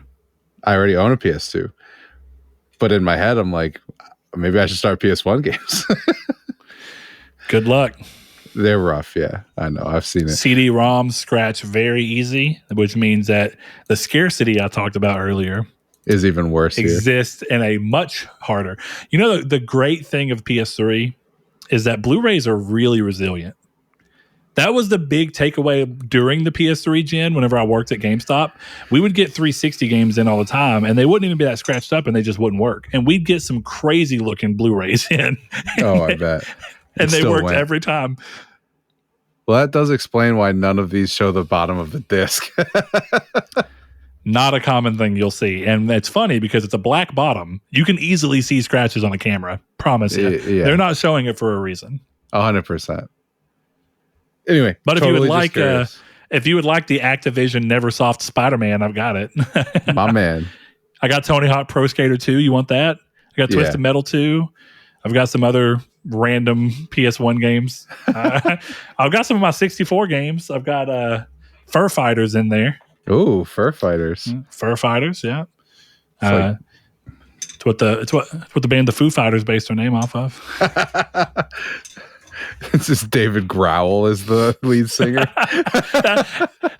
I already own a PS2. But in my head, I'm like, maybe I should start PS1 games. Good luck. They're rough, yeah. I know. I've seen it. CD-ROMs scratch very easy, which means that the scarcity I talked about earlier is even worse exists in a much harder. The great thing of PS3 is that Blu-rays are really resilient. That was the big takeaway during the PS3 gen. Whenever I worked at GameStop, we would get 360 games in all the time, and they wouldn't even be that scratched up, and they just wouldn't work. And we'd get some crazy looking Blu-rays in. Oh, I bet. And they worked every time. Well, that does explain why none of these show the bottom of the disc. Not a common thing you'll see. And it's funny because it's a black bottom. You can easily see scratches on a camera. Promise you. Yeah. They're not showing it for a reason. 100%. Anyway, but if you would like the Activision Neversoft Spider-Man, I've got it. My man. I got Tony Hawk Pro Skater 2. You want that? I got Twisted Metal 2. I've got some other random PS1 games. I've got some of my 64 games. I've got Fur Fighters in there. Ooh, Fur Fighters. Fur Fighters, yeah. It's what the band the Foo Fighters based their name off of. It's just David Growl is the lead singer.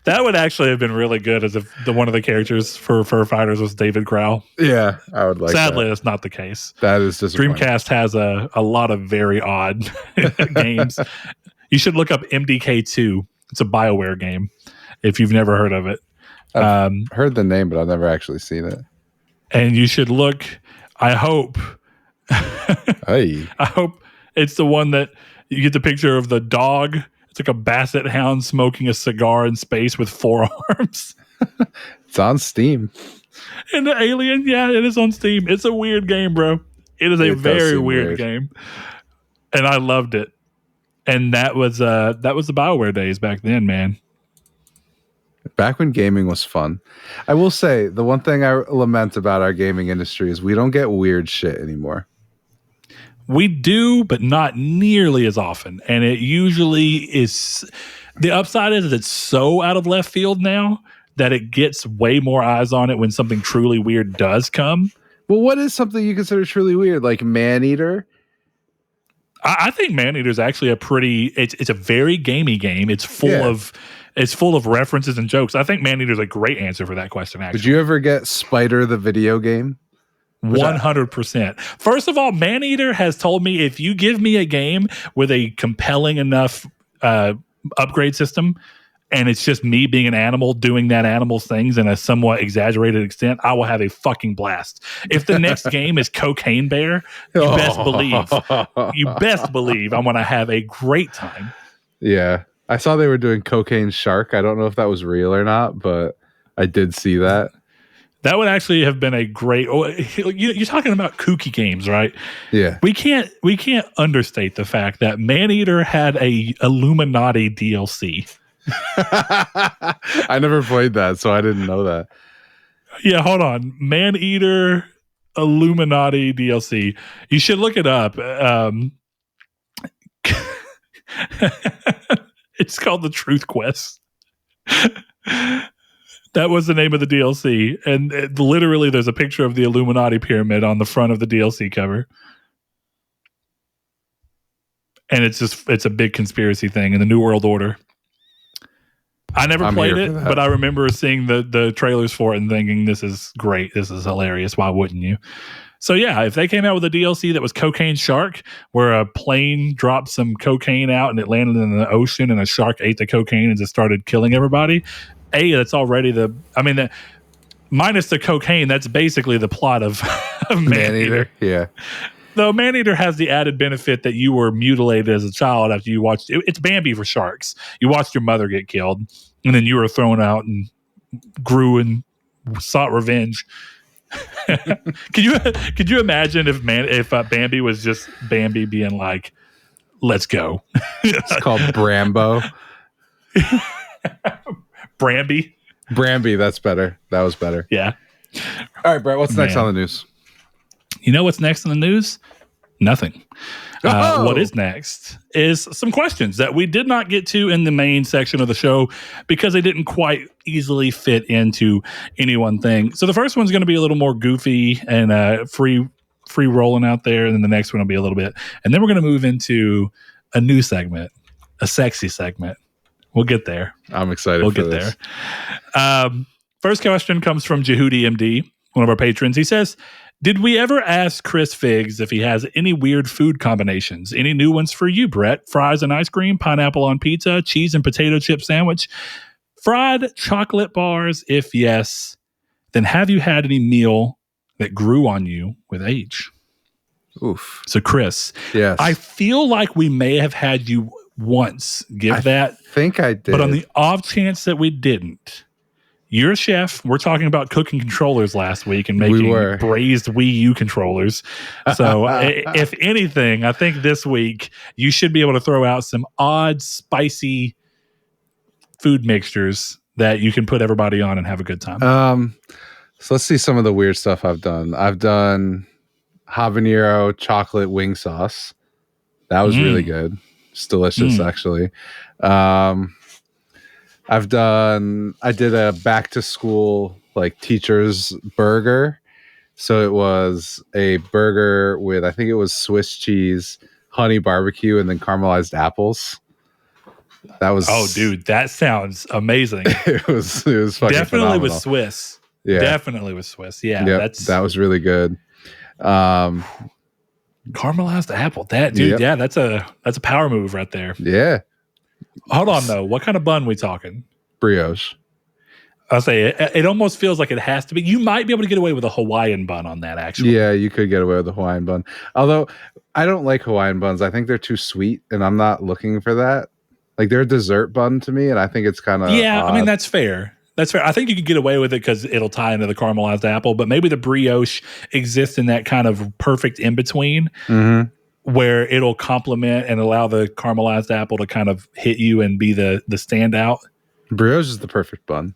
that would actually have been really good, as if one of the characters for Fur Fighters was David Growl. Yeah, I would like Sadly, that. That's not the case. That is disappointing. Dreamcast has a lot of very odd games. You should look up MDK2. It's a BioWare game. if you've never heard of it. I've heard the name, but I've never actually seen it. And you should look. I hope. Hey. I hope it's the one that you get the picture of the dog. It's like a basset hound smoking a cigar in space with 4 arms. It's on Steam. And the alien, yeah, it is on Steam. It's a weird game, bro. It is a very weird game. And I loved it. And that was the BioWare days back then, man. Back when gaming was fun. I will say, the one thing I lament about our gaming industry is we don't get weird shit anymore. We do, but not nearly as often. And it usually is. The upside is it's so out of left field now that it gets way more eyes on it when something truly weird does come. Well, what is something you consider truly weird? Like Maneater? I think Maneater is actually a pretty. It's a very gamey game. It's full of references and jokes. I think Maneater is a great answer for that question. Actually, did you ever get Spider the video game? 100%. First of all, Maneater has told me if you give me a game with a compelling enough upgrade system, and it's just me being an animal doing that animal's things in a somewhat exaggerated extent, I will have a fucking blast. If the next game is Cocaine Bear, you best believe I'm going to have a great time. Yeah. I saw they were doing Cocaine Shark. I don't know if that was real or not, but I did see that. That would actually have been a great. You're talking about kooky games, right? Yeah. We can't understate the fact that Maneater had a Illuminati DLC. I never played that, so I didn't know that. Yeah, hold on. Maneater Illuminati DLC. You should look it up. It's called the Truth Quest. That was the name of the DLC. And literally there's a picture of the Illuminati pyramid on the front of the DLC cover. And it's a big conspiracy thing in the New World Order. I never played it, but I remember seeing the trailers for it and thinking, this is great. This is hilarious. Why wouldn't you? So yeah, if they came out with a DLC that was Cocaine Shark, where a plane dropped some cocaine out and it landed in the ocean and a shark ate the cocaine and just started killing everybody, that's already minus the cocaine, that's basically the plot of Maneater. Yeah. Though Maneater has the added benefit that you were mutilated as a child after you watched it's Bambi for sharks. You watched your mother get killed, and then you were thrown out and grew and sought revenge. Could you imagine if Bambi was just Bambi being like, "Let's go"? It's called Brambo. Brambi, that's better. That was better. Yeah. All right, Brett, what's next on the news? You know what's next on the news? Nothing. What is next is some questions that we did not get to in the main section of the show because they didn't quite easily fit into any one thing. So the first one's going to be a little more goofy and free rolling out there, and then the next one will be a little bit. And then we're going to move into a new segment, a sexy segment. We'll get there. I'm excited for this. There. First question comes from Jehudi MD, one of our patrons. He says, did we ever ask Chris Figs if he has any weird food combinations? Any new ones for you, Brett? Fries and ice cream, pineapple on pizza, cheese and potato chip sandwich, fried chocolate bars? If yes, then have you had any meal that grew on you with age? Oof. So, Chris, yes. I feel like we may have had you once give that. I think I did. But on the off chance that we didn't, you're a chef. We're talking about cooking controllers last week and making braised Wii U controllers. So if anything, I think this week you should be able to throw out some odd, spicy food mixtures that you can put everybody on and have a good time. So let's see some of the weird stuff I've done. I've done habanero chocolate wing sauce. That was really good. It's delicious, actually. I did a back to school like teacher's burger. So it was a burger with, I think it was Swiss cheese, honey barbecue, and then caramelized apples. That was, oh dude, that sounds amazing. It was fucking definitely phenomenal. Was Swiss. Yeah. Definitely was Swiss. Yeah. Yep, that was really good. Caramelized apple. That dude, yeah, that's a power move right there. Yeah. Hold on though. What kind of bun we talking? brioche. I'll say it almost feels like it has to be. You might be able to get away with a Hawaiian bun on that, actually. Yeah, you could get away with a Hawaiian bun. Although I don't like Hawaiian buns. I think they're too sweet, and I'm not looking for that. Like, they're a dessert bun to me, and I think it's kind of Yeah, odd. I mean, that's fair. That's fair. I think you could get away with it because it'll tie into the caramelized apple, but maybe the brioche exists in that kind of perfect in-between where it'll complement and allow the caramelized apple to kind of hit you and be the standout. Brioche is the perfect bun.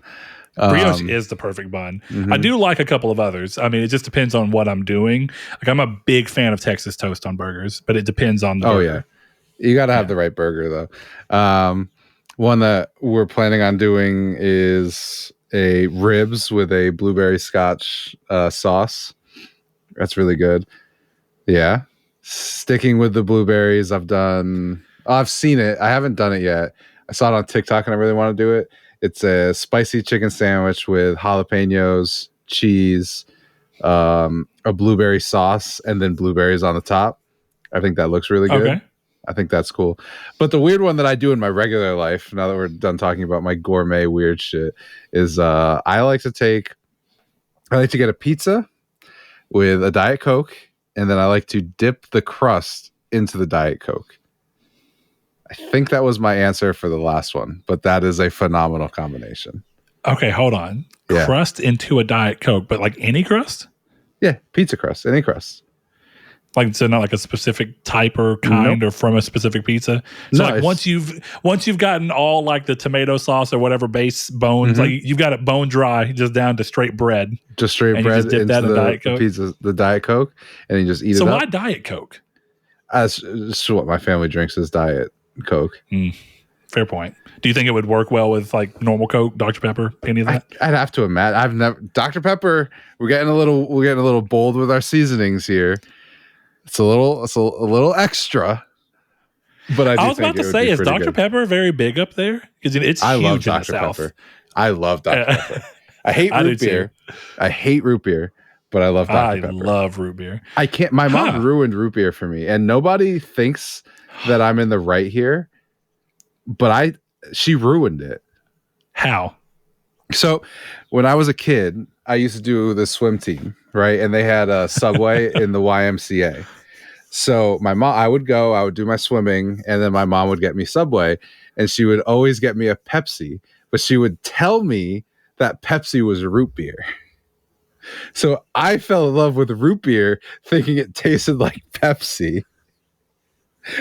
Brioche is the perfect bun. I do like a couple of others. I mean, it just depends on what I'm doing. Like, I'm a big fan of Texas toast on burgers, but it depends on the burger. Yeah. You got to have the right burger, though. One that we're planning on doing is a ribs with a blueberry scotch sauce. That's really good. Yeah. Sticking with the blueberries, I've seen it. I haven't done it yet. I saw it on TikTok and I really want to do it. It's a spicy chicken sandwich with jalapenos, cheese, a blueberry sauce, and then blueberries on the top. I think that looks really good. Okay. I think that's cool. But the weird one that I do in my regular life, now that we're done talking about my gourmet weird shit, is I like to get a pizza with a Diet Coke, and then I like to dip the crust into the Diet Coke. I think that was my answer for the last one, but that is a phenomenal combination. Okay, hold on. Yeah. Crust into a Diet Coke, but like any crust? Yeah, pizza crust, any crust. Like, so not like a specific type or kind or from a specific pizza. So like once you've gotten all like the tomato sauce or whatever base bones, like you've got it bone dry, just down to straight bread. Just straight bread into the pizza, the Diet Coke, and you just eat it up. So why Diet Coke? That's what my family drinks is Diet Coke. Fair point. Do you think it would work well with like normal Coke, Dr. Pepper, any of that? I'd have to imagine. I've never Dr. Pepper. We're getting a little bold with our seasonings here. It's a little extra. But I was about to say, is Dr. Pepper very big up there? Because it's huge in the South. Pepper. I love Dr. Pepper. I hate root beer. I hate root beer, but I love Dr. Pepper. I love root beer. I can't. My mom ruined root beer for me, and nobody thinks that I'm in the right here. But she ruined it. How? So when I was a kid, I used to do the swim team, right? And they had a Subway in the YMCA. So I would do my swimming, and then my mom would get me Subway, and she would always get me a Pepsi, but she would tell me that Pepsi was root beer. So I fell in love with root beer thinking it tasted like Pepsi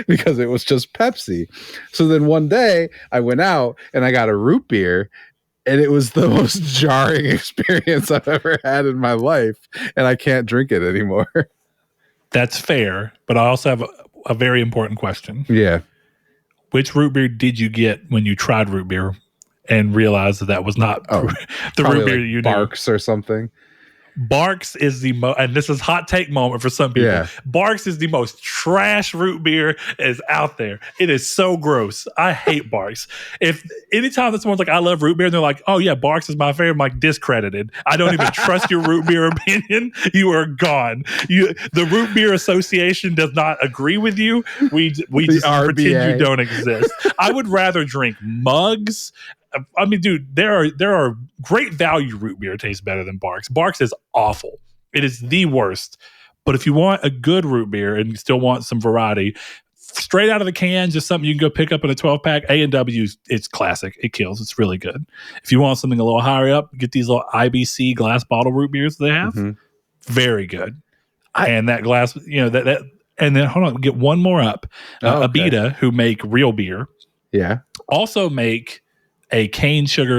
because it was just Pepsi. So then one day I went out and I got a root beer, and it was the most jarring experience I've ever had in my life, and I can't drink it anymore. That's fair, but I also have a very important question. Yeah. Which root beer did you get when you tried root beer and realized that was not the root beer you knew? Barks or something. Barks is the most, and this is hot take moment for some people. Yeah. Barks is the most trash root beer is out there. It is so gross. I hate Barks. If anytime that someone's like, I love root beer, and they're like, oh yeah, Barks is my favorite, I'm like, discredited. I don't even trust your root beer opinion. You are gone. The Root Beer Association does not agree with you. We just RBA. pretend you don't exist. I would rather drink mugs. I mean, dude, there are great value root beer tastes better than Barks. Barks is awful. It is the worst. But if you want a good root beer and you still want some variety, straight out of the can, just something you can go pick up in a 12-pack, A&W, it's classic. It kills. It's really good. If you want something a little higher up, get these little IBC glass bottle root beers they have. Very good. And that glass, that and then hold on, get one more up. Abita, who make real beer, also make a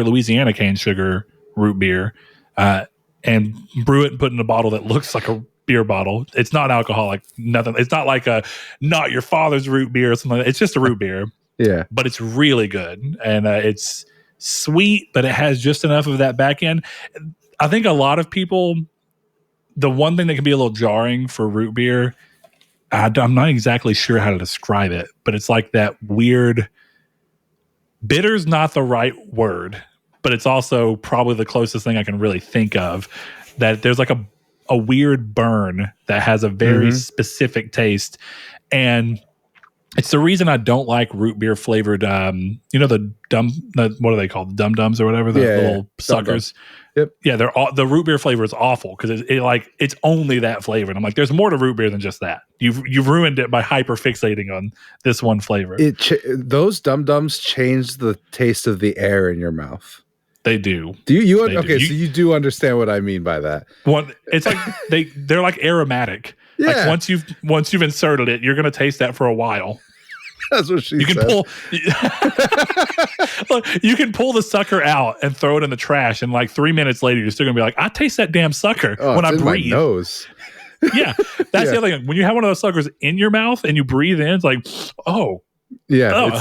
Louisiana cane sugar root beer, and brew it and put in a bottle that looks like a beer bottle. It's not alcoholic, nothing. It's not like not your father's root beer or something like that. It's just a root beer. Yeah. But it's really good. And it's sweet, but it has just enough of that back end. I think a lot of people, the one thing that can be a little jarring for root beer, I'm not exactly sure how to describe it, but it's like that weird... Bitter's not the right word, but it's also probably the closest thing I can really think of. That there's like a weird burn that has a very specific taste. And It's the reason I don't like root beer flavored, what are they called? The Dum-Dums or whatever, the little suckers. Yep. Yeah, the root beer flavor is awful because it's only that flavor. And I'm like, there's more to root beer than just that. You've ruined it by hyper fixating on this one flavor. Those Dum-Dums change the taste of the air in your mouth. They do. So you do understand what I mean by that. It's like they're like aromatic. Yeah. Like once you've inserted it, you're gonna taste that for a while. That's what she said. You can pull the sucker out and throw it in the trash, and like 3 minutes later, you're still gonna be like, I taste that damn sucker when I breathe. My nose. Yeah, that's the other thing. When you have one of those suckers in your mouth and you breathe in, it's like, it's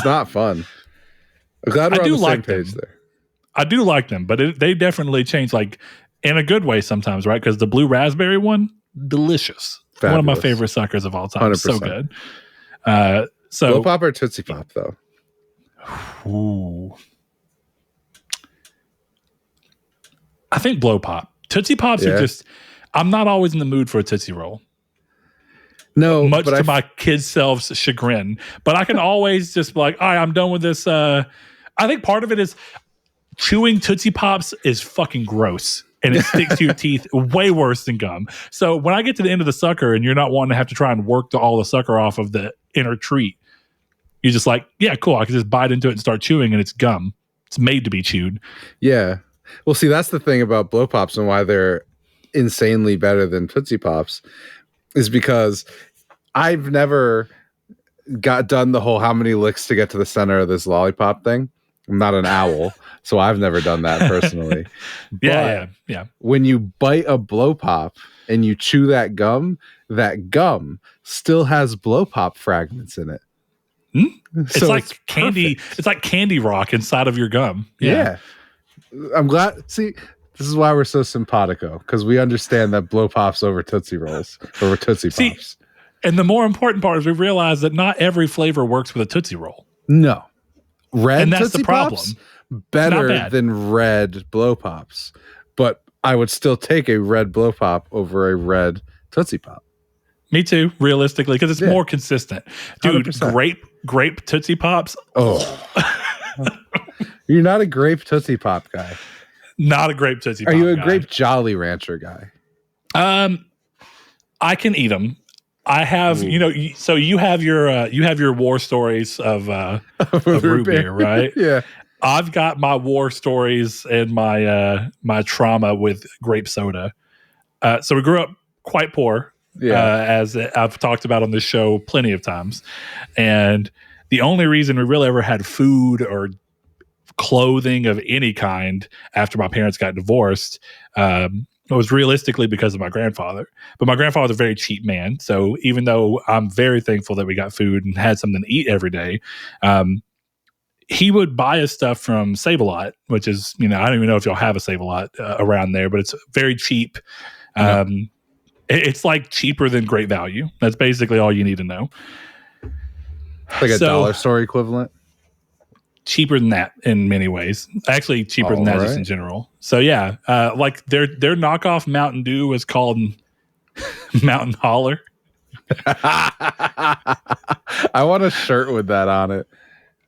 not fun. I'm glad we're on the same page there. I do like them, but they definitely change, like in a good way sometimes, right? Because the blue raspberry one, delicious. Fabulous. One of my favorite suckers of all time. 100%. So good. Blow Pop or Tootsie Pop, though? Ooh. I think Blow Pop. Tootsie Pops are just, I'm not always in the mood for a Tootsie Roll. No, much to my kids' selves' chagrin. But I can always just be like, all right, I'm done with this. I think part of it is chewing Tootsie Pops is fucking gross. And it sticks to your teeth way worse than gum. So when I get to the end of the sucker and you're not wanting to have to try and work all the sucker off of the inner treat, you're just like, yeah, cool. I can just bite into it and start chewing, and it's gum. It's made to be chewed. Yeah. Well, see, that's the thing about Blow Pops and why they're insanely better than Tootsie Pops is because I've never got done the whole how many licks to get to the center of this lollipop thing. I'm not an owl, so I've never done that personally. Yeah. When you bite a Blow Pop and you chew that gum still has Blow Pop fragments in it. It's like candy. Perfect. It's like candy rock inside of your gum. Yeah. I'm glad. See, this is why we're so simpatico, because we understand that Blow Pops over Tootsie Rolls, over Tootsie Pops. And the more important part is we realize that not every flavor works with a Tootsie Roll. No. Red and that's Tootsie the problem. Pops, better than red Blow Pops, but I would still take a red Blow Pop over a red Tootsie Pop. Me too, realistically, because it's more consistent. Dude, 100%. grape Tootsie Pops. Oh. You're not a grape Tootsie Pop guy. Not a grape Tootsie Pop guy. Are you a guy. grape Jolly Rancher guy? I can eat them. I have, so you have your war stories of root beer, right? Yeah. I've got my war stories and my trauma with grape soda. So we grew up quite poor, as I've talked about on this show plenty of times. And the only reason we really ever had food or clothing of any kind after my parents got divorced, it was realistically because of my grandfather. But my grandfather was a very cheap man. So even though I'm very thankful that we got food and had something to eat every day, he would buy us stuff from Save-A-Lot, which is, I don't even know if y'all have a Save-A-Lot around there, but it's very cheap. It's like cheaper than Great Value. That's basically all you need to know. Like a dollar store equivalent? Cheaper than that in many ways. Actually, cheaper than that just in general. So yeah, like their knockoff Mountain Dew is called Mountain Holler. I want a shirt with that on it.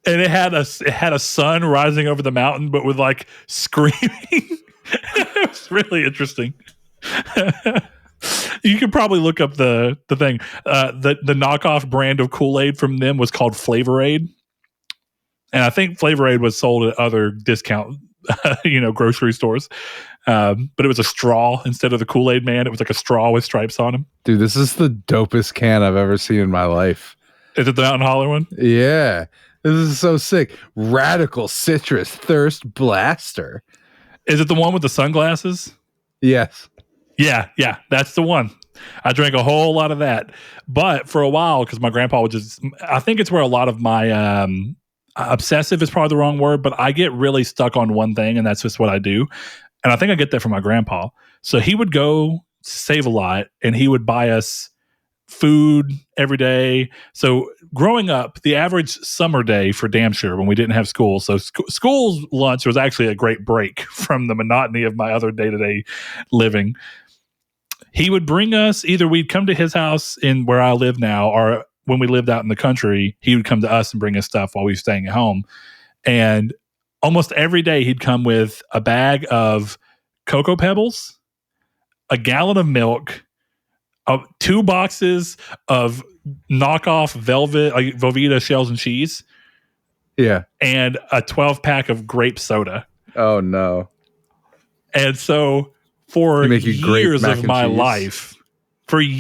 And it had a sun rising over the mountain, but with like screaming. It was really interesting. You could probably look up the thing. The knockoff brand of Kool-Aid from them was called Flavor Aid. And I think Flavor Aid was sold at other discount, grocery stores. But it was a straw instead of the Kool-Aid Man. It was like a straw with stripes on them. Dude, this is the dopest can I've ever seen in my life. Is it the Mountain Holler one? Yeah. This is so sick. Radical Citrus Thirst Blaster. Is it the one with the sunglasses? Yes. Yeah, that's the one. I drank a whole lot of that. But for a while, because my grandpa would I think it's where a lot of my obsessive is probably the wrong word, but I get really stuck on one thing, and that's just what I do. And I think I get that from my grandpa. So he would go Save-A-Lot, and he would buy us food every day. So growing up, the average summer day for damn sure when we didn't have school. So school's lunch was actually a great break from the monotony of my other day-to-day living. He would bring us, either we'd come to his house in where I live now, or when we lived out in the country, he would come to us and bring us stuff while we were staying at home. And almost every day he'd come with a bag of Cocoa Pebbles, a gallon of milk, 2 boxes of knockoff Velveeta shells and cheese. Yeah. And a 12-pack of grape soda. Oh, no. And so for years of my life, I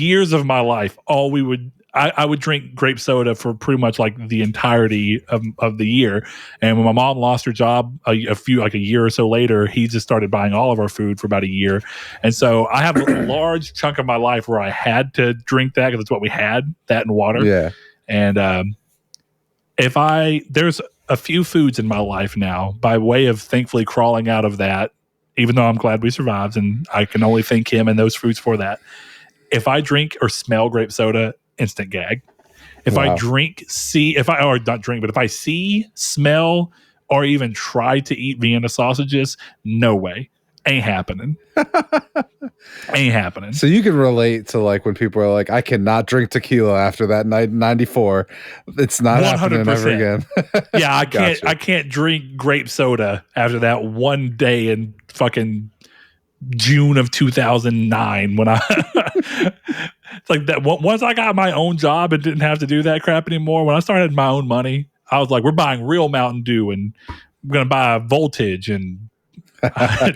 would drink grape soda for pretty much like the entirety of the year. And when my mom lost her job a year or so later, he just started buying all of our food for about a year. And so I have a large chunk of my life where I had to drink that because it's what we had, that and water. Yeah. And there's a few foods in my life now by way of thankfully crawling out of that, even though I'm glad we survived, and I can only thank him and those foods for that. If I drink or smell grape soda, instant gag. If I see, smell, or even try to eat Vienna sausages, no way. Ain't happening. Ain't happening. So you can relate to like when people are like, I cannot drink tequila after that night 94. It's not 100%. Happening ever again. Yeah, I can't. I can't drink grape soda after that one day in fucking June of 2009 when I. It's like that. Once I got my own job and didn't have to do that crap anymore. When I started my own money, I was like, we're buying real Mountain Dew and we're gonna buy Voltage and.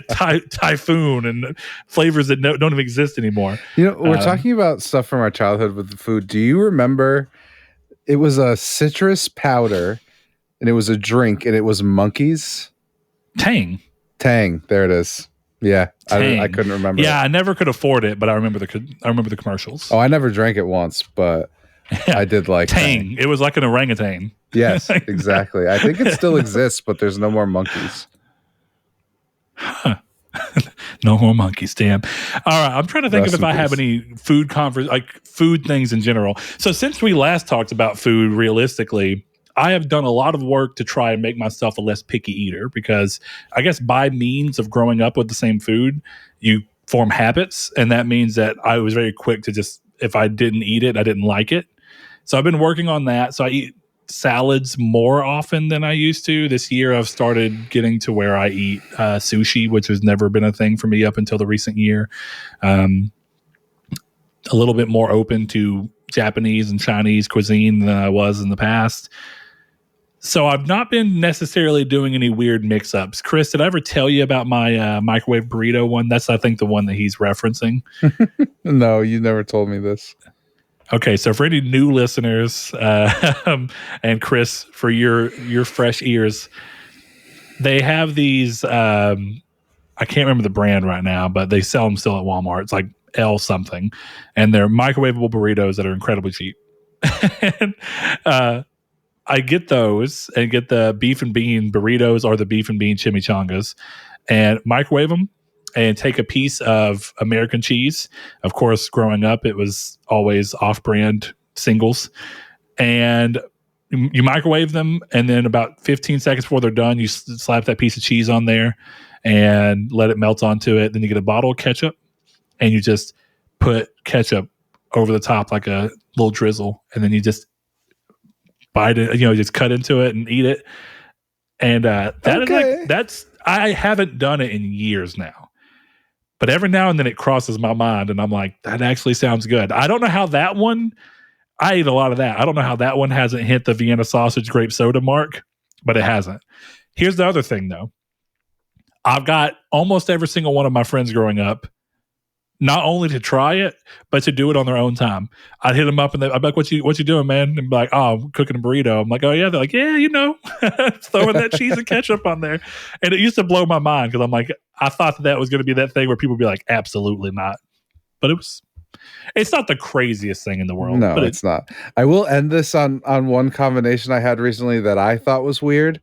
Typhoon and flavors that don't even exist anymore. You know, we're talking about stuff from our childhood with the food. Do you remember it was a citrus powder and it was a drink and it was monkeys? Tang. There it is. Yeah. I couldn't remember. Yeah, I never could afford it, but I remember the commercials. Oh, I never drank it once, but yeah. I did like Tang. It was like an orangutan. Yes, exactly. I think it still exists, but there's no more monkeys. Huh. No more monkeys, damn. All right, I'm trying to think if I have any food things in general. So since we last talked about food, realistically, I have done a lot of work to try and make myself a less picky eater because I guess by means of growing up with the same food, you form habits, and that means that I was very quick to just, if I didn't eat it, I didn't like it. So I've been working on that. So I eat salads more often than I used to. This year I've started getting to where I eat sushi, which has never been a thing for me up until the recent year. A little bit more open to Japanese and Chinese cuisine than I was in the past. So I've not been necessarily doing any weird mix-ups. Chris, did I ever tell you about my microwave burrito one? That's, I think, the one that he's referencing. No, you never told me this. Okay, so for any new listeners, and Chris, for your fresh ears, they have these. I can't remember the brand right now, but they sell them still at Walmart. It's like L something, and they're microwavable burritos that are incredibly cheap. And I get those and get the beef and bean burritos or the beef and bean chimichangas, and microwave them. And take a piece of American cheese. Of course, growing up, it was always off-brand singles. And you microwave them, and then about 15 seconds before they're done, you slap that piece of cheese on there and let it melt onto it. Then you get a bottle of ketchup, and you just put ketchup over the top like a little drizzle. And then you just bite it, just cut into it and eat it. And I haven't done it in years now. But every now and then it crosses my mind and I'm like, that actually sounds good. I don't know how that one, I eat a lot of that. I don't know how that one hasn't hit the Vienna sausage grape soda mark, but it hasn't. Here's the other thing though. I've got almost every single one of my friends growing up, not only to try it, but to do it on their own time. I'd hit them up and I'd be like, what you doing, man? And be like, oh, I'm cooking a burrito. I'm like, oh yeah. They're like, yeah, throwing that cheese and ketchup on there. And it used to blow my mind because I'm like, I thought that was going to be that thing where people would be like, absolutely not. But it's not the craziest thing in the world. No, but it's not. I will end this on one combination I had recently that I thought was weird.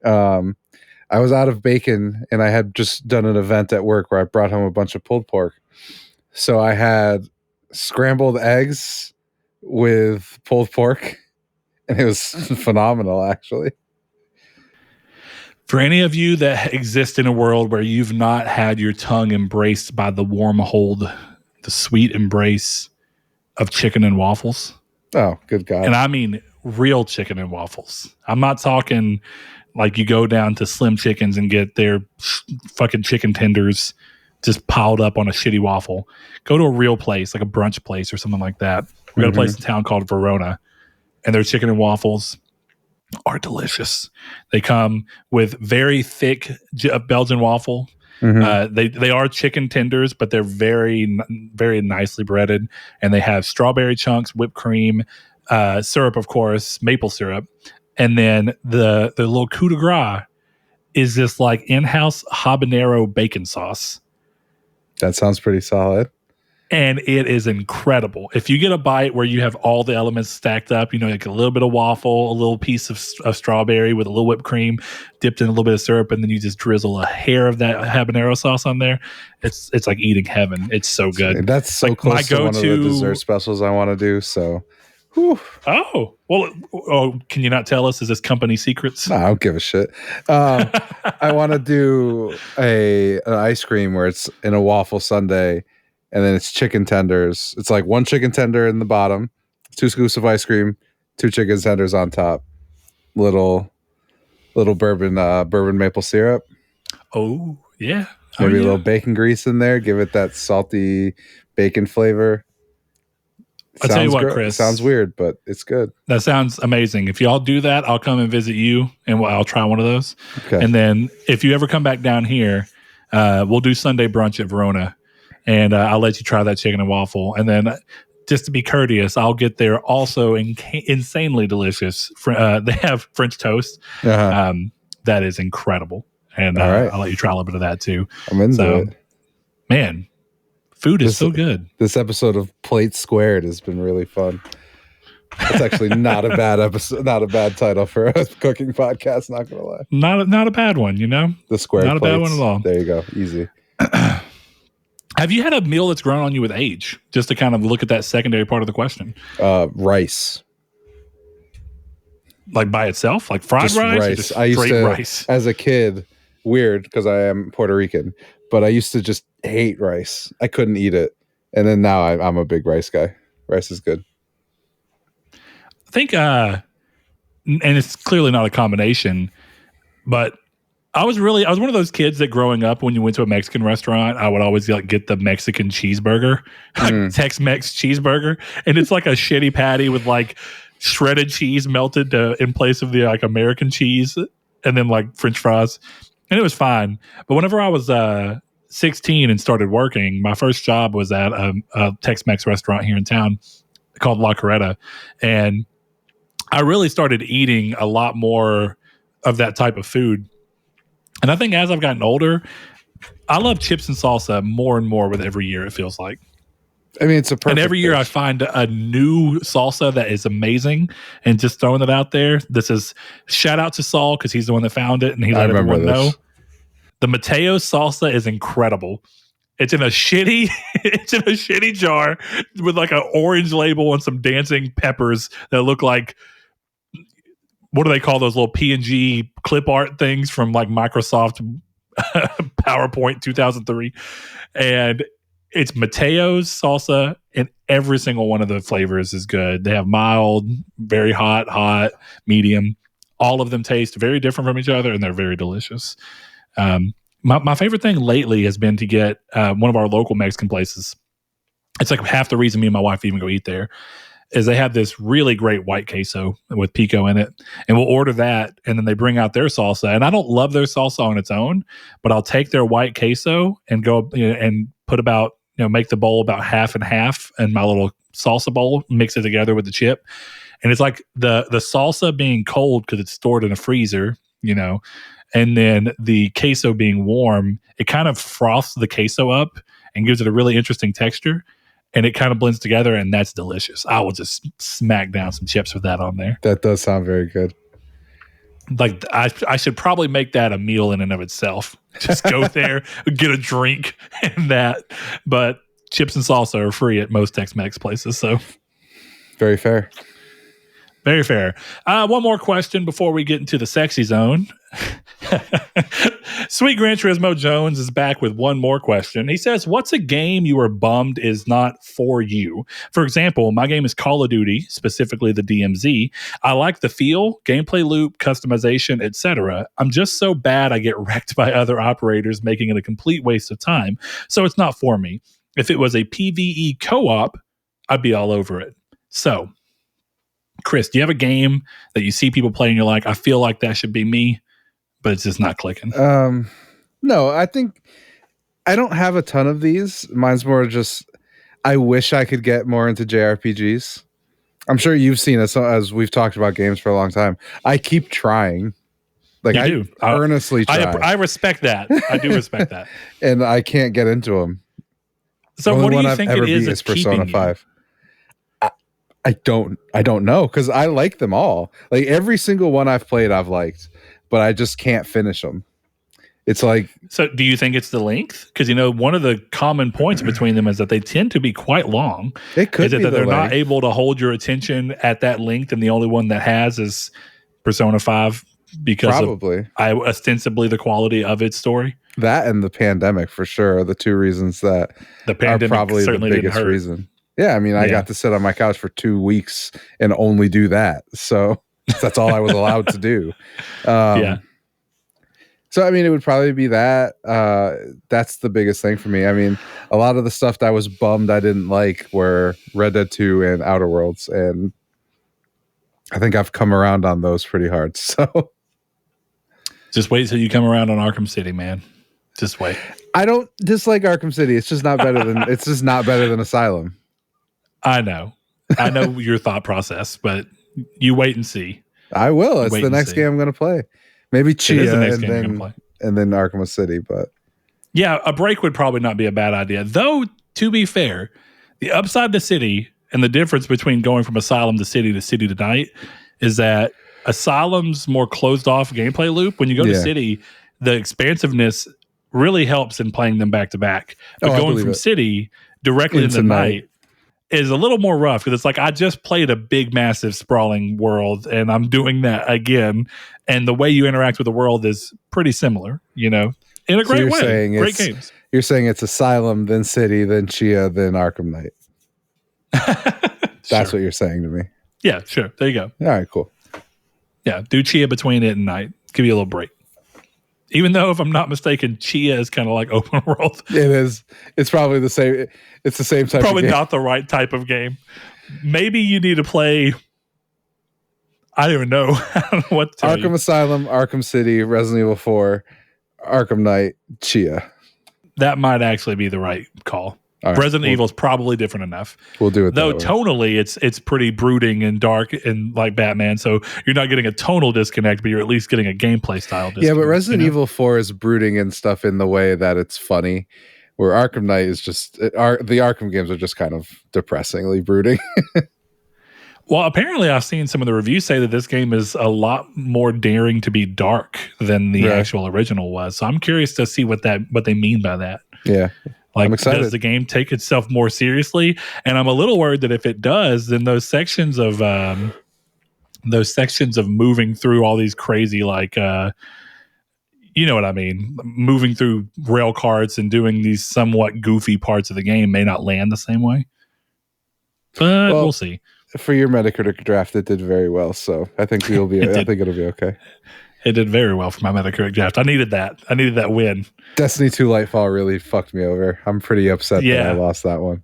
I was out of bacon and I had just done an event at work where I brought home a bunch of pulled pork. So I had scrambled eggs with pulled pork, and it was phenomenal, actually. For any of you that exist in a world where you've not had your tongue embraced by the warm hold, the sweet embrace of chicken and waffles, Oh, good God. And I mean real chicken and waffles. I'm not talking like you go down to Slim Chickens and get their fucking chicken tenders just piled up on a shitty waffle. Go to a real place, like a brunch place or something like that. We got a place in town called Verona, and their chicken and waffles are delicious. They come with very thick Belgian waffle. They are chicken tenders, but they're very, very nicely breaded, and they have strawberry chunks, whipped cream, syrup, of course, maple syrup, and then the little coup de grace is this like in-house habanero bacon sauce. That sounds pretty solid. And it is incredible. If you get a bite where you have all the elements stacked up, you know, like a little bit of waffle, a little piece of strawberry with a little whipped cream, dipped in a little bit of syrup, and then you just drizzle a hair of that habanero sauce on there. It's like eating heaven. It's so good. That's so like close to one of the dessert specials I want to do. So, whew. Oh, well, can you not tell us? Is this company secrets? No, I don't give a shit. I want to do an ice cream where it's in a waffle sundae, and then it's chicken tenders. It's like one chicken tender in the bottom, 2 scoops of ice cream, 2 chicken tenders on top, little bourbon maple syrup. Oh yeah, maybe a little bacon grease in there. Give it that salty bacon flavor. I'll tell you what, Chris. Sounds weird, but it's good. That sounds amazing. If y'all do that, I'll come and visit you, and I'll try one of those. Okay. And then if you ever come back down here, we'll do Sunday brunch at Verona, and I'll let you try that chicken and waffle. And then just to be courteous, I'll get there also insanely delicious. They have French toast. That is incredible. And I'll let you try a little bit of that too. I'm into it. Man, food is so good. This episode of Plate Squared has been really fun. It's actually not a bad episode, not a bad title for a cooking podcast, not gonna lie. Not a bad one, you know? The square Not plates. a bad one at all. There you go. Easy. Have you had a meal that's grown on you with age? Just to kind of look at that secondary part of the question. Rice. Like by itself? Like fried just rice? Rice. Just I used to, rice? As a kid, weird because I am Puerto Rican, but I used to just hate rice. I couldn't eat it. And then now I'm a big rice guy. Rice is good. I think, and it's clearly not a combination, but I was one of those kids that growing up, when you went to a Mexican restaurant, I would always get the Mexican cheeseburger, like Tex-Mex cheeseburger. And it's like a shitty patty with like shredded cheese melted in place of the like American cheese, and then like French fries. And it was fine. But whenever I was 16 and started working, my first job was at a Tex-Mex restaurant here in town called La Carreta. And I really started eating a lot more of that type of food. And I think as I've gotten older, I love chips and salsa more and more with every year, it feels like. I mean, it's a perfect And every year I find a new salsa that is amazing, and just throwing it out there. This is shout out to Saul because he's the one that found it and he let everyone know. The Mateo salsa is incredible. It's in a shitty jar with like an orange label and some dancing peppers that look like, what do they call those little PNG clip art things from like Microsoft PowerPoint 2003? And it's Mateo's salsa, and every single one of the flavors is good. They have mild, very hot, medium. All of them taste very different from each other, and they're very delicious. My favorite thing lately has been to get one of our local Mexican places. It's like half the reason me and my wife even go eat there is they have this really great white queso with pico in it, and we'll order that, and then they bring out their salsa. And I don't love their salsa on its own, but I'll take their white queso and go and put about, make the bowl about half and half in my little salsa bowl, mix it together with the chip. And it's like the salsa being cold because it's stored in a freezer, and then the queso being warm, it kind of froths the queso up and gives it a really interesting texture. And it kind of blends together, and that's delicious. I will just smack down some chips with that on there. That does sound very good. Like I should probably make that a meal in and of itself. Just go there, get a drink, and that. But chips and salsa are free at most Tex-Mex places. So very fair. Very fair. One more question before we get into the sexy zone. Sweet Gran Turismo Jones is back with one more question. He says, what's a game you are bummed is not for you? For example, my game is Call of Duty, specifically the DMZ. I like the feel, gameplay loop, customization, etc. I'm just so bad I get wrecked by other operators, making it a complete waste of time. So it's not for me. If it was a PvE co-op, I'd be all over it. So, Chris, do you have a game that you see people playing? You're like, I feel like that should be me, but it's just not clicking. No, I think I don't have a ton of these. Mine's more just I wish I could get more into JRPGs. I'm sure you've seen us as we've talked about games for a long time. I keep trying. Like I do. Earnestly try. I respect that. I do respect that. And I can't get into them. So what do you think it is Persona 5? I don't know, because I like them all. Like every single one I've played, I've liked, but I just can't finish them. It's like, so do you think it's the length? Because one of the common points between them is that they tend to be quite long. It could be that they're not able to hold your attention at that length, and the only one that has is Persona 5 because probably ostensibly the quality of its story. That and the pandemic for sure are the two reasons that the pandemic are probably the biggest reason. Yeah, I mean, I got to sit on my couch for 2 weeks and only do that. So that's all I was allowed to do. So, I mean, it would probably be that. That's the biggest thing for me. I mean, a lot of the stuff that I was bummed I didn't like were Red Dead 2 and Outer Worlds. And I think I've come around on those pretty hard. So just wait till you come around on Arkham City, man. Just wait. I don't dislike Arkham City. It's just not better than Asylum. I know your thought process, but you wait and see. I will. It's the next game I'm going to play. Maybe Chia and then Arkham City. But yeah, a break would probably not be a bad idea. Though, to be fair, the upside to City and the difference between going from Asylum to City to Night is that Asylum's more closed off gameplay loop. When you go to City, the expansiveness really helps in playing them back to back. But going from City directly into Night is a little more rough, because it's like I just played a big, massive, sprawling world, and I'm doing that again. And the way you interact with the world is pretty similar, in a great way. Great games. You're saying it's Asylum, then City, then Chia, then Arkham Knight. That's what you're saying to me. Yeah, sure. There you go. All right, cool. Yeah, do Chia between it and Night. Give you a little break. Even though, if I'm not mistaken, Chia is kind of like open world. It is. It's probably the same. It's the same type probably of game. Not the right type of game. Maybe you need to play... I don't even know. I don't know what to tell Arkham Asylum, Arkham City, Resident Evil 4, Arkham Knight, Chia. That might actually be the right call. Right, Resident Evil is probably different enough. We'll do it. Though tonally, it's pretty brooding and dark and like Batman. So you're not getting a tonal disconnect, but you're at least getting a gameplay style disconnect. Yeah, but Resident Evil 4 is brooding and stuff in the way that it's funny. Where Arkham Knight is just the Arkham games are just kind of depressingly brooding. Well, apparently I've seen some of the reviews say that this game is a lot more daring to be dark than the actual original was. So I'm curious to see what they mean by that. Yeah. Like, I'm excited. Does the game take itself more seriously? And I'm a little worried that if it does, then those sections of moving through all these crazy, like, you know what I mean? Moving through rail carts and doing these somewhat goofy parts of the game may not land the same way. But we'll see. For your Metacritic draft, it did very well. So I think it'll be okay. It did very well for my Metacritic draft. I needed that win. Destiny 2 Lightfall really fucked me over. I'm pretty upset that I lost that one.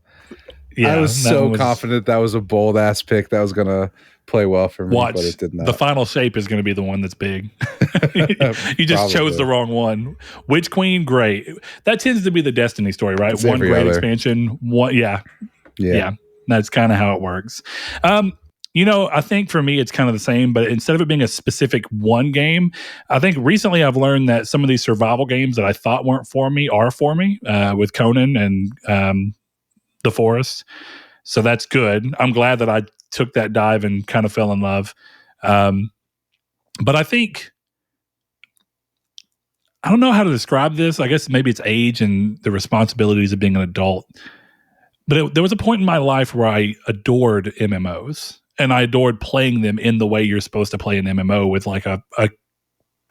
Yeah, I was so confident that was a bold ass pick that was going to play well for me, but it did not. The final shape is going to be the one that's big. You just chose the wrong one. Witch Queen, great. That tends to be the Destiny story, right? One great expansion. One, yeah. That's kind of how it works. I think for me, it's kind of the same, but instead of it being a specific one game, I think recently I've learned that some of these survival games that I thought weren't for me are for me, with Conan and The Forest. So that's good. I'm glad that I took that dive and kind of fell in love. But I think, I don't know how to describe this. I guess maybe it's age and the responsibilities of being an adult. But there was a point in my life where I adored MMOs. and I adored playing them in the way you're supposed to play an MMO with like a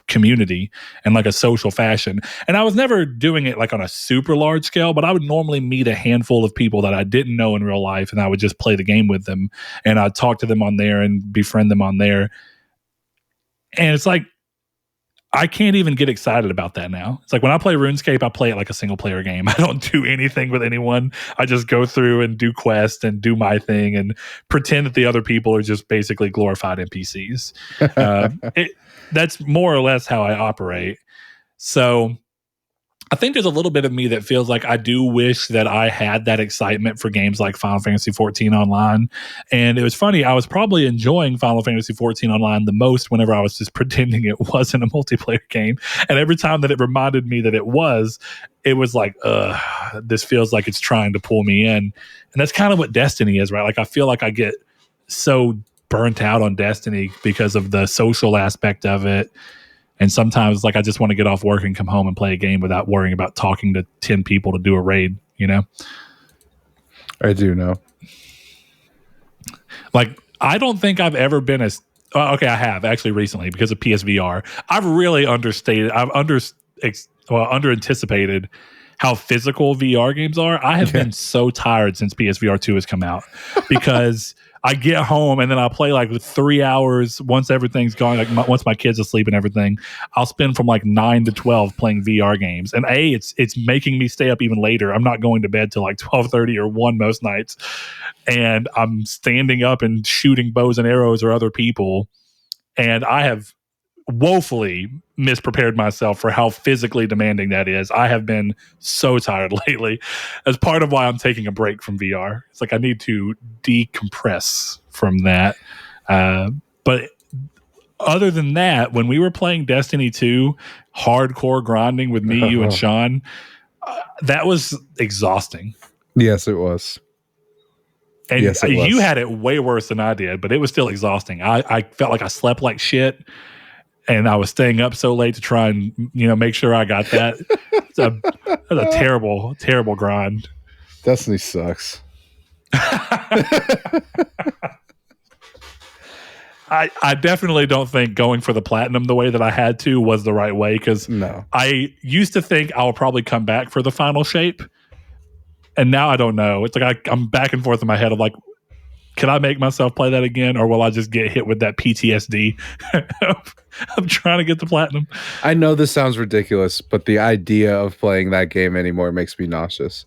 community and like a social fashion. And I was never doing it like on a super large scale, but I would normally meet a handful of people that I didn't know in real life, and I would just play the game with them, and I'd talk to them on there and befriend them on there. And it's like, I can't even get excited about that now. It's like when I play RuneScape, I play it like a single player game. I don't do anything with anyone. I just go through and do quests and do my thing and pretend that the other people are just basically glorified NPCs. That's more or less how I operate. So I think there's a little bit of me that feels like I do wish that I had that excitement for games like Final Fantasy XIV Online. And it was funny, I was probably enjoying Final Fantasy XIV Online the most whenever I was just pretending it wasn't a multiplayer game. And every time that it reminded me that it was like, this feels like it's trying to pull me in. And that's kind of what Destiny is, right? Like I feel like I get so burnt out on Destiny because of the social aspect of it. And sometimes, like, I just want to get off work and come home and play a game without worrying about talking to 10 people to do a raid, you know? I do know. Like, I don't think I've ever been as... okay, I have, actually, recently, because of PSVR. I've really under-anticipated how physical VR games are. I have been so tired since PSVR 2 has come out because... I get home and then I'll play like 3 hours once everything's gone. Like once my kids asleep and everything, I'll spend from like 9 to 12 playing VR games. And it's making me stay up even later. I'm not going to bed till like 12:30 or 1 most nights, and I'm standing up and shooting bows and arrows or other people. And I have woefully misprepared myself for how physically demanding that is. I have been so tired lately. As part of why I'm taking a break from VR. It's like I need to decompress from that. But other than that, when we were playing Destiny 2, hardcore grinding with me, you, and Sean, that was exhausting. Yes, it was. And you had it way worse than I did, but it was still exhausting. I felt like I slept like shit. And I was staying up so late to try and, make sure I got that. It's a terrible, terrible grind. Destiny sucks. I definitely don't think going for the platinum the way that I had to was the right way, because I used to think I'll probably come back for the final shape. And now I don't know. It's like I'm back and forth in my head of like, can I make myself play that again, or will I just get hit with that PTSD of trying to get the platinum? I know this sounds ridiculous, but the idea of playing that game anymore makes me nauseous.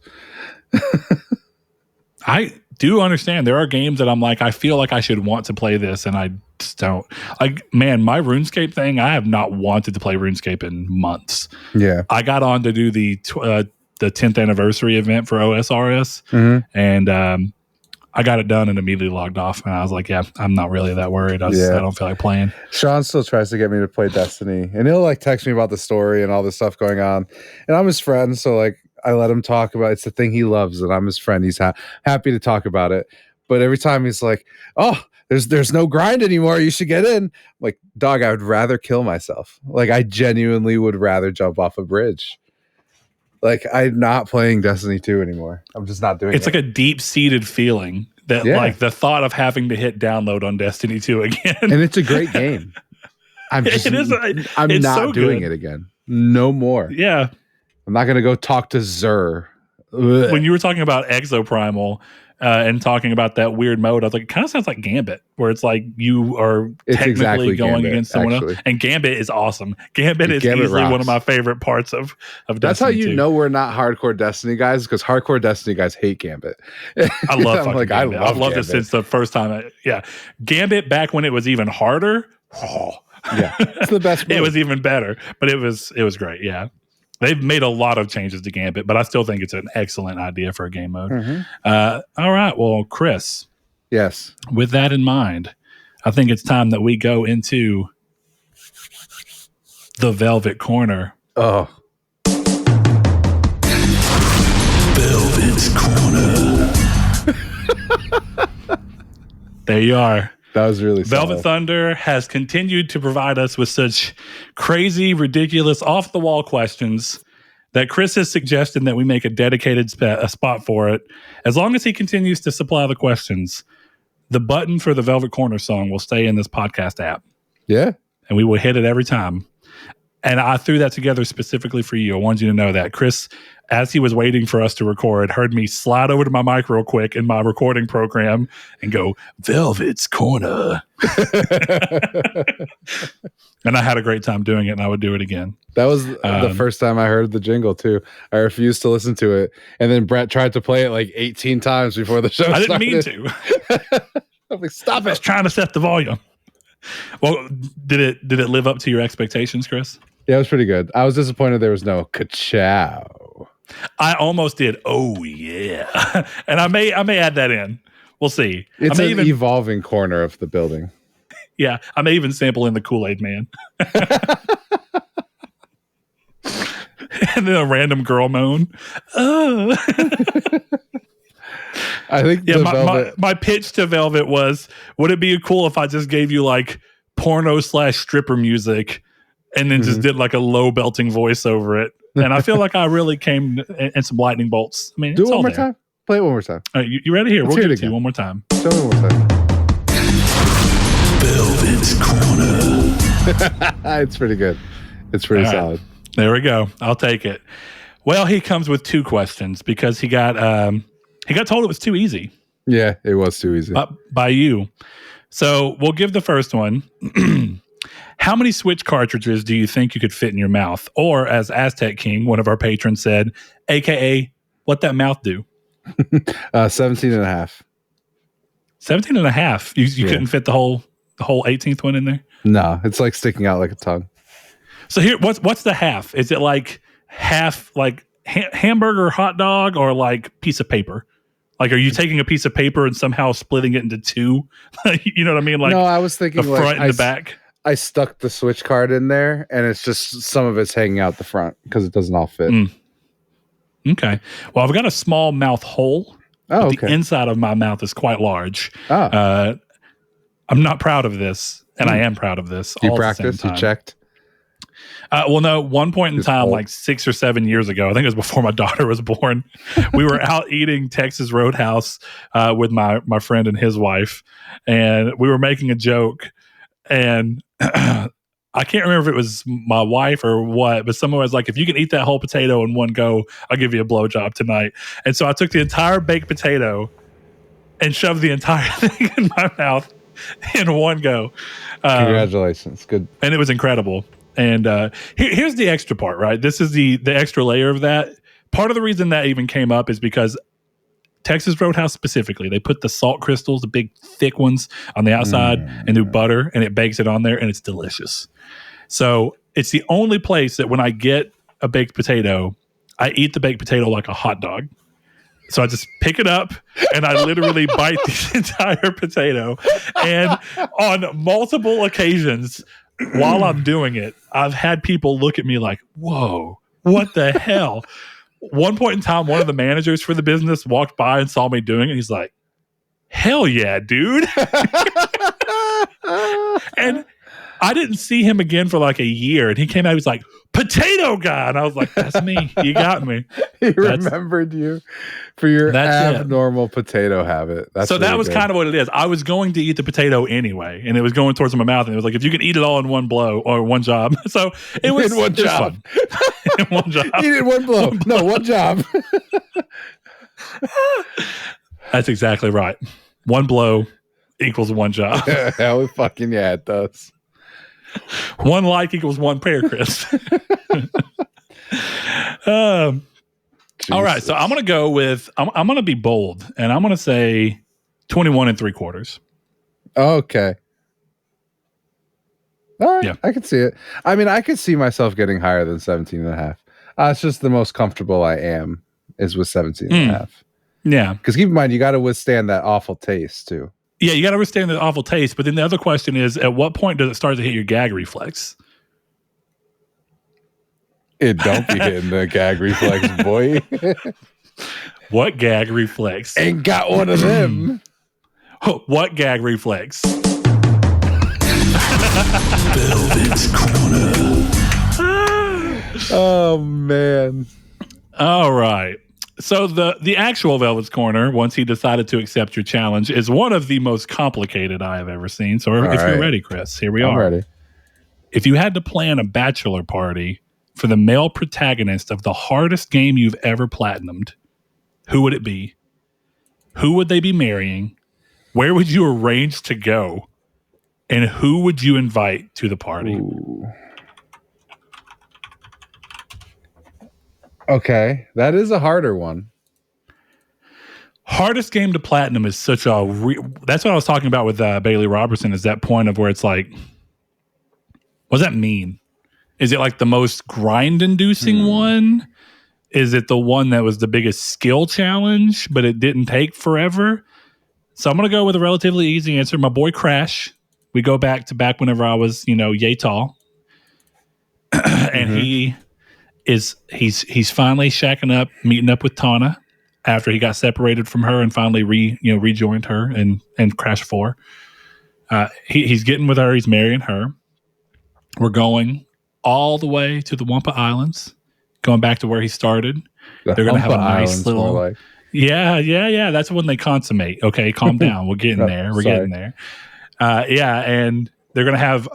I do understand. There are games that I'm like, I feel like I should want to play this, and I just don't. Like, man, my RuneScape thing, I have not wanted to play RuneScape in months. Yeah. I got on to do the 10th anniversary event for OSRS, and I got it done and immediately logged off. And I was like, yeah, I'm not really that worried. I don't feel like playing. Sean still tries to get me to play Destiny, and he'll like text me about the story and all this stuff going on. And I'm his friend, so like I let him talk about it. It's the thing he loves, and I'm his friend. He's happy to talk about it. But every time he's like, oh, there's no grind anymore, you should get in. I'm like, dog, I would rather kill myself. Like, I genuinely would rather jump off a bridge. Like, I'm not playing Destiny 2 anymore. I'm just not doing it. It's like a deep-seated feeling that like the thought of having to hit download on Destiny 2 again. And it's a great game. I'm not so doing it again. No more. Yeah. I'm not going to go talk to Azure. Ugh. When you were talking about Exoprimal and talking about that weird mode, I was like, it kind of sounds like Gambit, where it's like you are technically going Gambit, against someone else. And Gambit is awesome. Gambit is easily one of my favorite parts of Destiny. That's how you know we're not hardcore Destiny guys, because hardcore Destiny guys hate Gambit. I love fucking Gambit. I've loved it since the first time. Gambit back when it was even harder. Yeah, it's the best mode. It was even better, but it was great. Yeah. They've made a lot of changes to Gambit, but I still think it's an excellent idea for a game mode. All right. Well, Chris. Yes. With that in mind, I think it's time that we go into the Velvet Corner. Oh. Velvet's Corner. There you are. That was really Velvet solid. Thunder has continued to provide us with such crazy, ridiculous, off-the-wall questions that Chris has suggested that we make a dedicated spot for it. As long as he continues to supply the questions, the button for the Velvet Corner song will stay in this podcast app. Yeah. And we will hit it every time. And I threw that together specifically for you. I wanted you to know that. Chris, as he was waiting for us to record, heard me slide over to my mic real quick in my recording program and go, Velvet's Corner. And I had a great time doing it, and I would do it again. That was the first time I heard the jingle, too. I refused to listen to it. And then Brett tried to play it like 18 times before the show started. I didn't mean to. I'm like, stop it. I was trying to set the volume. Well, did it live up to your expectations, Chris? Yeah, it was pretty good. I was disappointed there was no ka-chow. I almost did. Oh yeah, and I may add that in. We'll see. It's an evolving corner of the building. Yeah, I may even sample in the Kool-Aid Man, and then a random girl moan. I think my pitch to Velvet was: would it be cool if I just gave you like porno/stripper music? And then just did like a low belting voice over it. And I feel like I really came in some lightning bolts. I mean, do it one more time. Play it one more time. All right, you ready? Here, we'll give it to you one more time. Show me one more time. Velvet's Corner. It's pretty good. It's pretty solid. There we go. I'll take it. Well, he comes with 2 questions because he got told it was too easy. Yeah, it was too easy. By you. So we'll give the first one. How many Switch cartridges do you think you could fit in your mouth? Or as Aztec King, one of our patrons said, AKA, what that mouth do? 17 and a half. 17 and a half? You couldn't fit the whole 18th one in there? No, it's like sticking out like a tongue. So here, what's the half? Is it like half like hamburger, hot dog, or like piece of paper? Like, are you taking a piece of paper and somehow splitting it into 2? You know what I mean? Like, no, I was thinking the front and the back. I stuck the Switch card in there, and it's just some of it's hanging out the front because it doesn't all fit. Okay. Well, I've got a small mouth hole. Oh, okay. The inside of my mouth is quite large. Oh. I'm not proud of this, and I am proud of this. You practiced? You checked? Well, no. One point in time, like 6 or 7 years ago, I think it was before my daughter was born, we were out eating Texas Roadhouse with my friend and his wife, and we were making a joke, and I can't remember if it was my wife or what, but someone was like, if you can eat that whole potato in one go, I'll give you a blowjob tonight. And so I took the entire baked potato and shoved the entire thing in my mouth in one go. Congratulations. Good. And it was incredible. And here's the extra part, right? This is the extra layer of that. Part of the reason that even came up is because Texas Roadhouse specifically, they put the salt crystals, the big thick ones on the outside and do butter, and it bakes it on there, and it's delicious. So it's the only place that when I get a baked potato, I eat the baked potato like a hot dog. So I just pick it up and I literally bite the entire potato. And on multiple occasions while I'm doing it, I've had people look at me like, whoa, what the hell? One point in time, one of the managers for the business walked by and saw me doing it. He's like, hell yeah, dude. And I didn't see him again for like a year. And he came out, he was like, potato guy. And I was like, that's me. You got me. He remembered you for your abnormal potato habit. That's so really that was kind of what it is. I was going to eat the potato anyway, and it was going towards my mouth. And it was like, if you can eat it all in one blow or one job. So it was one job. In one job. Eat it one blow. No, one job. That's exactly right. One blow equals one job. Hell fucking yeah, it does. One like equals one pair, Chris. All right, so I'm going to go with, I'm going to be bold, and I'm going to say 21 3/4. Okay. All right, yeah. I can see it. I mean, I could see myself getting higher than 17 and a half. It's just the most comfortable I am is with 17 and a half. Yeah. Because keep in mind, you got to withstand that awful taste, too. Yeah, you got to understand the awful taste. But then the other question is, at what point does it start to hit your gag reflex? It don't be hitting the gag reflex, boy. What gag reflex? Ain't got one of them. What gag reflex? Velvet's Corner. Oh, man. All right. So the actual Velvet's Corner, once he decided to accept your challenge, is one of the most complicated I have ever seen. So if you're ready, Chris, here we are. I'm ready. If you had to plan a bachelor party for the male protagonist of the hardest game you've ever platinumed, who would it be? Who would they be marrying? Where would you arrange to go? And who would you invite to the party? Ooh. Okay, that is a harder one. Hardest game to platinum is such a... that's what I was talking about with Bailey Robertson, is that point of where it's like, what does that mean? Is it like the most grind-inducing one? Is it the one that was the biggest skill challenge, but it didn't take forever? So I'm going to go with a relatively easy answer. My boy Crash. We go back whenever I was, yay tall. And he's finally shacking up, meeting up with Tana after he got separated from her and finally rejoined her and Crash 4. He's getting with her. He's marrying her. We're going all the way to the Wampa Islands, going back to where he started. They're going to have a nice little... Yeah. That's when they consummate. Okay, calm down. We're getting there. Getting there. And they're going to have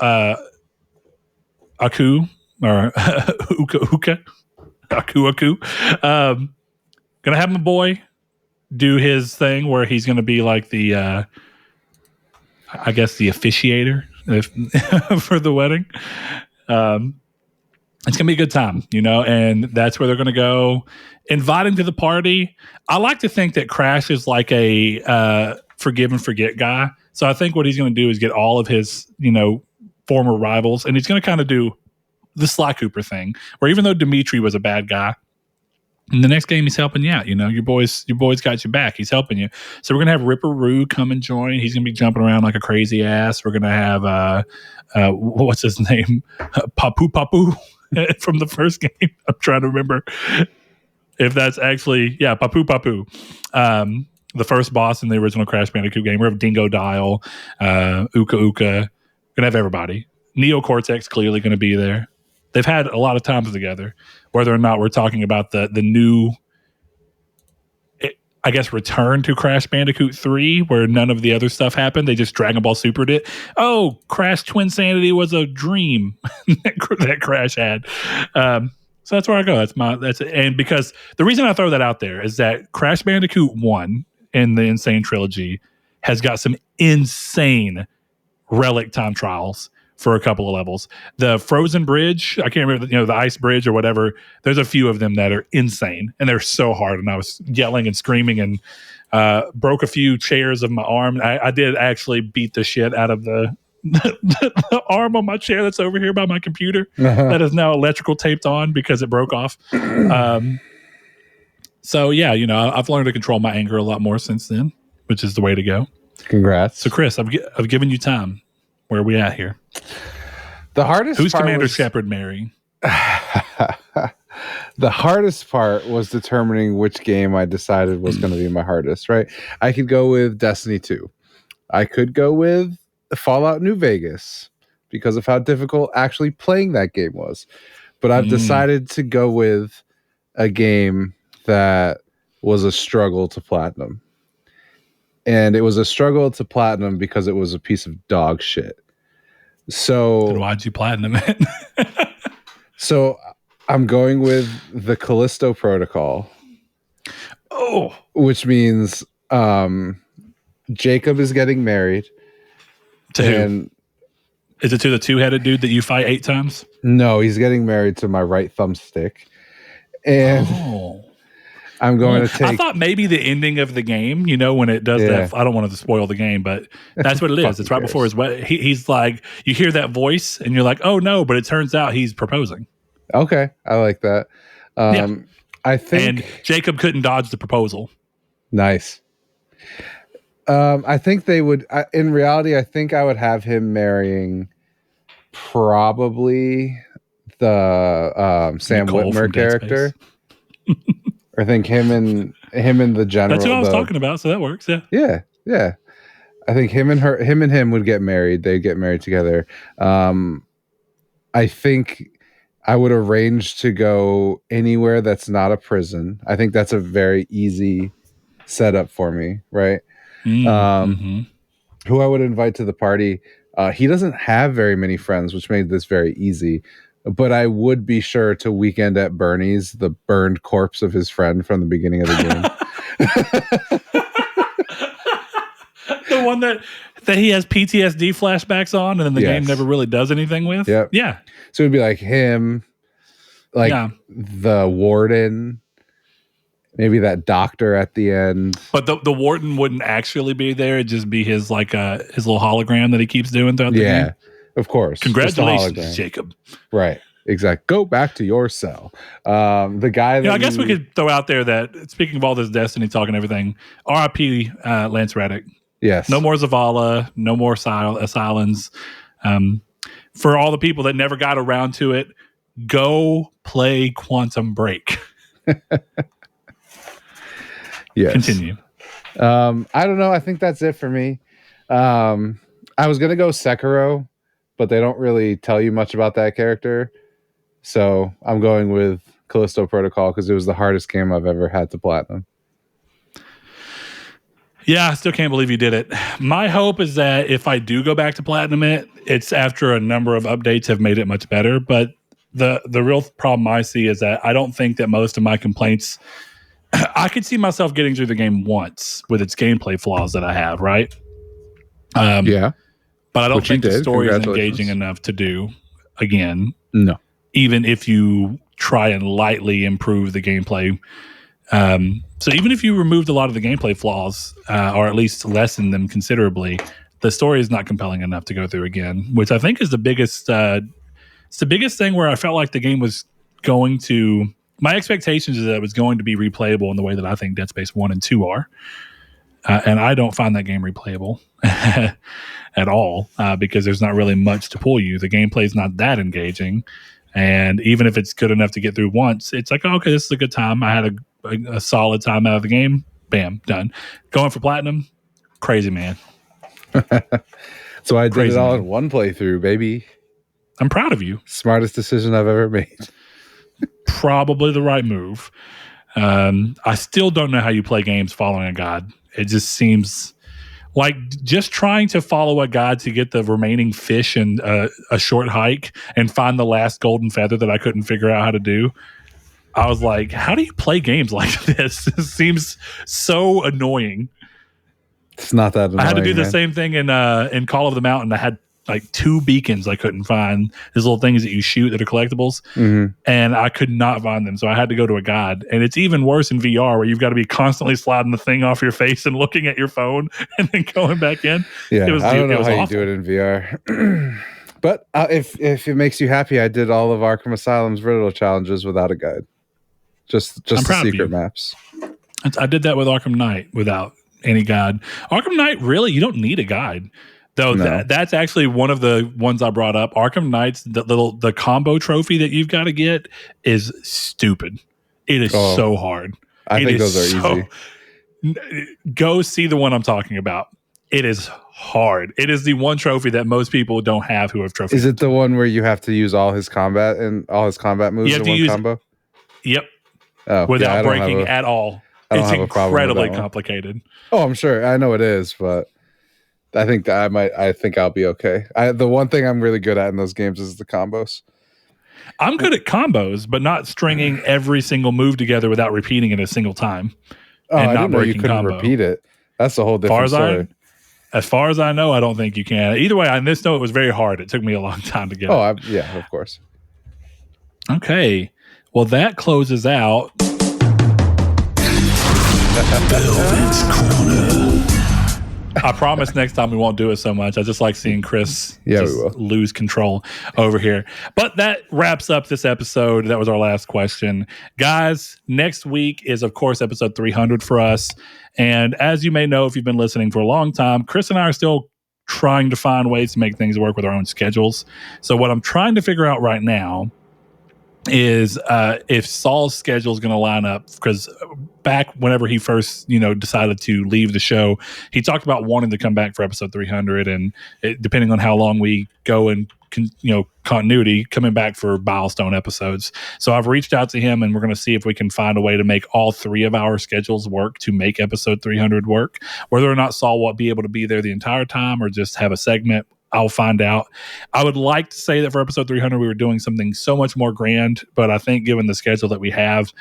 Aku or Uka. Aku. Gonna have my boy do his thing where he's going to be like the, I guess, the officiator for the wedding. It's going to be a good time, and that's where they're going to go. Invite him to the party. I like to think that Crash is like a forgive and forget guy. So I think what he's going to do is get all of his, former rivals, and he's going to kind of do the Sly Cooper thing, where even though Dimitri was a bad guy, in the next game he's helping you out. Your boy's got your back. He's helping you. So we're going to have Ripper Roo come and join. He's going to be jumping around like a crazy ass. We're going to have, what's his name? Papu from the first game. I'm trying to remember if that's actually, Papu. The first boss in the original Crash Bandicoot game. We have Dingo Dial, Uka. Gonna have everybody. Neo Cortex clearly going to be there. They've had a lot of times together. Whether or not we're talking about the new, I guess, return to Crash Bandicoot 3, where none of the other stuff happened. They just Dragon Ball Super'd it. Oh, Crash Twin Sanity was a dream that Crash had. So that's where I go. And because the reason I throw that out there is that Crash Bandicoot 1 in the Insane Trilogy has got some insane relic time trials for a couple of levels. The Frozen Bridge, I can't remember, the Ice Bridge or whatever. There's a few of them that are insane, and they're so hard. And I was yelling and screaming and broke a few chairs of my arm. I did actually beat the shit out of the arm on my chair that's over here by my computer that is now electrical taped on because it broke off. So yeah, I've learned to control my anger a lot more since then, which is the way to go. Congrats. So Chris, I've given you time. Where are we at here? The hardest Who's part Commander was, Shepard marrying? The hardest part was determining which game I decided was going to be my hardest, right? I could go with Destiny 2. I could go with Fallout New Vegas because of how difficult actually playing that game was. But I've decided to go with a game that was a struggle to platinum. And it was a struggle to platinum because it was a piece of dog shit. So then why'd you platinum it? So I'm going with the Callisto Protocol. Oh, which means Jacob is getting married. To who? Is it to the two-headed dude that you fight 8 times? No, he's getting married to my right thumbstick. And I'm going to take... I thought maybe the ending of the game, when it does that... I don't want to spoil the game, but that's what it is. It's right before his wedding. He's like... You hear that voice, and you're like, oh, no, but it turns out he's proposing. Okay, I like that. I think... And Jacob couldn't dodge the proposal. Nice. I think they would... in reality, I think I would have him marrying probably the Sam Nicole Whitmer character. I think him and the general. That's what I was talking about, so that works. Yeah. I think him and him would get married. They'd get married together. I think I would arrange to go anywhere that's not a prison. I think that's a very easy setup for me, right? Mm-hmm. Who I would invite to the party. He doesn't have very many friends, which made this very easy. But I would be sure to weekend at Bernie's, the burned corpse of his friend from the beginning of the game. The one that he has PTSD flashbacks on, and then the Yes. game never really does anything with. Yep. Yeah. So it'd be like him, like the warden, maybe that doctor at the end. But the warden wouldn't actually be there. It'd just be his his little hologram that he keeps doing throughout the game. Yeah, of course. Congratulations, Jacob. Right. Exactly. Go back to your cell. The guy that I guess we could throw out there that, speaking of all this Destiny talk and everything, RIP Lance Reddick. Yes. No more Zavala. No more Silence. For all the people that never got around to it, go play Quantum Break. Yes. Continue. I don't know. I think that's it for me. I was going to go Sekiro, but they don't really tell you much about that character. So I'm going with Callisto Protocol because it was the hardest game I've ever had to platinum. Yeah, I still can't believe you did it. My hope is that if I do go back to platinum it's after a number of updates have made it much better. But the real problem I see is that I don't think that most of my complaints, I could see myself getting through the game once with its gameplay flaws that I have, right? Yeah. But I don't think the story is engaging enough to do again. No. Even if you try and lightly improve the gameplay. So even if you removed a lot of the gameplay flaws, or at least lessen them considerably, the story is not compelling enough to go through again, which I think is the biggest, it's the biggest thing where I felt like the game was going to, my expectations is that it was going to be replayable in the way that I think Dead Space 1 and 2 are. And I don't find that game replayable at all, because there's not really much to pull you. The gameplay is not that engaging. And even if it's good enough to get through once, it's like, oh, okay, this is a good time. I had a solid time out of the game. Bam, done. Going for platinum, crazy, man. So I did it all in one playthrough, baby. I'm proud of you. Smartest decision I've ever made. Probably the right move. I still don't know how you play games following a god. It just seems like just trying to follow a god to get the remaining fish in a short hike and find the last golden feather that I couldn't figure out how to do. I was like, how do you play games like this? This seems so annoying. It's not that annoying. I had to do the same thing in Call of the Mountain. I had like 2 beacons I couldn't find. These little things that you shoot that are collectibles. Mm-hmm. And I could not find them. So I had to go to a god. And it's even worse in VR where you've got to be constantly sliding the thing off your face and looking at your phone and then going back in. Yeah, I don't know how you do it in VR. But if it makes you happy, I did all of Arkham Asylum's riddle challenges without a guide. Just the secret maps. I did that with Arkham Knight without any guide. Arkham Knight, really, you don't need a guide. Though that's actually one of the ones I brought up. Arkham Knight's the combo trophy that you've got to get is stupid. It is so hard. I think those are easy. Go see the one I'm talking about. It is hard. It is the one trophy that most people don't have who have trophies. Is it the one where you have to use all his combat moves in one combo? Yep. Oh, without breaking at all. It's incredibly complicated. Oh, I'm sure. I know it is, but I think I'll be okay. The one thing I'm really good at in those games is the combos. I'm good at combos, but not stringing every single move together without repeating it a single time. Oh, I didn't know you couldn't repeat it. That's a whole different story. As far as I know, I don't think you can. Either way, on this note, it was very hard. It took me a long time to get it. Yeah, of course. Okay. Well, that closes out Velvet's Corner. I promise next time we won't do it so much. I just like seeing Chris lose control over here. But that wraps up this episode. That was our last question. Guys, next week is, of course, episode 300 for us. And as you may know, if you've been listening for a long time, Chris and I are still trying to find ways to make things work with our own schedules. So what I'm trying to figure out right now is if Saul's schedule is going to line up, because back whenever he first decided to leave the show, he talked about wanting to come back for episode 300, and depending on how long we go and continuity coming back for milestone episodes. So I've reached out to him, and we're going to see if we can find a way to make all 3 of our schedules work to make episode 300 work. Whether or not Saul will be able to be there the entire time or just have a segment, I'll find out. I would like to say that for episode 300, we were doing something so much more grand, but I think given the schedule that we have,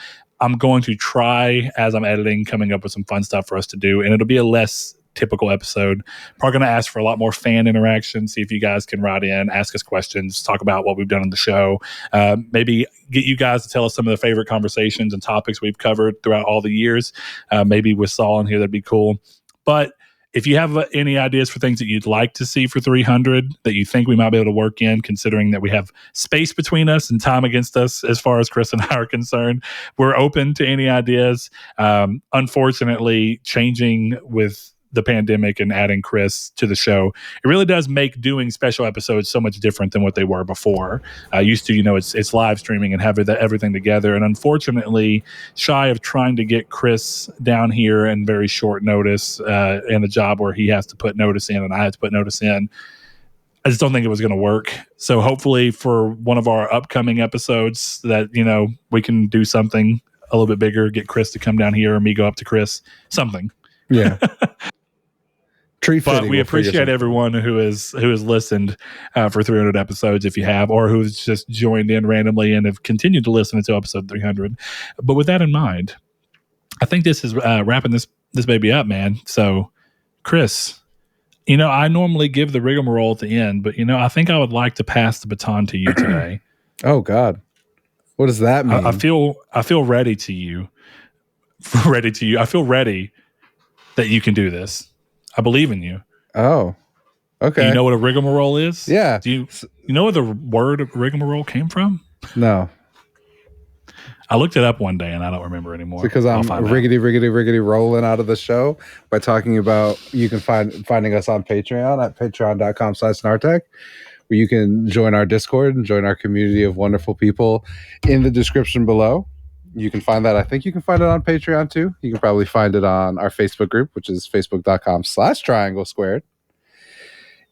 I'm going to try, as I'm editing, coming up with some fun stuff for us to do, and it'll be a less typical episode. Probably going to ask for a lot more fan interaction, see if you guys can write in, ask us questions, talk about what we've done on the show, maybe get you guys to tell us some of the favorite conversations and topics we've covered throughout all the years. Maybe with Saul in here, that'd be cool. But if you have any ideas for things that you'd like to see for 300 that you think we might be able to work in, considering that we have space between us and time against us as far as Chris and I are concerned, we're open to any ideas. Unfortunately, changing with the pandemic and adding Chris to the show, it really does make doing special episodes so much different than what they were before. Used to, it's live streaming and have everything together. And unfortunately, shy of trying to get Chris down here in very short notice in a job where he has to put notice in and I have to put notice in, I just don't think it was going to work. So hopefully for one of our upcoming episodes that, we can do something a little bit bigger, get Chris to come down here or me go up to Chris, something. Yeah. But we appreciate everyone who has listened for 300 episodes, if you have, or who's just joined in randomly and have continued to listen until episode 300. But with that in mind, I think this is wrapping this baby up, man. So, Chris, I normally give the rigmarole at the end, but I think I would like to pass the baton to you today. Oh God, what does that mean? I feel ready to you. Ready to you. I feel ready that you can do this. I believe in you. Oh, okay. Do you know what a rigmarole is? Yeah. Do you know where the word rigmarole came from? No. I looked it up one day and I don't remember anymore. Because I'm riggedy rolling out of the show by talking about, you can finding us on Patreon at patreon.com/Snartech, where you can join our Discord and join our community of wonderful people in the description below. You can find that. I think you can find it on Patreon too. You can probably find it on our Facebook group, which is facebook.com/triangle squared.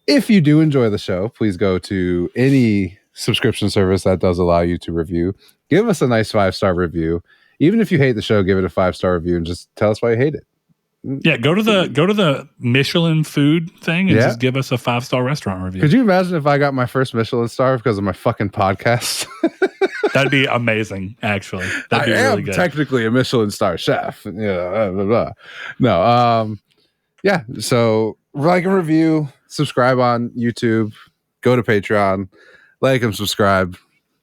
If you do enjoy the show, please go to any subscription service that does allow you to review. Give us a nice 5-star review. Even if you hate the show, give it a 5-star review and just tell us why you hate it. Yeah, go to the Michelin food thing and just give us a 5-star restaurant review. Could you imagine if I got my first Michelin star because of my fucking podcast? That'd be amazing, actually. That'd be really good. Technically a Michelin star chef. Yeah, blah, blah. No, yeah. So like and review, subscribe on YouTube, go to Patreon, like and subscribe,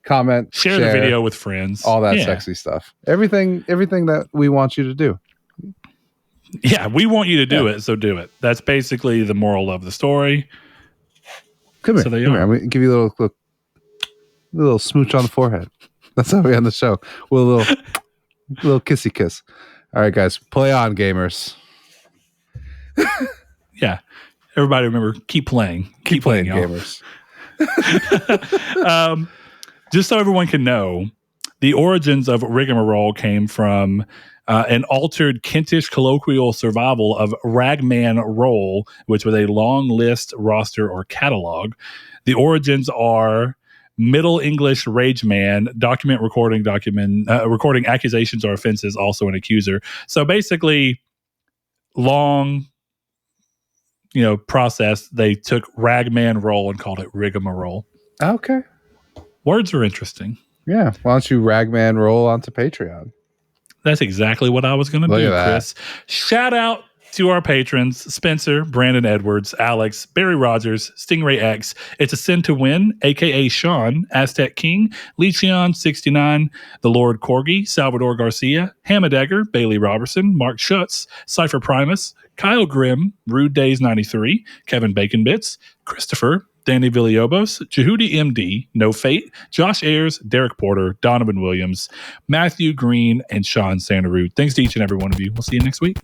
comment, share the video with friends, all that sexy stuff. Everything that we want you to do. Yeah, we want you to do it, so do it. That's basically the moral of the story. Come here. I'm going to give you a little smooch on the forehead. That's how we end the show. With a little kissy kiss. All right, guys. Play on, gamers. Yeah. Everybody remember, keep playing. Keep playing, gamers. Just so everyone can know, the origins of rigmarole came from an altered Kentish colloquial survival of ragman roll, which was a long list, roster, or catalog. The origins are Middle English rage man, recording accusations or offenses, also an accuser. So basically, long, process. They took ragman roll and called it rigmarole. Okay. Words are interesting. Yeah. Why don't you ragman roll onto Patreon? That's exactly what I was going to do, Chris. Shout out to our patrons, Spencer, Brandon Edwards, Alex, Barry Rogers, Stingray X, It's a Sin to Win, a.k.a. Sean, Aztec King, Lecheon 69, The Lord Corgi, Salvador Garcia, Hamadegger, Bailey Robertson, Mark Schutz, Cypher Primus, Kyle Grimm, Rude Days 93, Kevin Bacon Bits, Christopher, Danny Villalobos, Jehudi MD, No Fate, Josh Ayers, Derek Porter, Donovan Williams, Matthew Green, and Sean Sandaroo. Thanks to each and every one of you. We'll see you next week.